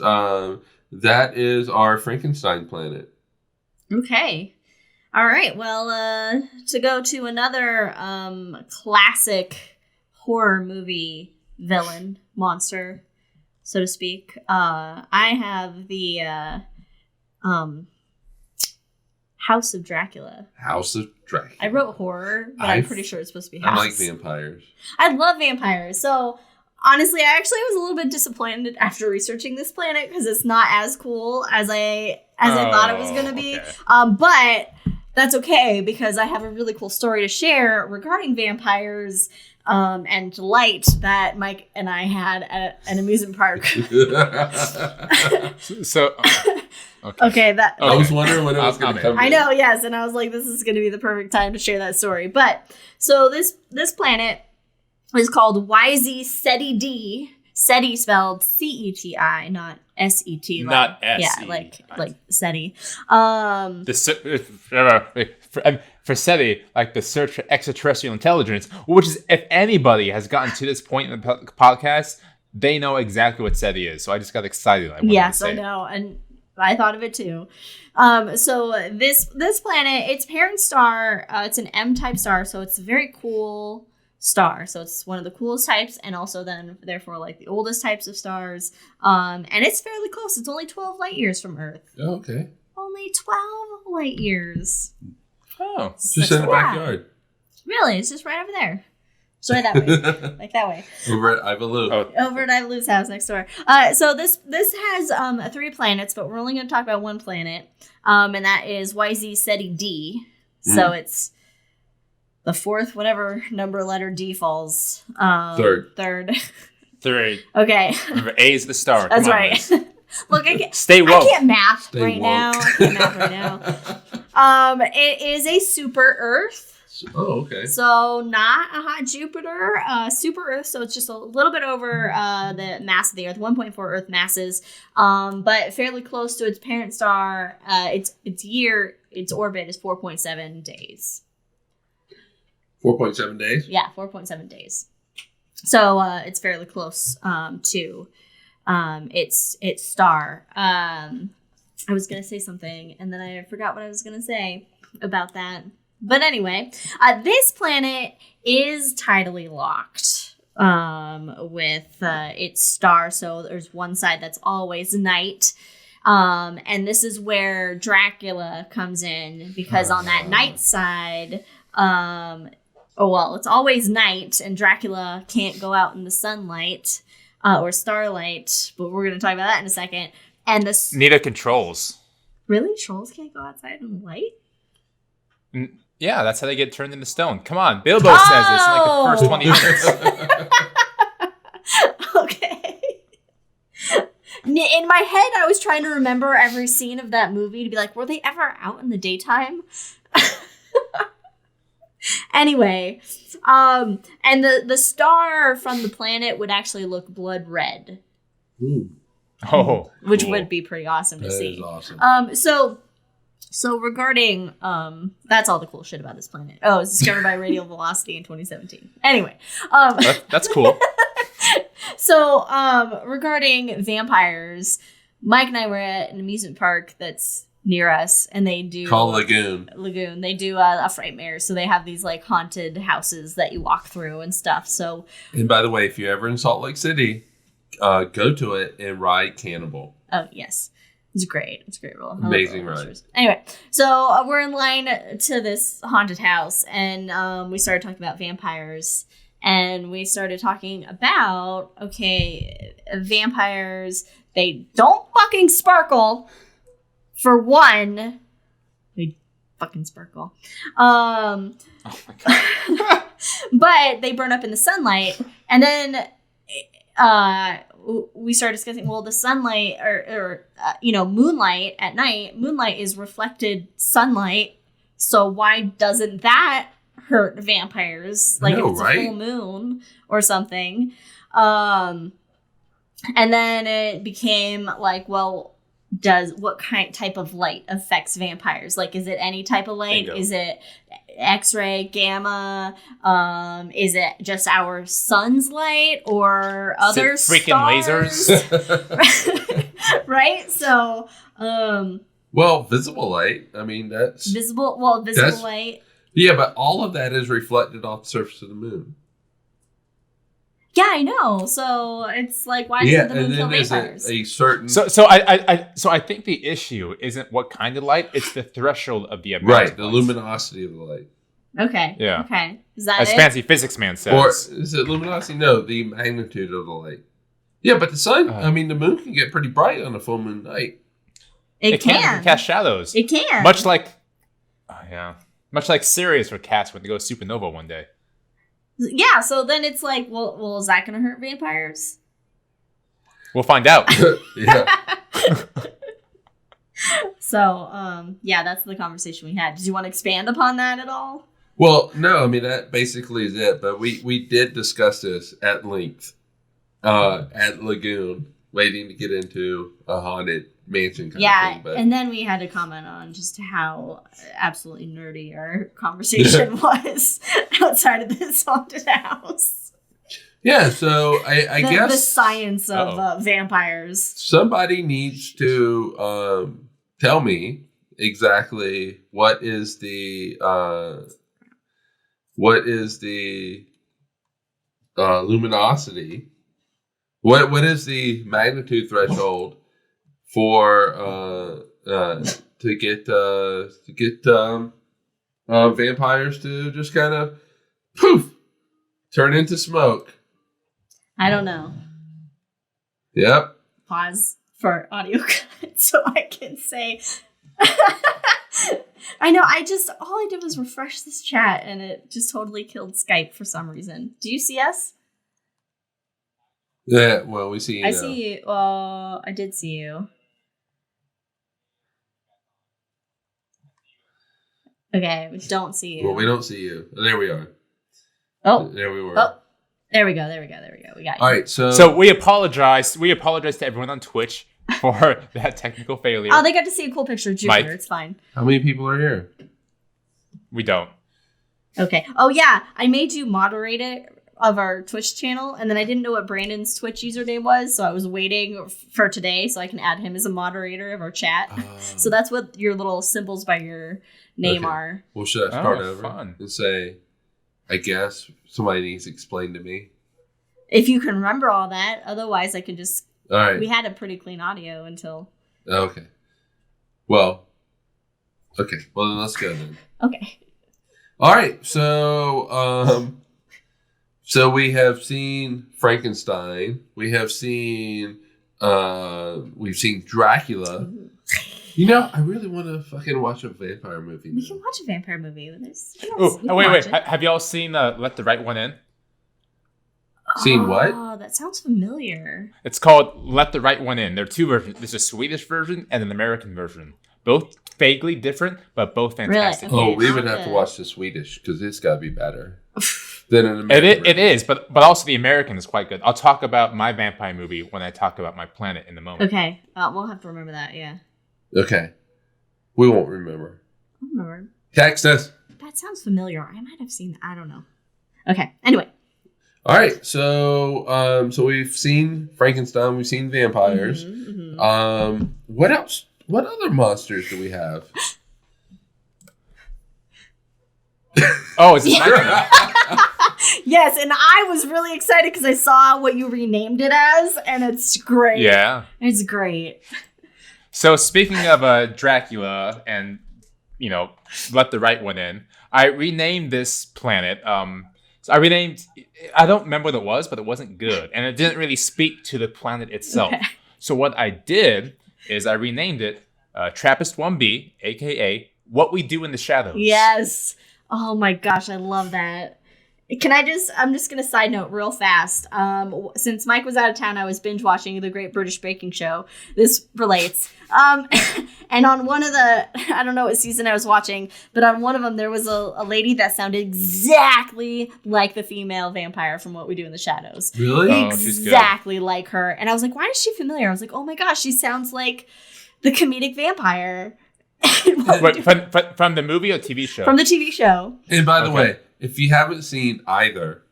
our Frankenstein planet. Okay. All right. Well, to go to another classic horror movie villain, monster, so to speak. I have the House of Dracula. House of Dracula. I wrote horror, but I'm pretty sure it's supposed to be house. I like vampires. I love vampires. So honestly, I actually was a little bit disappointed after researching this planet because it's not as cool as I thought it was going to be. Okay. But that's okay because I have a really cool story to share regarding vampires and light that Mike and I had at an amusement park. Okay, I was wondering when it was going to come. I know, yes, and I was like, this is going to be the perfect time to share that story. But so this planet is called YZ Ceti D. Ceti spelled CETI, not SET. Not S. Yeah, like Ceti. For SETI, like the search for extraterrestrial intelligence, which is, if anybody has gotten to this point in the podcast, they know exactly what SETI is. So I just got excited. Yes, I know, and I thought of it too. So this planet, its parent star, it's an M-type star, so it's a very cool star. So it's one of the coolest types, and also then therefore like the oldest types of stars. And it's fairly close. It's only 12 light years from Earth. Oh, okay. Only 12 light years. Oh, just in the backyard. Really, it's just right over there. Just right that way, like that way. Over at Ivaloo. Over at Ivaloo's house next door. So this has 3 planets, but we're only going to talk about one planet, and that is YZ Ceti D. So it's the 4th, whatever number letter D falls. Third. Okay. Remember, A is the star. That's right. Look, I can't. Stay woke. I can't math Stay right woke. now. I can't math right now. It is a super Earth. Oh, okay. So not a hot Jupiter, super Earth. So it's just a little bit over the mass of the Earth, 1.4 Earth masses, but fairly close to its parent star. Its orbit is 4.7 days. 4.7 days? Yeah, 4.7 days. So it's fairly close to its star. I was gonna say something, and then I forgot what I was gonna say about that. But anyway, this planet is tidally locked with its star. So there's one side that's always night. And this is where Dracula comes in, because on that night side, it's always night and Dracula can't go out in the sunlight or starlight. But we're going to talk about that in a second. And Nita controls. Really? Trolls can't go outside in light? Yeah, that's how they get turned into stone. Come on, Bilbo says this in like the first 20 minutes. Okay. In my head, I was trying to remember every scene of that movie to be like, were they ever out in the daytime? Anyway, and the star from the planet would actually look blood red. Ooh. Oh, which cool. would be pretty awesome to see. That is awesome. So regarding that's all the cool shit about this planet. Oh, it's discovered by radial velocity in 2017. Anyway, that's cool. So regarding vampires, Mike and I were at an amusement park that's near us, and they do called Lagoon. They do a frightmare, so they have these like haunted houses that you walk through and stuff. So, and by the way, if you're ever in Salt Lake City, go to it and ride Cannibal. Oh yes, it's great. It's a great role. Amazing ride. Anyway, so we're in line to this haunted house, and we started talking about vampires, and we started talking about vampires. They don't fucking sparkle. For one, they fucking sparkle. Oh my god. But they burn up in the sunlight, and then we started discussing, well, the sunlight or moonlight at night. Moonlight is reflected sunlight, so why doesn't that hurt vampires? Like if it's a full moon or something. And then it became like, well, what type of light affects vampires? Like, is it any type of light? Bingo. Is it X-ray, gamma? Is it just our sun's light or other freaking stars? lasers? Right? So, well, visible light. I mean, that's visible light. Yeah, but all of that is reflected off the surface of the moon. Yeah, I know. So it's like, why doesn't the moon kill vampires? A certain So I think the issue isn't what kind of light; it's the threshold of the amount. Right, of the light. luminosity of the light. Okay. Yeah. Okay. Is that As it? fancy physics man says. Or is it luminosity? No, the magnitude of the light. Yeah, but the sun, the moon can get pretty bright on a full moon night. It can cast shadows. It can. Much like Sirius would cast when they go supernova one day. Yeah, so then it's like, well, is that going to hurt vampires? We'll find out. Yeah. So, yeah, that's the conversation we had. Did you want to expand upon that at all? Well, no, I mean, that basically is it. But we did discuss this at length at Lagoon, waiting to get into a haunted mansion kind of thing. But and then we had to comment on just how absolutely nerdy our conversation was outside of this haunted house. yeah, so I guess the science of vampires. Somebody needs to tell me exactly what is the luminosity. What is the magnitude threshold for to get vampires to just kind of poof turn into smoke? I don't know. Yep. Pause for audio cut so I can say. I know. All I did was refresh this chat and it just totally killed Skype for some reason. Do you see us? Yeah. Well, we see you. I see you. Well, I did see you. Okay, we don't see you. Well, we don't see you. There we are. Oh, there we were. Oh, there we go. We got you. All right. So we apologize. We apologize to everyone on Twitch for that technical failure. Oh, they got to see a cool picture of Jupiter. Mike. It's fine. How many people are here? We don't. Okay. Oh yeah, I made you moderator of our Twitch channel, and then I didn't know what Brandon's Twitch username was, so I was waiting for today so I can add him as a moderator of our chat. So that's what your little symbols by your name are. Well, should I start over fun. and say, I guess somebody needs to explain to me? If you can remember all that, otherwise I can just. All right. We had a pretty clean audio until. Okay. Well, then let's go then. Okay. All right. So we have seen Frankenstein. We have seen we've seen Dracula. You know, I really want to fucking watch a vampire movie. We can watch a vampire movie with this. Wait. Have y'all seen Let the Right One In? Seen what? Oh, that sounds familiar. It's called Let the Right One In. There are two versions. There's a Swedish version and an American version. Both vaguely different, but both fantastic. Really? Okay. Oh, we would have to watch the Swedish because it's got to be better than an American. It is, but also the American is quite good. I'll talk about my vampire movie when I talk about my planet in a moment. Okay. We'll have to remember that, yeah. Okay. We won't remember. I'll remember. Text us. That sounds familiar. I might have seen that. I don't know. Okay. Anyway. All right. So we've seen Frankenstein. We've seen vampires. What else? What other monsters do we have? Oh, is this my Yes, and I was really excited because I saw what you renamed it as, and it's great. Yeah. It's great. So speaking of Dracula and, Let the Right One In, I renamed this planet. I don't remember what it was, but it wasn't good. And it didn't really speak to the planet itself. Okay. So what I did is I renamed it Trappist 1B, a.k.a. What We Do in the Shadows. Yes. Oh my gosh, I love that. I'm just going to side note real fast. Since Mike was out of town, I was binge watching The Great British Baking Show. This relates. And on one of I don't know what season I was watching, but on one of them, there was a lady that sounded exactly like the female vampire from What We Do in the Shadows. Really? Oh, she's good. Exactly like her. And I was like, why is she familiar? I was like, oh my gosh, she sounds like the comedic vampire. Wait, from the movie or TV show? From the TV show. And by the way, if you haven't seen either,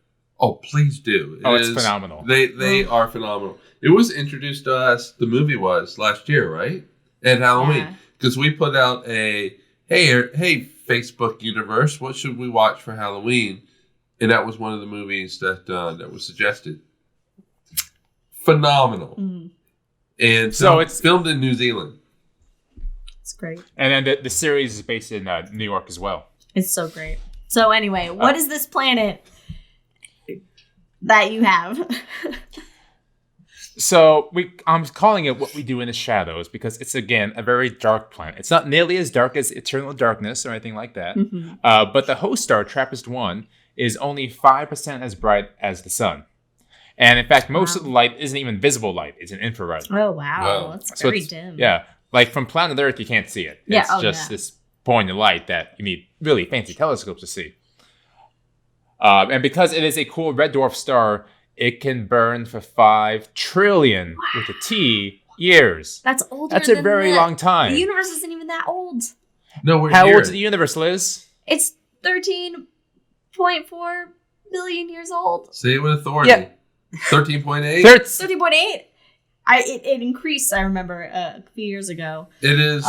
please do. It's phenomenal. They are phenomenal. It was introduced to us, the movie was, last year, right? At Halloween. Because we put out hey, Facebook universe, what should we watch for Halloween? And that was one of the movies that was suggested. Phenomenal. Mm. And so it's filmed in New Zealand. It's great. And then the series is based in New York as well. It's so great. So anyway, what is this planet that you have? So I'm calling it What We Do in the Shadows because it's, again, a very dark planet. It's not nearly as dark as Eternal Darkness or anything like that. Mm-hmm. But the host star, TRAPPIST-1, is only 5% as bright as the sun. And in fact, most of the light isn't even visible light. It's an infrared. Oh, wow. That's very dim. Yeah. Like from planet Earth, you can't see it. It's just this point of light that you need really fancy telescopes to see. And because it is a cool red dwarf star, it can burn for 5 trillion with a T years. That's older. That's a very long time. The universe isn't even that old. No, how old is the universe, Liz? It's 13.4 billion years old. Say it with authority. Yeah. 13.8. 13.8. It increased. I remember a few years ago. It is.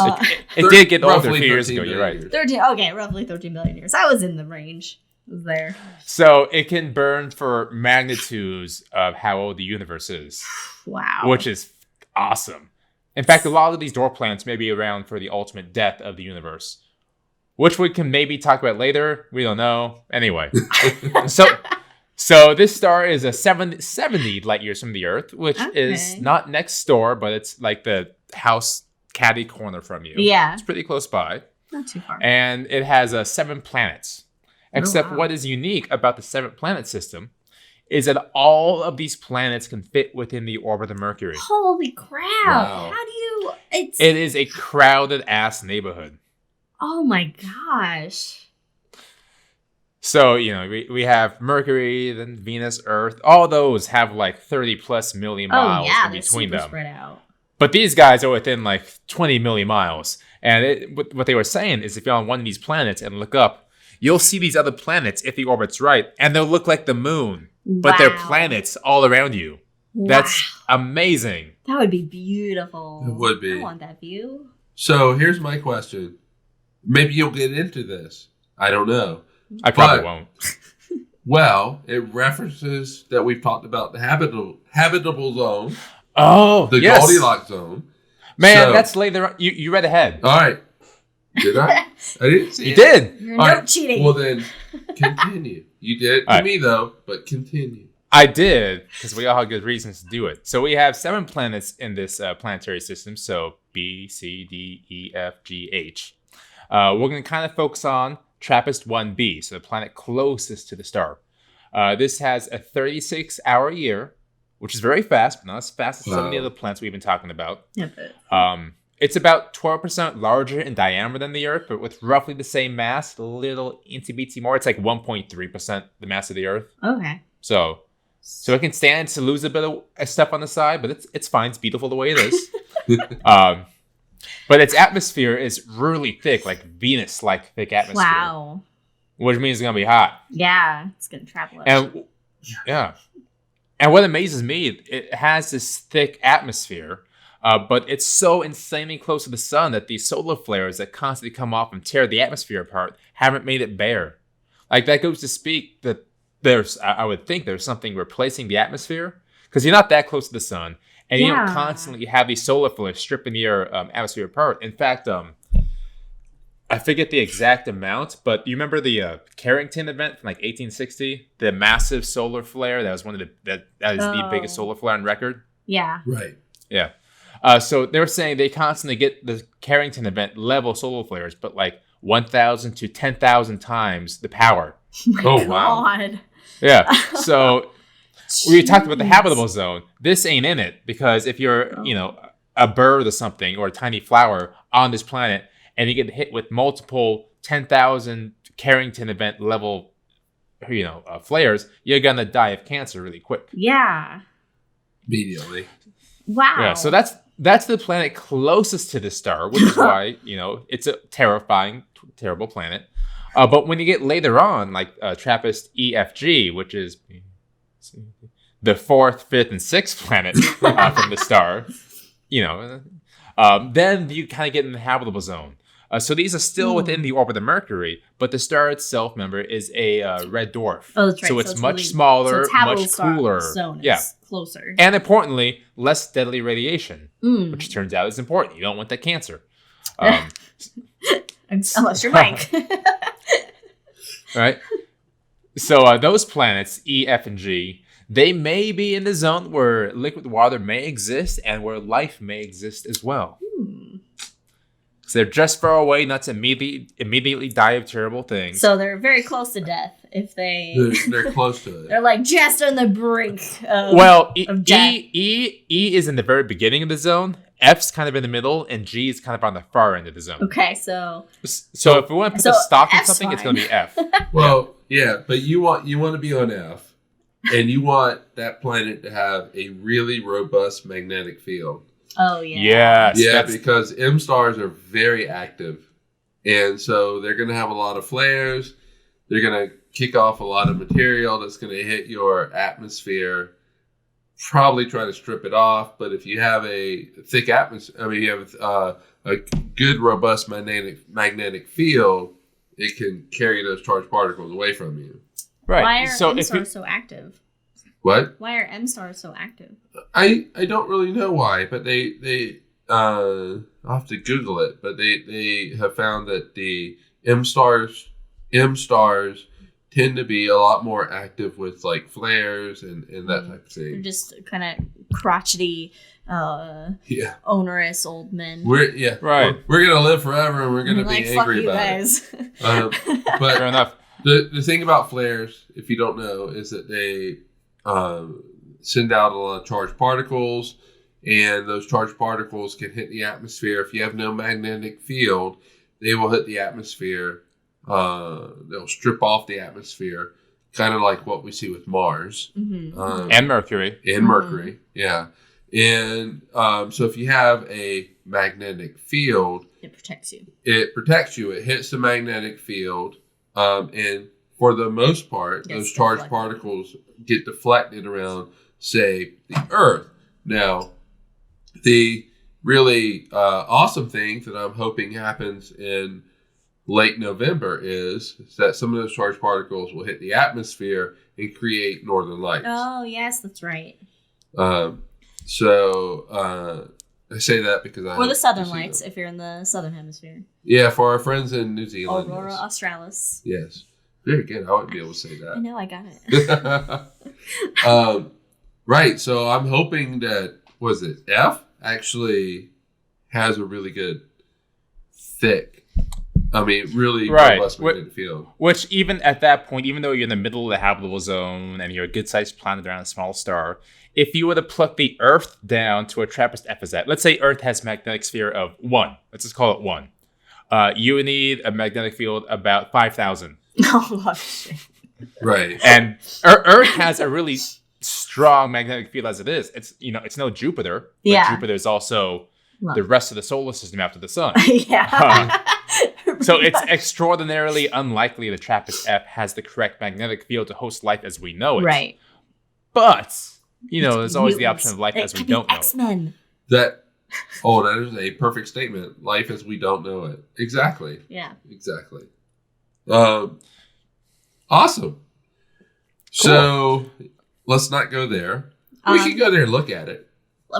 It did get older a few years ago. You're right. 13. Okay, roughly 13 billion years. I was in the range. Was there. So it can burn for magnitudes of how old the universe is. Wow. Which is awesome. In fact, a lot of these dwarf planets may be around for the ultimate death of the universe. Which we can maybe talk about later. We don't know. Anyway. So this star is a 70 light years from the Earth, which is not next door, but it's like the house caddy corner from you. Yeah. It's pretty close by. Not too far. And it has 7 planets. Except what is unique about the 7-planet system is that all of these planets can fit within the orbit of Mercury. Holy crap. Wow. How do you... It is a crowded-ass neighborhood. Oh my gosh. So, we have Mercury, then Venus, Earth. All those have like 30+ million miles in between them. Spread out. But these guys are within like 20 million miles. And what they were saying is if you're on one of these planets and look up, you'll see these other planets if the orbit's right, and they'll look like the moon, but they're planets all around you. Wow. That's amazing. That would be beautiful. It would be. I want that view. So here's my question. Maybe you'll get into this. I don't know. I probably won't. Well, it references that we've talked about the habitable zone. Oh, the Goldilocks zone. Man, that's later on. You read ahead. All right. Did I? I didn't see it. You did. You're cheating. Well, then, continue. You did it to me, though, but continue. I did, because we all have good reasons to do it. So we have 7 planets in this planetary system. So B, C, D, E, F, G, H. We're going to kind of focus on TRAPPIST-1b, so the planet closest to the star. This has a 36-hour year, which is very fast, but not as fast as some of the other planets we've been talking about. Yeah, but... It's about 12% larger in diameter than the Earth, but with roughly the same mass, a little incy-beatsy more. It's like 1.3% the mass of the Earth. Okay. So it can stand to lose a bit of stuff on the side, but it's fine. It's beautiful the way it is. But its atmosphere is really thick, like Venus-like thick atmosphere. Wow. Which means it's going to be hot. Yeah, it's going to travel. And And what amazes me, it has this thick atmosphere, but it's so insanely close to the sun that these solar flares that constantly come off and tear the atmosphere apart haven't made it bare. Like, that goes to speak that I would think there's something replacing the atmosphere, because you're not that close to the sun, and you don't constantly have these solar flares stripping your atmosphere apart. In fact, I forget the exact amount, but you remember the Carrington event from like 1860? The massive solar flare that was that is the biggest solar flare on record? Yeah. Right. Yeah. So they were saying they constantly get the Carrington event level solar flares, but like 1,000 to 10,000 times the power. Oh, wow. Yeah. So we talked about the habitable zone. This ain't in it, because if you're, a bird or something, or a tiny flower on this planet, and you get hit with multiple 10,000 Carrington event level, flares, you're going to die of cancer really quick. Yeah. Immediately. Wow. Yeah, so that's the planet closest to the star, which is why, it's a terrifying, terrible planet. But when you get later on, like TRAPPIST-EFG, which is the 4th, 5th, and 6th planet from the star, then you kind of get in the habitable zone. So these are still within the orbit of Mercury, but the star itself, remember, is a red dwarf. Oh, that's right. So it's much smaller, much cooler. Zone closer. And importantly, less deadly radiation, which turns out is important. You don't want that cancer. Unless you're Mike. Right? So those planets, E, F, and G, they may be in the zone where liquid water may exist and where life may exist as well. So they're just far away, not to immediately die of terrible things. So they're very close to death if they... They're close to it. They're like just on the brink of of death. E is in the very beginning of the zone. F's kind of in the middle, and G is kind of on the far end of the zone. Okay, so if we want to put the stock in F's something, it's fine. going to be F. Well, yeah, but you want to be on F, and you want that planet to have a really robust magnetic field. Oh, yeah. Yes. Yeah, because M stars are very active, and so they're going to have a lot of flares. They're going to kick off a lot of material that's going to hit your atmosphere. Probably try to strip it off, but if you have a thick atmosphere, you have a good, robust magnetic field, it can carry those charged particles away from you. Right. Why are M stars so active? What? Why are M stars so active? I don't really know why, but they I'll have to Google it, but they have found that the M stars tend to be a lot more active with like flares and that type of thing. They're just kind of crotchety, onerous old men. We're gonna live forever and we're gonna be angry about it. But fair enough. The thing about flares, if you don't know, is that they send out a lot of charged particles, and those charged particles can hit the atmosphere. If you have no magnetic field, they will hit the atmosphere. They'll strip off the atmosphere, kind of like what we see with Mars and Mercury. Mercury, yeah. And so if you have a magnetic field, it protects you. It hits the magnetic field, and for the most part, those charged particles get deflected around, say, the Earth. Now, the really awesome thing that I'm hoping happens in late November is that some of those charged particles will hit the atmosphere and create northern lights. Oh, yes, that's right. So I say that because or the southern lights, if you're in the southern hemisphere. Yeah, for our friends in New Zealand. Aurora Australis. Yes. Very good. I wouldn't be able to say I that. know, I got it. Right. So I'm hoping that, was it F actually has a really good, thick, really robust magnetic field. Which even at that point, even though you're in the middle of the habitable zone and you're a good-sized planet around a small star, if you were to pluck the Earth down to where TRAPPIST F is at, let's say Earth has a magnetic sphere of 1. Let's just call it 1. You would need a magnetic field about 5,000. Oh, shit. Right. And Earth has a really strong magnetic field as it is. It's no Jupiter. But Yeah. Jupiter is also the rest of the solar system after the sun. Yeah. So it's extraordinarily unlikely that TRAPPIST F has the correct magnetic field to host life as we know it. Right. But, there's always the option of life as we don't know it. X-Men. That is a perfect statement. Life as we don't know it. Exactly. Yeah. Exactly. Awesome. Cool. So let's not go there. We can go there and look at it.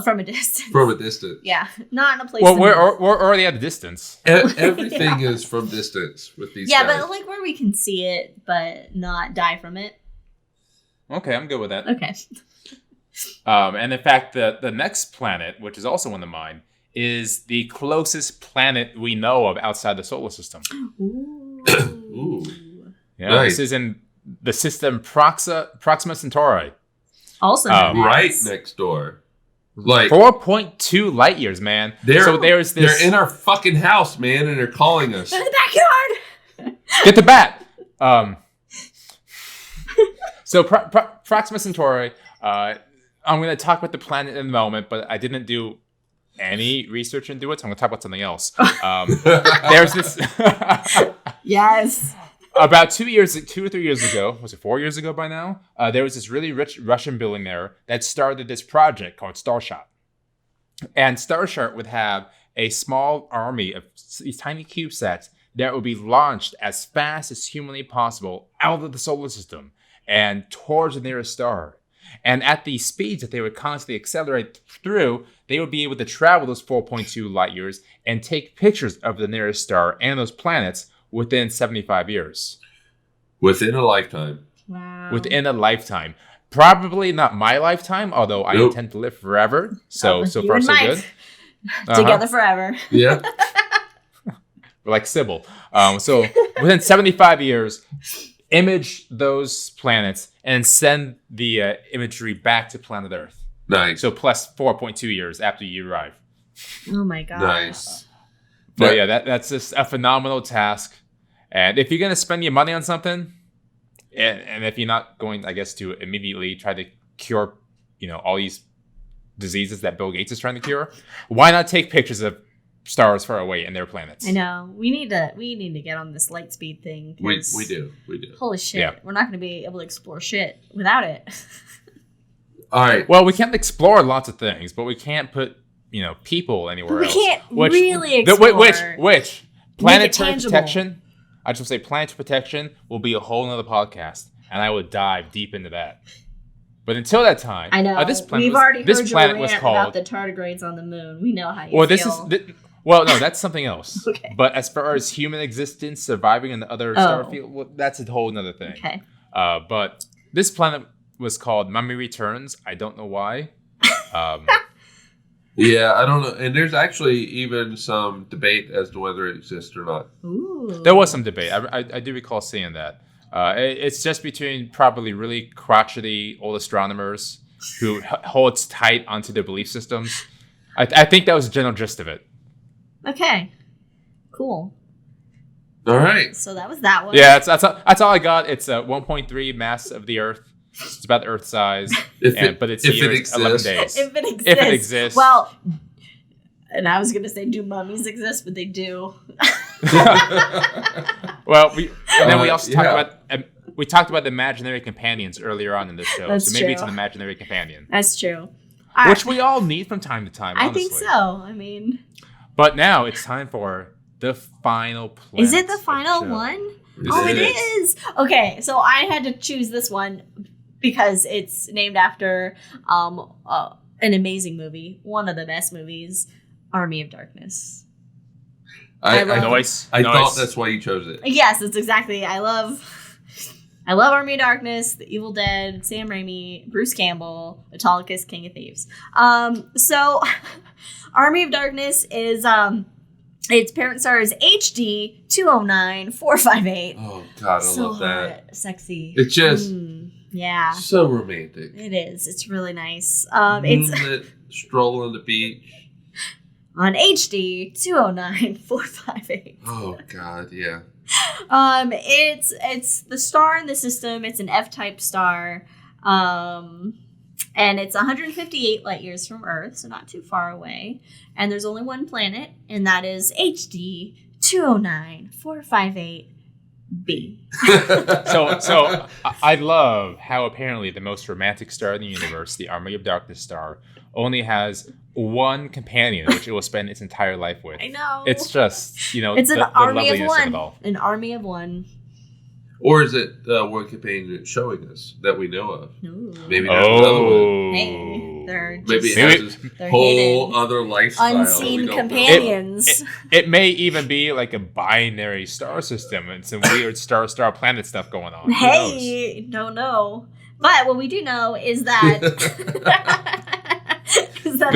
From a distance. From a distance. Yeah. Not in a place. Well, we're already at a distance. Everything is from distance with these guys. but like where we can see it, but not die from it. Okay, I'm good with that. Okay. And in fact, the next planet, which is also one of mine, is the closest planet we know of outside the solar system. Ooh. Ooh. Yeah, Nice. This is in the system Proxima Centauri. Also, right next door. Like 4.2 light years, man. So there's this. They're in our fucking house, man, and they're calling us. in the backyard. Get the bat. So Proxima Centauri. I'm going to talk about the planet in a moment, but I didn't do any research into it, so I'm going to talk about something else. There's this. Yes. About 2 or 3 years ago, was it 4 years ago by now? There was this really rich Russian billionaire that started this project called Starshot. And Starshot would have a small army of these tiny CubeSats that would be launched as fast as humanly possible out of the solar system and towards the nearest star. And at the speeds that they would constantly accelerate through, they would be able to travel those 4.2 light years and take pictures of the nearest star and those planets within 75 years. Within a lifetime. Wow. Within a lifetime. Probably not my lifetime, although I intend to live forever. So far, so good. Together forever. Yeah. We're like Sybil. So within 75 years, image those planets and send the imagery back to planet Earth. Nice. So plus 4.2 years after you arrive. Oh my god. Nice. But yeah, that's just a phenomenal task. And if you're going to spend your money on something, and if you're not going, I guess, to immediately try to cure, all these diseases that Bill Gates is trying to cure, why not take pictures of stars far away and their planets? I know. We need to get on this light speed thing. We do. Holy shit. Yeah. We're not going to be able to explore shit without it. All right. Well, we can't explore lots of things, but we can't put, people anywhere else. We can't really explore. Which planetary tangible. protection? I just want to say planetary protection will be a whole nother podcast, and I would dive deep into that. But until that time, I know. We've already heard your rant about the tardigrades on the moon. We know how you feel. No, that's something else. Okay. But as far as human existence, surviving in the other star field, well, that's a whole other thing. Okay. But this planet was called Mummy Returns. I don't know why. Yeah, I don't know. And there's actually even some debate as to whether it exists or not. Ooh. There was some debate. I do recall seeing that. It's just between probably really crotchety old astronomers who hold tight onto their belief systems. I think that was the general gist of it. Okay. Cool. All right. So that was that one. Yeah, that's all I got. It's 1.3 mass of the Earth. It's about Earth size, but it's here 11 days. If it exists. If it exists. Well, and I was going to say, do mummies exist? But they do. Well, we also talked about the imaginary companions earlier on in this show. That's so maybe true. it's an imaginary companion. That's true. Which we all need from time to time, honestly. I think so. I mean. But now it's time for the final planet. Is it the final one? It is. Okay, so I had to choose this one because it's named after an amazing movie, one of the best movies, Army of Darkness. I Nice. thought that's why you chose it. Yes, it's exactly. I love I love Army of Darkness, The Evil Dead, Sam Raimi, Bruce Campbell, Autolycus, King of Thieves. So Army of Darkness is its parent star is HD 209458. Oh God, I love that. Hot, sexy. It's just yeah, so romantic. It is. It's really nice. Moonlit, stroll on the beach. On HD 209458. Oh God, yeah. It's the star in the system. It's an F-type star. And it's 158 light years from Earth, so not too far away. And there's only one planet, and that is HD 209458b. So I love how apparently the most romantic star in the universe, the Army of Darkness star, only has one companion which it will spend its entire life with. I know. It's just, it's an army of one. It all. An army of one. Or is it one companion that's showing us that we know of? Ooh. Maybe that's another one. Hey, they're just, Maybe it has this whole other lifestyle. Unseen companions. It may even be like a binary star system and some weird star planet stuff going on. Hey, don't know. But what we do know is that is that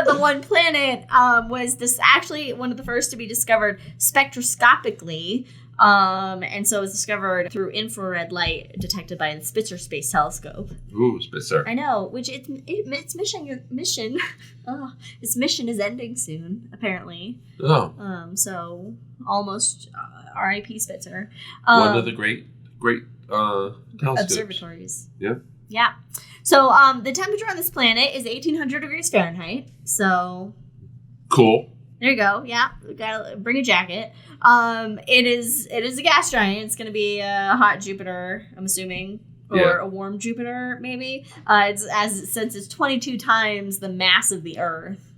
the one planet was this actually one of the first to be discovered spectroscopically. And so it was discovered through infrared light detected by the Spitzer Space Telescope. Ooh, Spitzer. I know, which its mission its mission is ending soon, apparently. Oh. So almost R.I.P. Spitzer. One of the great telescopes. Observatories. Yeah. Yeah. So the temperature on this planet is 1800 degrees Fahrenheit. So cool. There you go. Yeah, gotta bring a jacket. It is a gas giant. It's gonna be a hot Jupiter, I'm assuming, or a warm Jupiter, maybe. Since it's 22 times the mass of the Earth.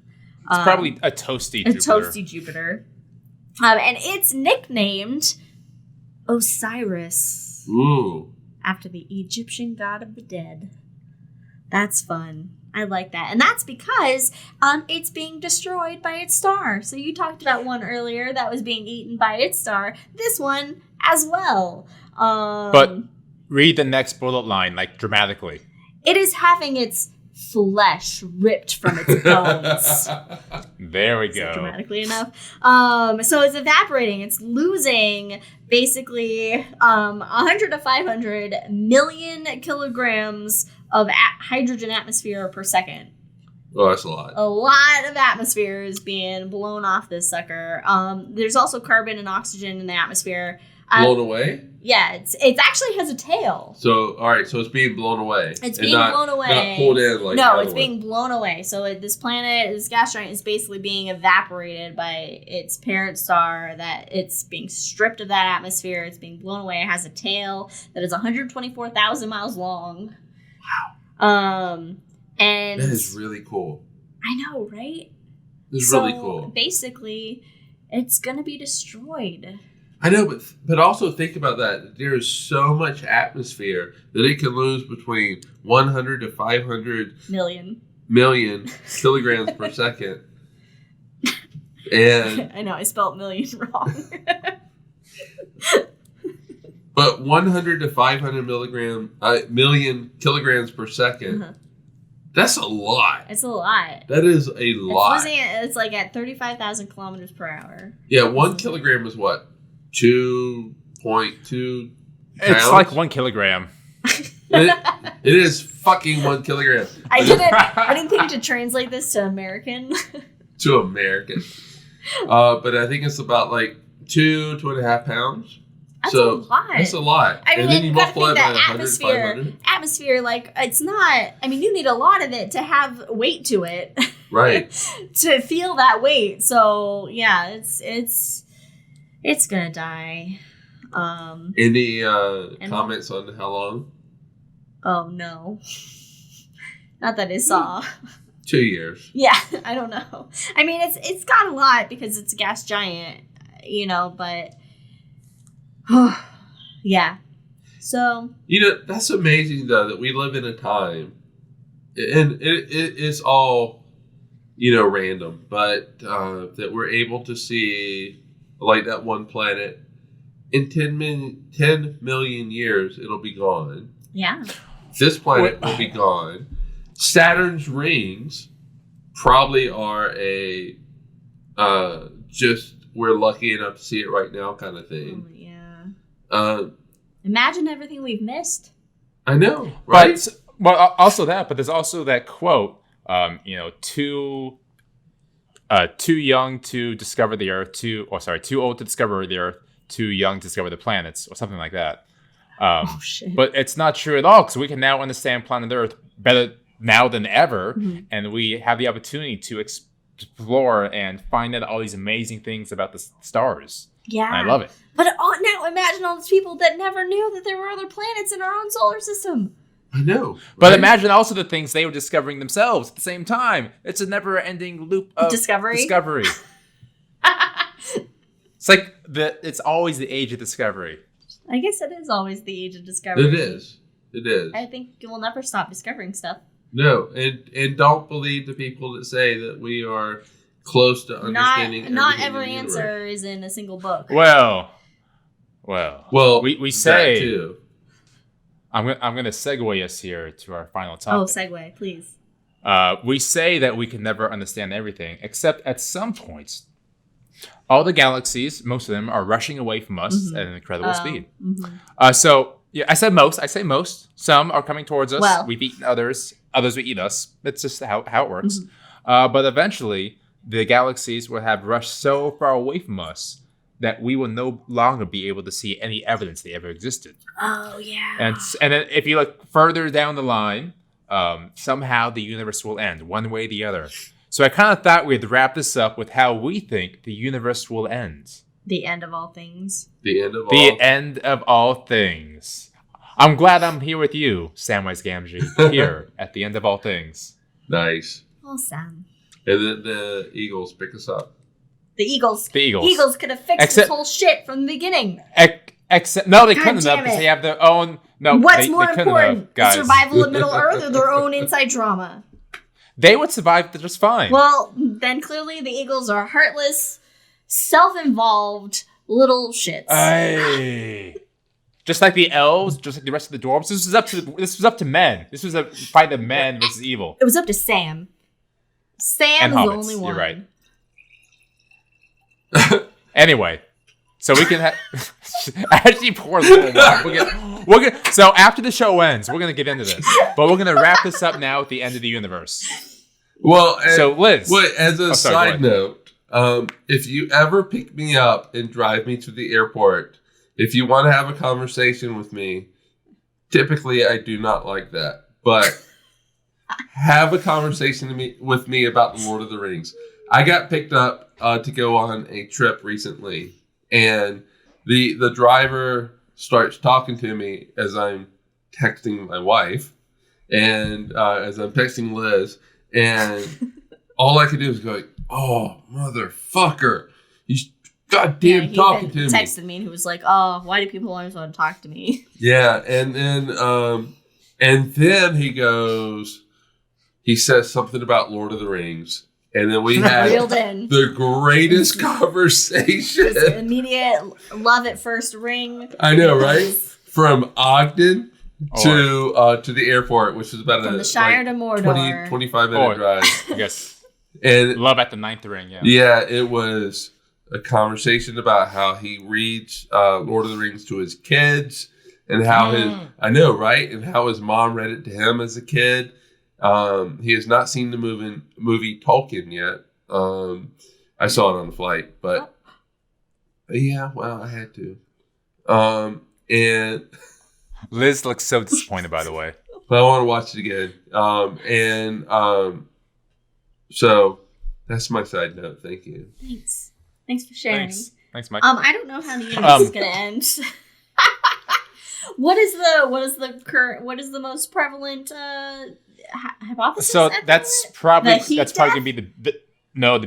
It's probably a toasty Jupiter. A toasty Jupiter. And it's nicknamed Osiris. Ooh. After the Egyptian god of the dead. That's fun. I like that. And that's because it's being destroyed by its star. So you talked about one earlier that was being eaten by its star. This one as well. But read the next bullet line, like, dramatically. It is having its flesh ripped from its bones. There we go. Dramatically enough. So it's evaporating. It's losing basically 100 to 500 million kilograms of hydrogen atmosphere per second. Oh, that's a lot. A lot of atmosphere is being blown off this sucker. There's also carbon and oxygen in the atmosphere. Blown away? Yeah, it actually has a tail. So, all right, so it's being blown away. It's being blown away. Not pulled in like no, it's being blown away. So this planet, this gas giant, is basically being evaporated by its parent star. That it's being stripped of that atmosphere. It's being blown away. It has a tail that is 124,000 miles long. Wow. And that is really cool. I know, right? It's really cool. Basically, it's gonna be destroyed. I know, but also think about that. There is so much atmosphere that it can lose between 100 to 500 million kilograms per second. And I know, I spelled million wrong. But 100 to 500 million kilograms per second, that's a lot. It's a lot. That is a lot. It's like at 35,000 kilometers per hour. Yeah, 1 kilogram is what? 2.2 pounds? It's like 1 kilogram. It is fucking 1 kilogram. I didn't think to translate this to American. To American. But I think it's about like 2.5 pounds. That's a lot. That's a lot. I mean, and then you multiply multiply that by 100, atmosphere, like, it's not, I mean, you need a lot of it to have weight to it. Right. To feel that weight. So, yeah, it's gonna die. Any comments on how long? Oh, no. Not that I saw. 2 years. Yeah, I don't know. I mean, it's got a lot because it's a gas giant, but yeah. So that's amazing though that we live in a time, and it's all random, but that we're able to see like that one planet in 10 million years, it'll be gone. Yeah. This planet will be gone. Saturn's rings probably are a just we're lucky enough to see it right now kind of thing. Oh, yeah. Imagine everything we've missed. I know, right? But there's also that quote, too young to discover the Earth, too old to discover the Earth, too young to discover the planets, or something like that. Shit. But it's not true at all, because we can now understand planet Earth better now than ever, and we have the opportunity to explore and find out all these amazing things about the stars. Yeah. And I love it. But now imagine all those people that never knew that there were other planets in our own solar system. I know. Right? But imagine also the things they were discovering themselves at the same time. It's a never-ending loop of discovery. It's like it's always the age of discovery. I guess it is always the age of discovery. It is. I think we'll never stop discovering stuff. No, and don't believe the people that say that we are close to understanding. Not every answer is in a single book. Well, we say that too. I'm gonna segue us here to our final topic. Oh, segue, please. We say that we can never understand everything, except at some points, all the galaxies, most of them, are rushing away from us at an incredible speed. So yeah, I say most. Some are coming towards us. Well, we've eaten others. Others will eat us. That's just how it works. But eventually, the galaxies will have rushed so far away from us that we will no longer be able to see any evidence they ever existed. Oh, yeah. And then if you look further down the line, somehow the universe will end, one way or the other. So I kind of thought we'd wrap this up with how we think the universe will end. The end of all things. The end of all things. I'm glad I'm here with you, Samwise Gamgee, here at the end of all things. Nice. Oh, Sam. And then the Eagles pick us up. The Eagles. Eagles could have fixed this whole shit from the beginning. No, they couldn't have, because they have their own. No, what's they more important, the guys. survival of Middle Earth or their own inside drama? They would survive just fine. Well, then clearly the Eagles are heartless, self-involved little shits. Aye. Just like the elves, just like the rest of the dwarves. This was up to men. This was a fight of men versus evil. It was up to Sam. Sam is the only one. You're right. Anyway, so we can actually pour a little water. So after the show ends, we're gonna get into this, but we're gonna wrap this up now at the end of the universe. Well, so Liz, as a side note, if you ever pick me up and drive me to the airport, if you want to have a conversation with me, typically I do not like that, but have a conversation with me about the Lord of the Rings. I got picked up to go on a trip recently, and the driver starts talking to me as I'm texting my wife, and as I'm texting Liz, and all I could do is go, "Oh, motherfucker, he's goddamn talking to me." Texted me, and he was like, "Oh, why do people always want to talk to me?" Yeah, and then he says something about Lord of the Rings. And then we had the greatest conversation. Immediate love at first ring. I know, right? From Ogden to the airport, which is about from the Shire to Mordor. 25 minute drive. Yes. And love at the ninth ring, yeah. Yeah, it was a conversation about how he reads Lord of the Rings to his kids, and how I know, right? And how his mom read it to him as a kid. He has not seen the movie Tolkien yet. I saw it on the flight, but yeah, well, I had to. And Liz looks so disappointed, by the way. But I want to watch it again. So that's my side note. Thank you. Thanks for sharing. Thanks, Mike. I don't know how the universe is going to end. What is the most prevalent hypothesis? So that's probably gonna be the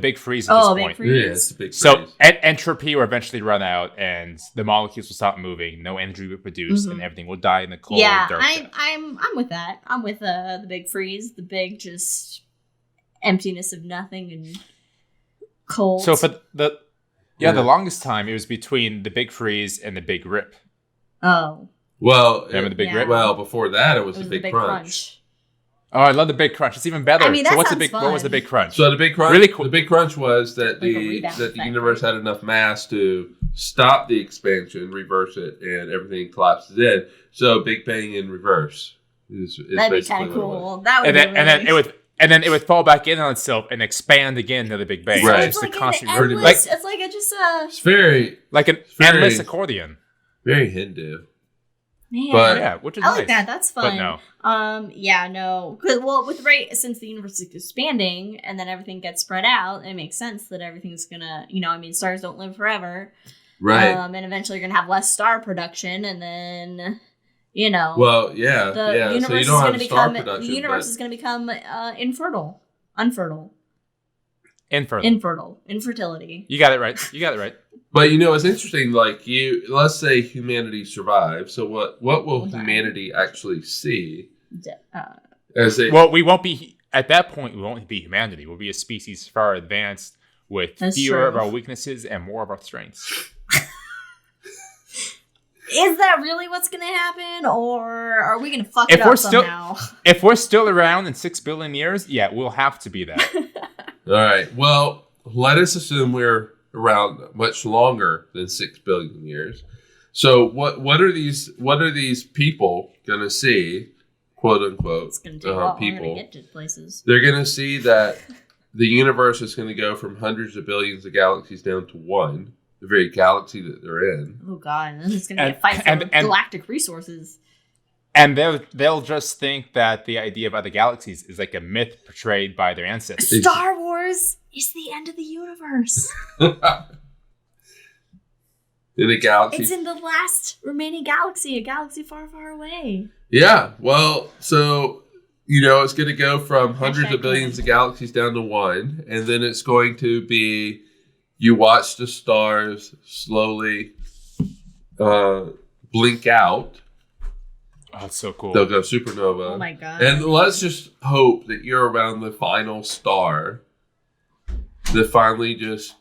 big freeze at this point. Freeze. Yeah, it's a big freeze. So entropy will eventually run out, and the molecules will stop moving. No energy will produce, and everything will die in the cold. Yeah, dark I'm with that. I'm with the big freeze, the big just emptiness of nothing and cold. So for Yeah, the longest time it was between the Big Freeze and the Big Rip. Oh. Well, remember the Big Rip? Well, before that, it was the Big Crunch. Oh, I love the Big Crunch. It's even better. I mean, that what sounds was the Big Crunch? So the Big Crunch, really cool. The Big Crunch was that Like the universe had enough mass to stop the expansion, reverse it, and everything collapses in. So Big Bang in reverse is That'd be kind of cool. That would and then it would fall back in on itself and expand again to the Big Bang. Right. It's like it's very like an endless accordion. Very Hindu. Man. But yeah, which is I nice. like that. That's fun. But no. No. Since the universe is expanding and then everything gets spread out, it makes sense that everything's gonna, stars don't live forever. Right. And eventually you're gonna have less star production, and then, Well, yeah, the universe so you is don't gonna have become star production. the universe is gonna become infertility. You got it right. But it's interesting. Like let's say humanity survives. So what will humanity actually see? We won't be at that point. We won't be humanity. We'll be a species far advanced with fewer of our weaknesses and more of our strengths. Is that really what's going to happen, or are we going to fuck it up somehow? If we're still around in 6 billion years, yeah, we'll have to be that. All right. Well, let us assume we're around much longer than 6 billion years. So what are these people going to see, quote unquote, it's gonna take a lot people? Longer to get to places. They're going to see that the universe is going to go from hundreds of billions of galaxies down to one, the very galaxy that they're in. Oh God, and then it's going to be a fight for galactic resources. And they'll just think that the idea of other galaxies is like a myth portrayed by their ancestors. Star Wars is the end of the universe. In a galaxy. It's in the last remaining galaxy, a galaxy far, far away. Yeah, well, so, it's going to go from hundreds of billions of galaxies down to one, and then it's going to be, you watch the stars slowly blink out. Oh, it's so cool. They'll go supernova. Oh my God. And let's just hope that you're around the final star that finally just,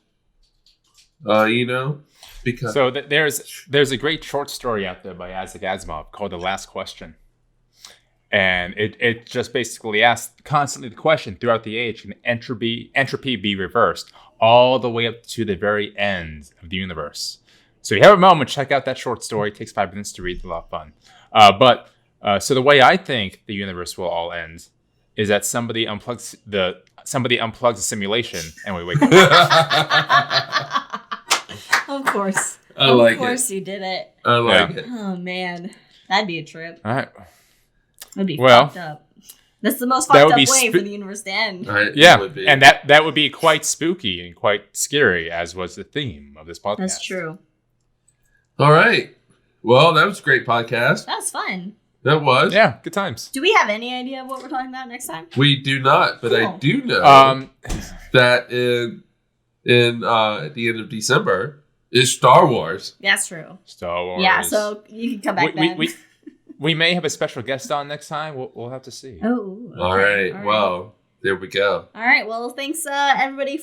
because... So there's a great short story out there by Isaac Asimov called The Last Question. And it just basically asks constantly the question throughout the age, can entropy be reversed all the way up to the very end of the universe? So if you have a moment, check out that short story. It takes 5 minutes to read. It's a lot of fun. So the way I think the universe will all end is that somebody unplugs the simulation and we wake up. Of course. Of course you did it. I like it. Oh man, that'd be a trip. All right. That'd be fucked up. That's the most fucked up way for the universe to end. Right, yeah, and that would be quite spooky and quite scary, as was the theme of this podcast. That's true. All right. Well, that was a great podcast. That was fun. That was. Yeah, good times. Do we have any idea of what we're talking about next time? We do not, but cool. I do know that at the end of December is Star Wars. That's true. Star Wars. Yeah, so you can come back then. We may have a special guest on next time. We'll have to see. Oh. Okay. All right. Well, there we go. All right. Well, thanks everybody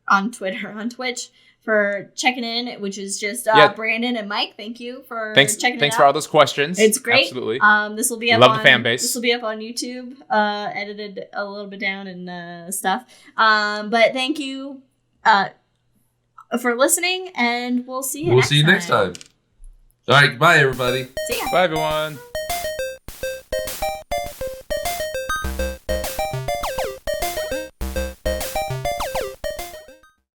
on Twitch for checking in, which is just Brandon and Mike. Thank you for checking it out. Thanks for all those questions. It's great. Absolutely. This will be up Love the fan base. This will be up on YouTube, edited a little bit down and stuff. But thank you for listening, and we'll see you next time. All right. Bye, everybody. See ya. Bye, everyone.